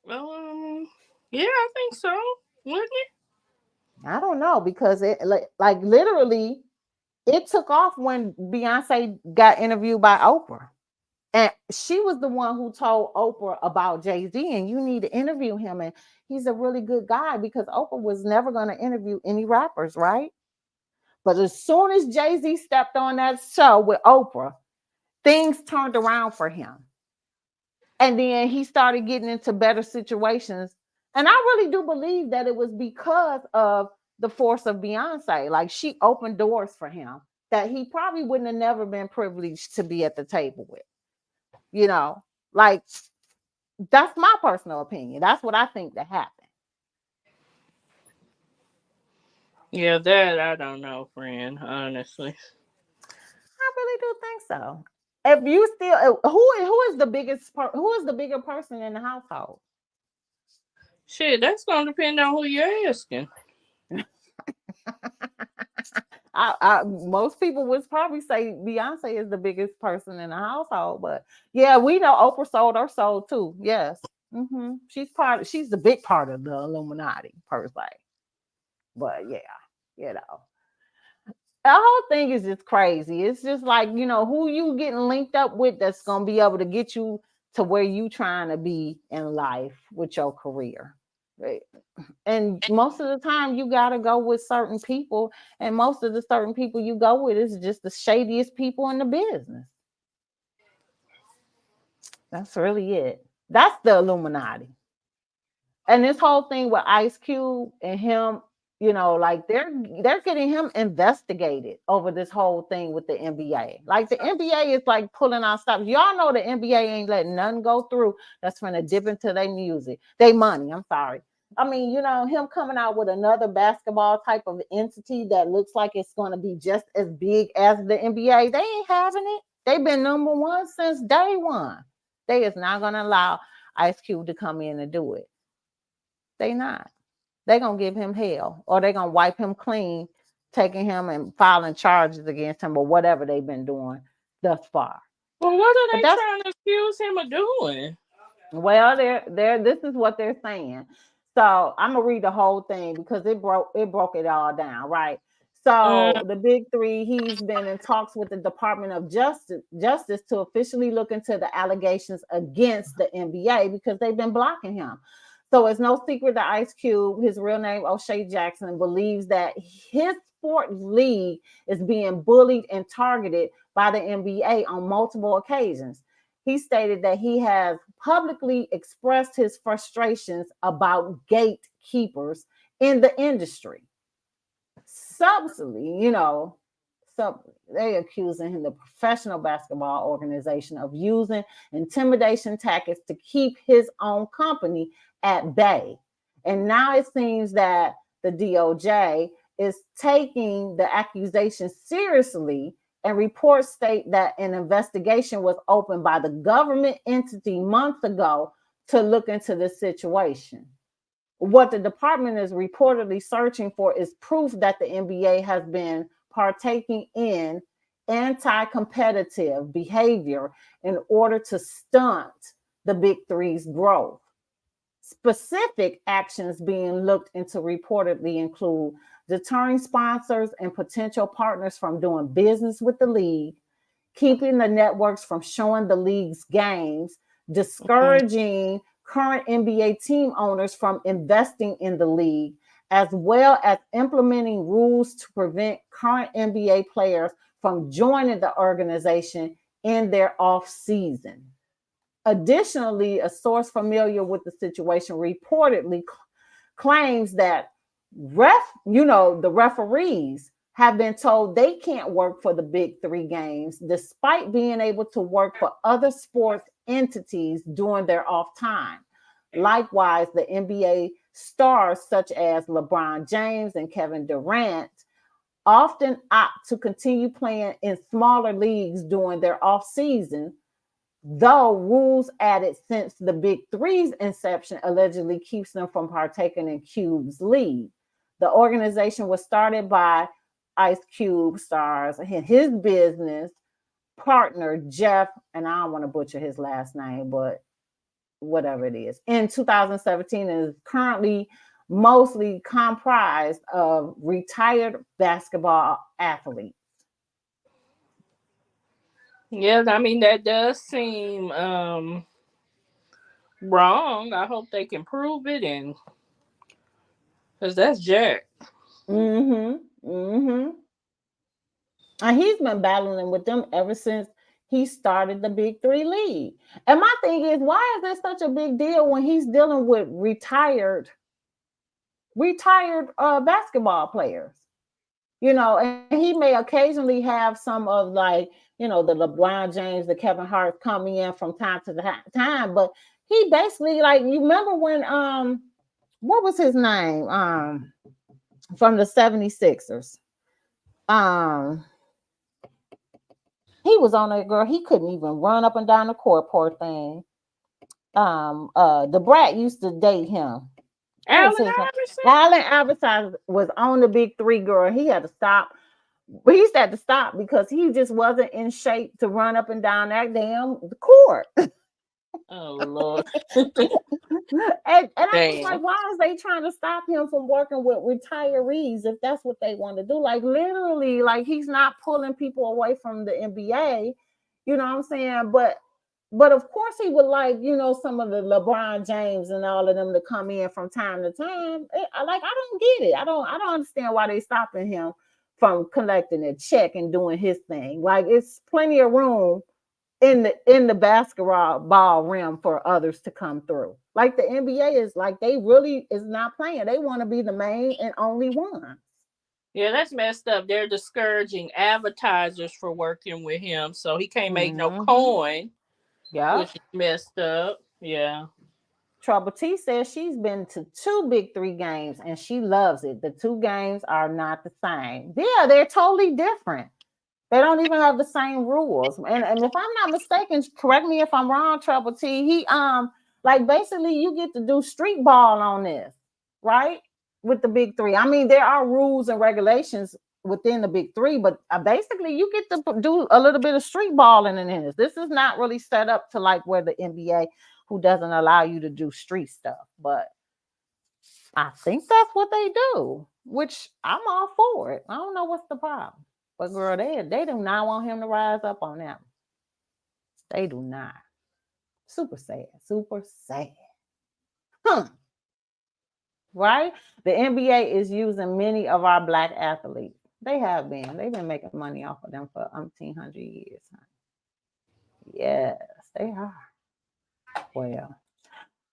Yeah, I think so. Wouldn't it? I don't know, because it like literally it took off when Beyonce got interviewed by Oprah. And she was the one who told Oprah about Jay-Z, and you need to interview him. And he's a really good guy, because Oprah was never going to interview any rappers, right? But as soon as Jay-Z stepped on that show with Oprah, things turned around for him. And then he started getting into better situations. And I really do believe that it was because of the force of Beyonce. Like, she opened doors for him that he probably wouldn't have never been privileged to be at the table with. Like, that's my personal opinion. That's what I think that happened. Yeah, that I don't know, friend. Honestly, I really do think so. If you still, who is the biggest? Who is the bigger person in the household? Shit, that's gonna depend on who you're asking. Most people would probably say Beyonce is the biggest person in the household, but yeah, we know Oprah sold her soul too. Yes, she's the big part of the Illuminati per se. But yeah, the whole thing is just crazy. It's just like, who you getting linked up with that's gonna be able to get you to where you trying to be in life with your career. Right? And most of the time you got to go with certain people, and most of the certain people you go with is just the shadiest people in the business. That's really it. That's the Illuminati. And this whole thing with Ice Cube and him, like they're getting him investigated over this whole thing with the NBA. Like, the NBA is like pulling out stops. Y'all know the NBA ain't letting nothing go through that's gonna dip into their music, their money. I'm sorry. I mean, him coming out with another basketball type of entity that looks like it's going to be just as big as the NBA. They ain't having it. They've been number one since day one. They is not gonna allow Ice Cube to come in and do it. They not. They gonna give him hell, or they gonna wipe him clean, taking him and filing charges against him, or whatever they've been doing thus far. Well, what are But they trying to accuse him of doing? Well, this is what they're saying. So I'm gonna read the whole thing because it broke it all down, right? So the big three, he's been in talks with the Department of Justice to officially look into the allegations against the NBA because they've been blocking him. So it's no secret that Ice Cube, his real name O'Shea Jackson, believes that his sports league is being bullied and targeted by the NBA on multiple occasions. He stated that he has publicly expressed his frustrations about gatekeepers in the industry. Subtly, they accusing him, the professional basketball organization, of using intimidation tactics to keep his own company at bay. And now it seems that the DOJ is taking the accusations seriously, and reports state that an investigation was opened by the government entity months ago to look into the situation. What the department is reportedly searching for is proof that the NBA has been partaking in anti-competitive behavior in order to stunt the Big Three's growth. Specific actions being looked into reportedly include deterring sponsors and potential partners from doing business with the league, keeping the networks from showing the league's games, discouraging current NBA team owners from investing in the league, as well as implementing rules to prevent current NBA players from joining the organization in their off season. Additionally, a source familiar with the situation reportedly claims that the referees have been told they can't work for the Big Three games despite being able to work for other sports entities during their off time. Likewise, the NBA stars such as LeBron James and Kevin Durant often opt to continue playing in smaller leagues during their off season, though rules added since the Big Three's inception allegedly keeps them from partaking in Cube's league. The organization was started by Ice Cube stars and his business partner, Jeff, and I don't want to butcher his last name, but whatever it is, in 2017, and is currently mostly comprised of retired basketball athletes. Yeah, I mean, that does seem wrong. I hope they can prove it, and because that's Jack. And he's been battling with them ever since he started the Big Three league. And my thing is, why is that such a big deal when he's dealing with retired basketball players? And he may occasionally have some of the LeBron James, the Kevin Hart coming in from time to time, but he basically, you remember when what was his name from the 76ers? He was on that girl. He couldn't even run up and down the court, poor thing. The brat used to date him. Allen Iverson was on the Big Three, girl. He had to stop. But he had to stop because he just wasn't in shape to run up and down that damn court. Oh Lord. and I was like, why is they trying to stop him from working with retirees if that's what they want to do? Literally, he's not pulling people away from the NBA. You know what I'm saying? But of course he would some of the LeBron James and all of them to come in from time to time. I don't get it. I don't understand why they stopping him from collecting a check and doing his thing. It's plenty of room in the basketball rim for others to come through. The NBA is they really is not playing. They want to be the main and only one. Yeah, that's messed up. They're discouraging advertisers for working with him, so he can't make no coin. Yeah, which is messed up. Yeah. Trouble T says she's been to 2 Big Three games and she loves it. The 2 games are not the same. Yeah, they're totally different. They don't even have the same rules. And if I'm not mistaken, correct me if I'm wrong, Trouble T. He like basically you get to do street ball on this, right? With the big three. I mean, there are rules and regulations within the big three, but basically you get to do a little bit of street balling in this. This is not really set up to like where the NBA, who doesn't allow you to do street stuff, but I think that's what they do, which I'm all for it. I don't know what's the problem. But girl, they do not want him to rise up on them. They do not. Super sad. Super sad. Right? The NBA is using many of our black athletes. They have been. They've been making money off of them for 1,800 years. Yes, they are. Well,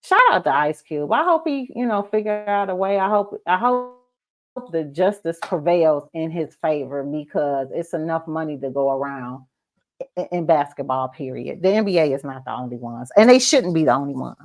shout out to Ice Cube. I hope he, figure out a way. I hope the justice prevails in his favor, because it's enough money to go around in basketball, period. The NBA is not the only ones, and they shouldn't be the only ones.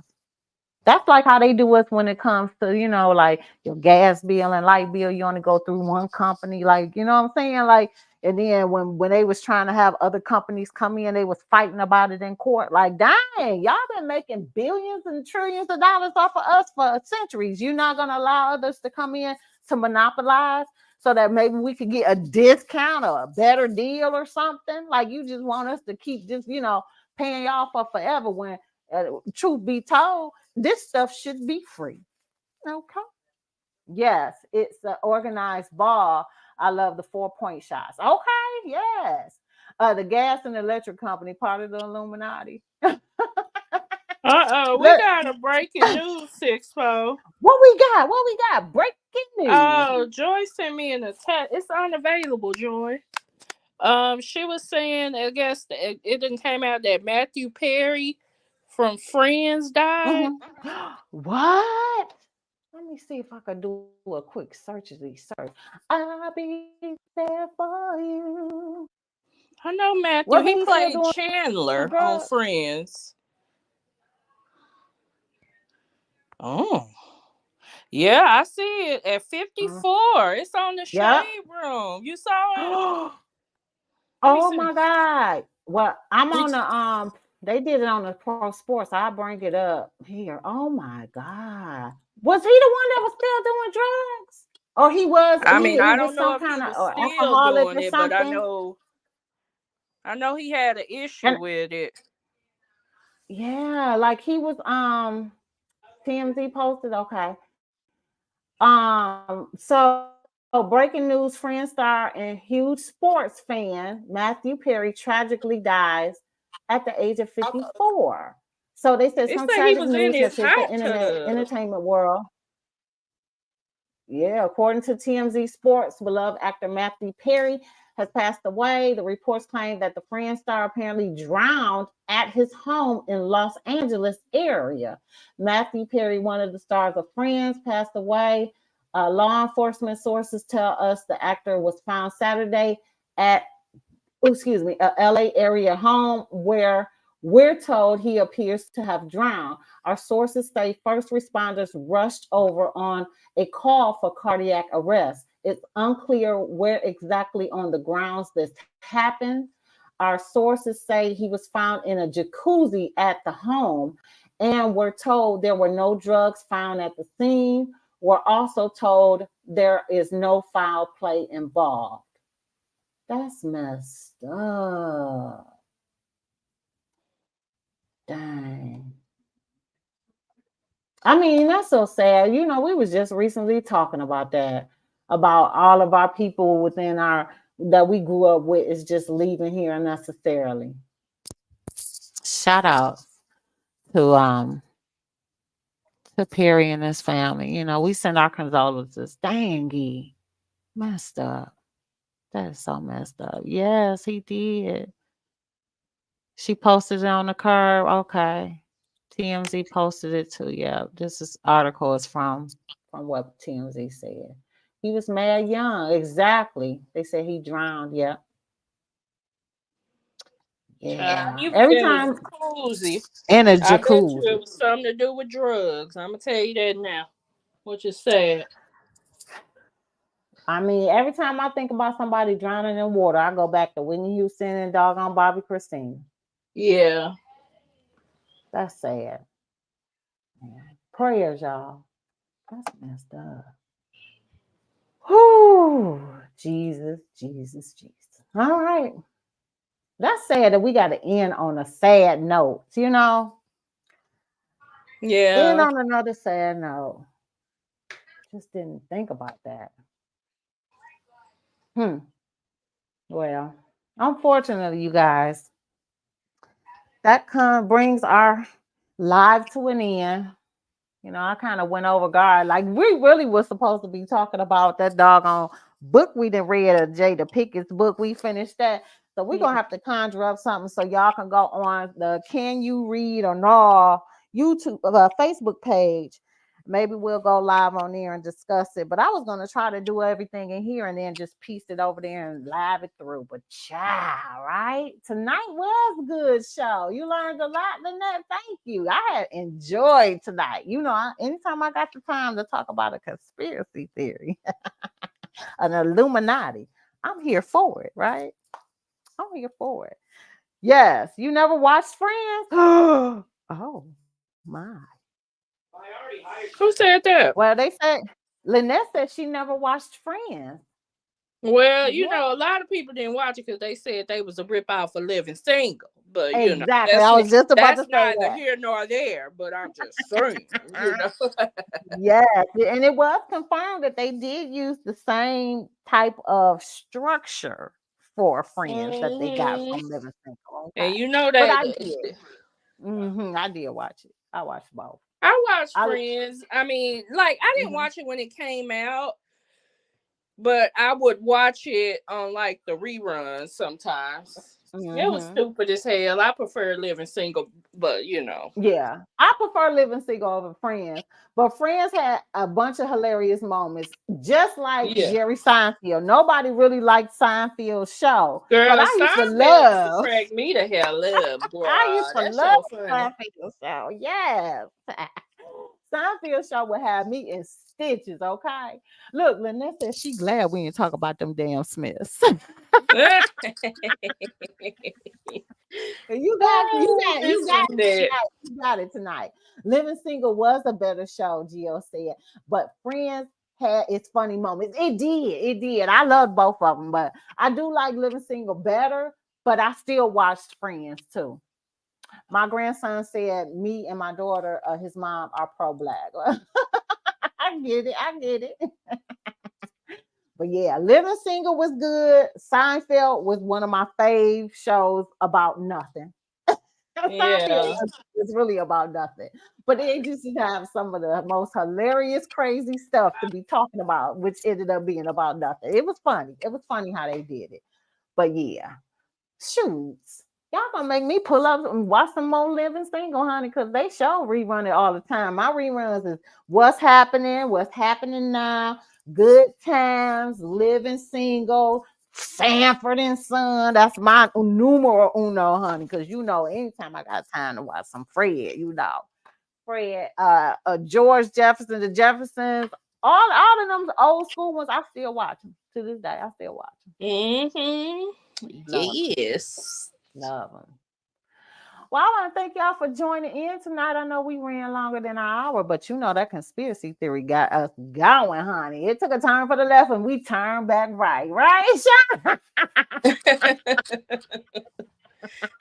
That's like how they do us when it comes to, like your gas bill and light bill. You only go through one company, like, you know what I'm saying? Like, and then when they was trying to have other companies come in, they was fighting about it in court. Like, dang, y'all been making billions and trillions of dollars off of us for centuries. You're not going to allow others to come in to monopolize so that maybe we could get a discount or a better deal or something? Like, you just want us to keep just, paying y'all for forever, when truth be told, this stuff should be free. Okay. Yes, it's an organized ball. I love the 4-point shots. Okay, yes. The gas and electric company, part of the Illuminati. We got a breaking news, Sixx. What we got? Breaking news. Oh, Joy sent me in a text. It's unavailable, Joy. She was saying, I guess it didn't came out that Matthew Perry from Friends died. What? Let me see if I can do a quick search. I'll be there for you. I know Matthew. He played Chandler on Friends. Oh. Yeah, I see it at 54. It's on the Shade Room. You saw it? Oh my God. Well, I'm on the they did it on the Pro Sports. I'll bring it up here. Oh my God. Was he the one that was still doing drugs? Or he was? I don't know if he was still doing it, but I know he had an issue with it. Yeah, like he was TMZ posted. Okay. So breaking news: Friends star and huge sports fan Matthew Perry tragically dies at the age of 54. So they said some tragic news has hit the entertainment world. Yeah, according to TMZ Sports, beloved actor Matthew Perry has passed away. The reports claim that the Friends star apparently drowned at his home in Los Angeles area. Matthew Perry, one of the stars of Friends, passed away. Law enforcement sources tell us the actor was found Saturday at a LA area home where we're told he appears to have drowned. Our sources say first responders rushed over on a call for cardiac arrest. It's unclear where exactly on the grounds this happened. Our sources say he was found in a jacuzzi at the home, and we're told there were no drugs found at the scene. We're also told there is no foul play involved. That's messed up. Dang. I mean, that's so sad. We was just recently talking about that, about all of our people within that we grew up with is just leaving here unnecessarily. Shout out to Perry and his family. We send our condolences. Dang, messed up. That is so messed up. Yes, he did. She posted it on the curb. Okay. TMZ posted it too. Yeah. This article is from what TMZ said. He was mad young. Exactly. They said he drowned. Yeah. Yeah. Every time in a jacuzzi. I bet you it was something to do with drugs. I'm gonna tell you that now. Which is sad. I mean, every time I think about somebody drowning in water, I go back to Whitney Houston and doggone Bobby Christina. Yeah. That's sad. Prayers, y'all. That's messed up. Whew. Jesus, Jesus, Jesus. All right. That's sad that we got to end on a sad note, you know? End Yeah. on another sad note. Just didn't think about that. Well, unfortunately, you guys, that brings our live to an end. You know, I kind of went over guard. Like, we really was supposed to be talking about that doggone book we done read, Jada Pickett's book. We finished that. So we're going to have to conjure up something so y'all can go on the Can You Read or No YouTube, Facebook page. Maybe we'll go live on there and discuss it. But I was going to try to do everything in here and then just piece it over there and live it through. But child, right? Tonight was a good show. You learned a lot, Lynette. Thank you. I had enjoyed tonight. You know, anytime I got the time to talk about a conspiracy theory, an Illuminati, I'm here for it, right? I'm here for it. Yes. You never watched Friends? Oh, my. Who said that? Well, they said Lynette said she never watched Friends. Well, you know, a lot of people didn't watch it because they said they was a rip off for Living Single. But you know, Exactly. I was just about to say neither that. here nor there. But I'm just saying, you know. Yes, and it was confirmed that they did use the same type of structure for Friends that they got from Living Single. Okay. And you know But that I did. I did watch it. I watched both. I watched Friends. I mean, like, I didn't watch it when it came out, but I would watch it on like the reruns sometimes. It was stupid as hell. I prefer Living Single, but you know. Yeah, I prefer Living Single over Friends, but Friends had a bunch of hilarious moments, just like Jerry Seinfeld. Nobody really liked Seinfeld's show, Girl, but I used to love. crack me the hell up, boy. I used to That's love so funny. Seinfeld show. Yes. Seinfeld show would have me in stitches, okay? Look, Lynette said she glad we didn't talk about them damn Smiths. You got it tonight. Living Single was a better show, Gio said, but Friends had its funny moments. It did. I loved both of them, but I do like Living Single better, but I still watched Friends too. My grandson said me and my daughter, his mom, are pro-black. I get it. But yeah, Living Single was good. Seinfeld was one of my fave shows about nothing. Yeah. It's really about nothing. But they just have some of the most hilarious, crazy stuff to be talking about, which ended up being about nothing. It was funny. It was funny how they did it. But yeah, shoots. Y'all gonna make me pull up and watch some more Living Single, honey, because they show rerun it all the time. My reruns is what's happening now, Good Times, Living Single, Sanford and Son. That's my numero uno, honey, because you know, anytime I got time to watch some Fred, you know. Fred, George Jefferson, the Jeffersons, all of them old school ones, I still watch them. To this day, I still watch them. Yes. Love them. Well, I want to thank y'all for joining in tonight. I know we ran longer than an hour, but you know that conspiracy theory got us going, honey. It took a turn for the left and we turned back right, right, Sean?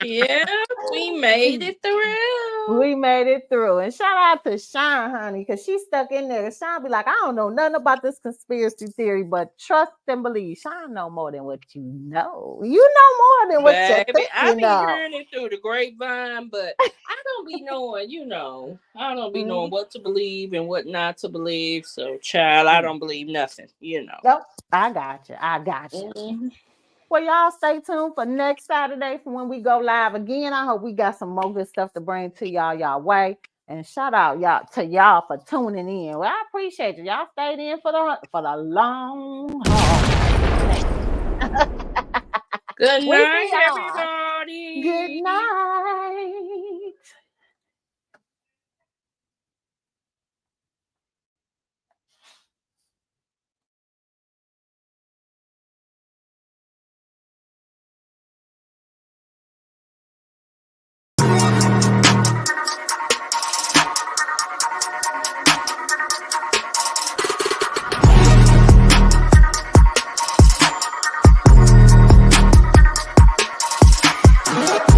Yeah, we made it through. We made it through. And shout out to Sean, honey, because she's stuck in there. Sean be like, I don't know nothing about this conspiracy theory, but trust and believe. Sean know more than what you know. You know more than what you think I be know. hearing it through the grapevine, but I don't be knowing, you know. I don't be knowing what to believe and what not to believe. So, child, I don't believe nothing, you know. Nope. I got you. Well, y'all stay tuned for next Saturday for when we go live again. I hope we got some more good stuff to bring to y'all way. And shout out y'all for tuning in. Well, I appreciate you. Y'all stayed in for the long haul. Good night, everybody. Good night. Peace.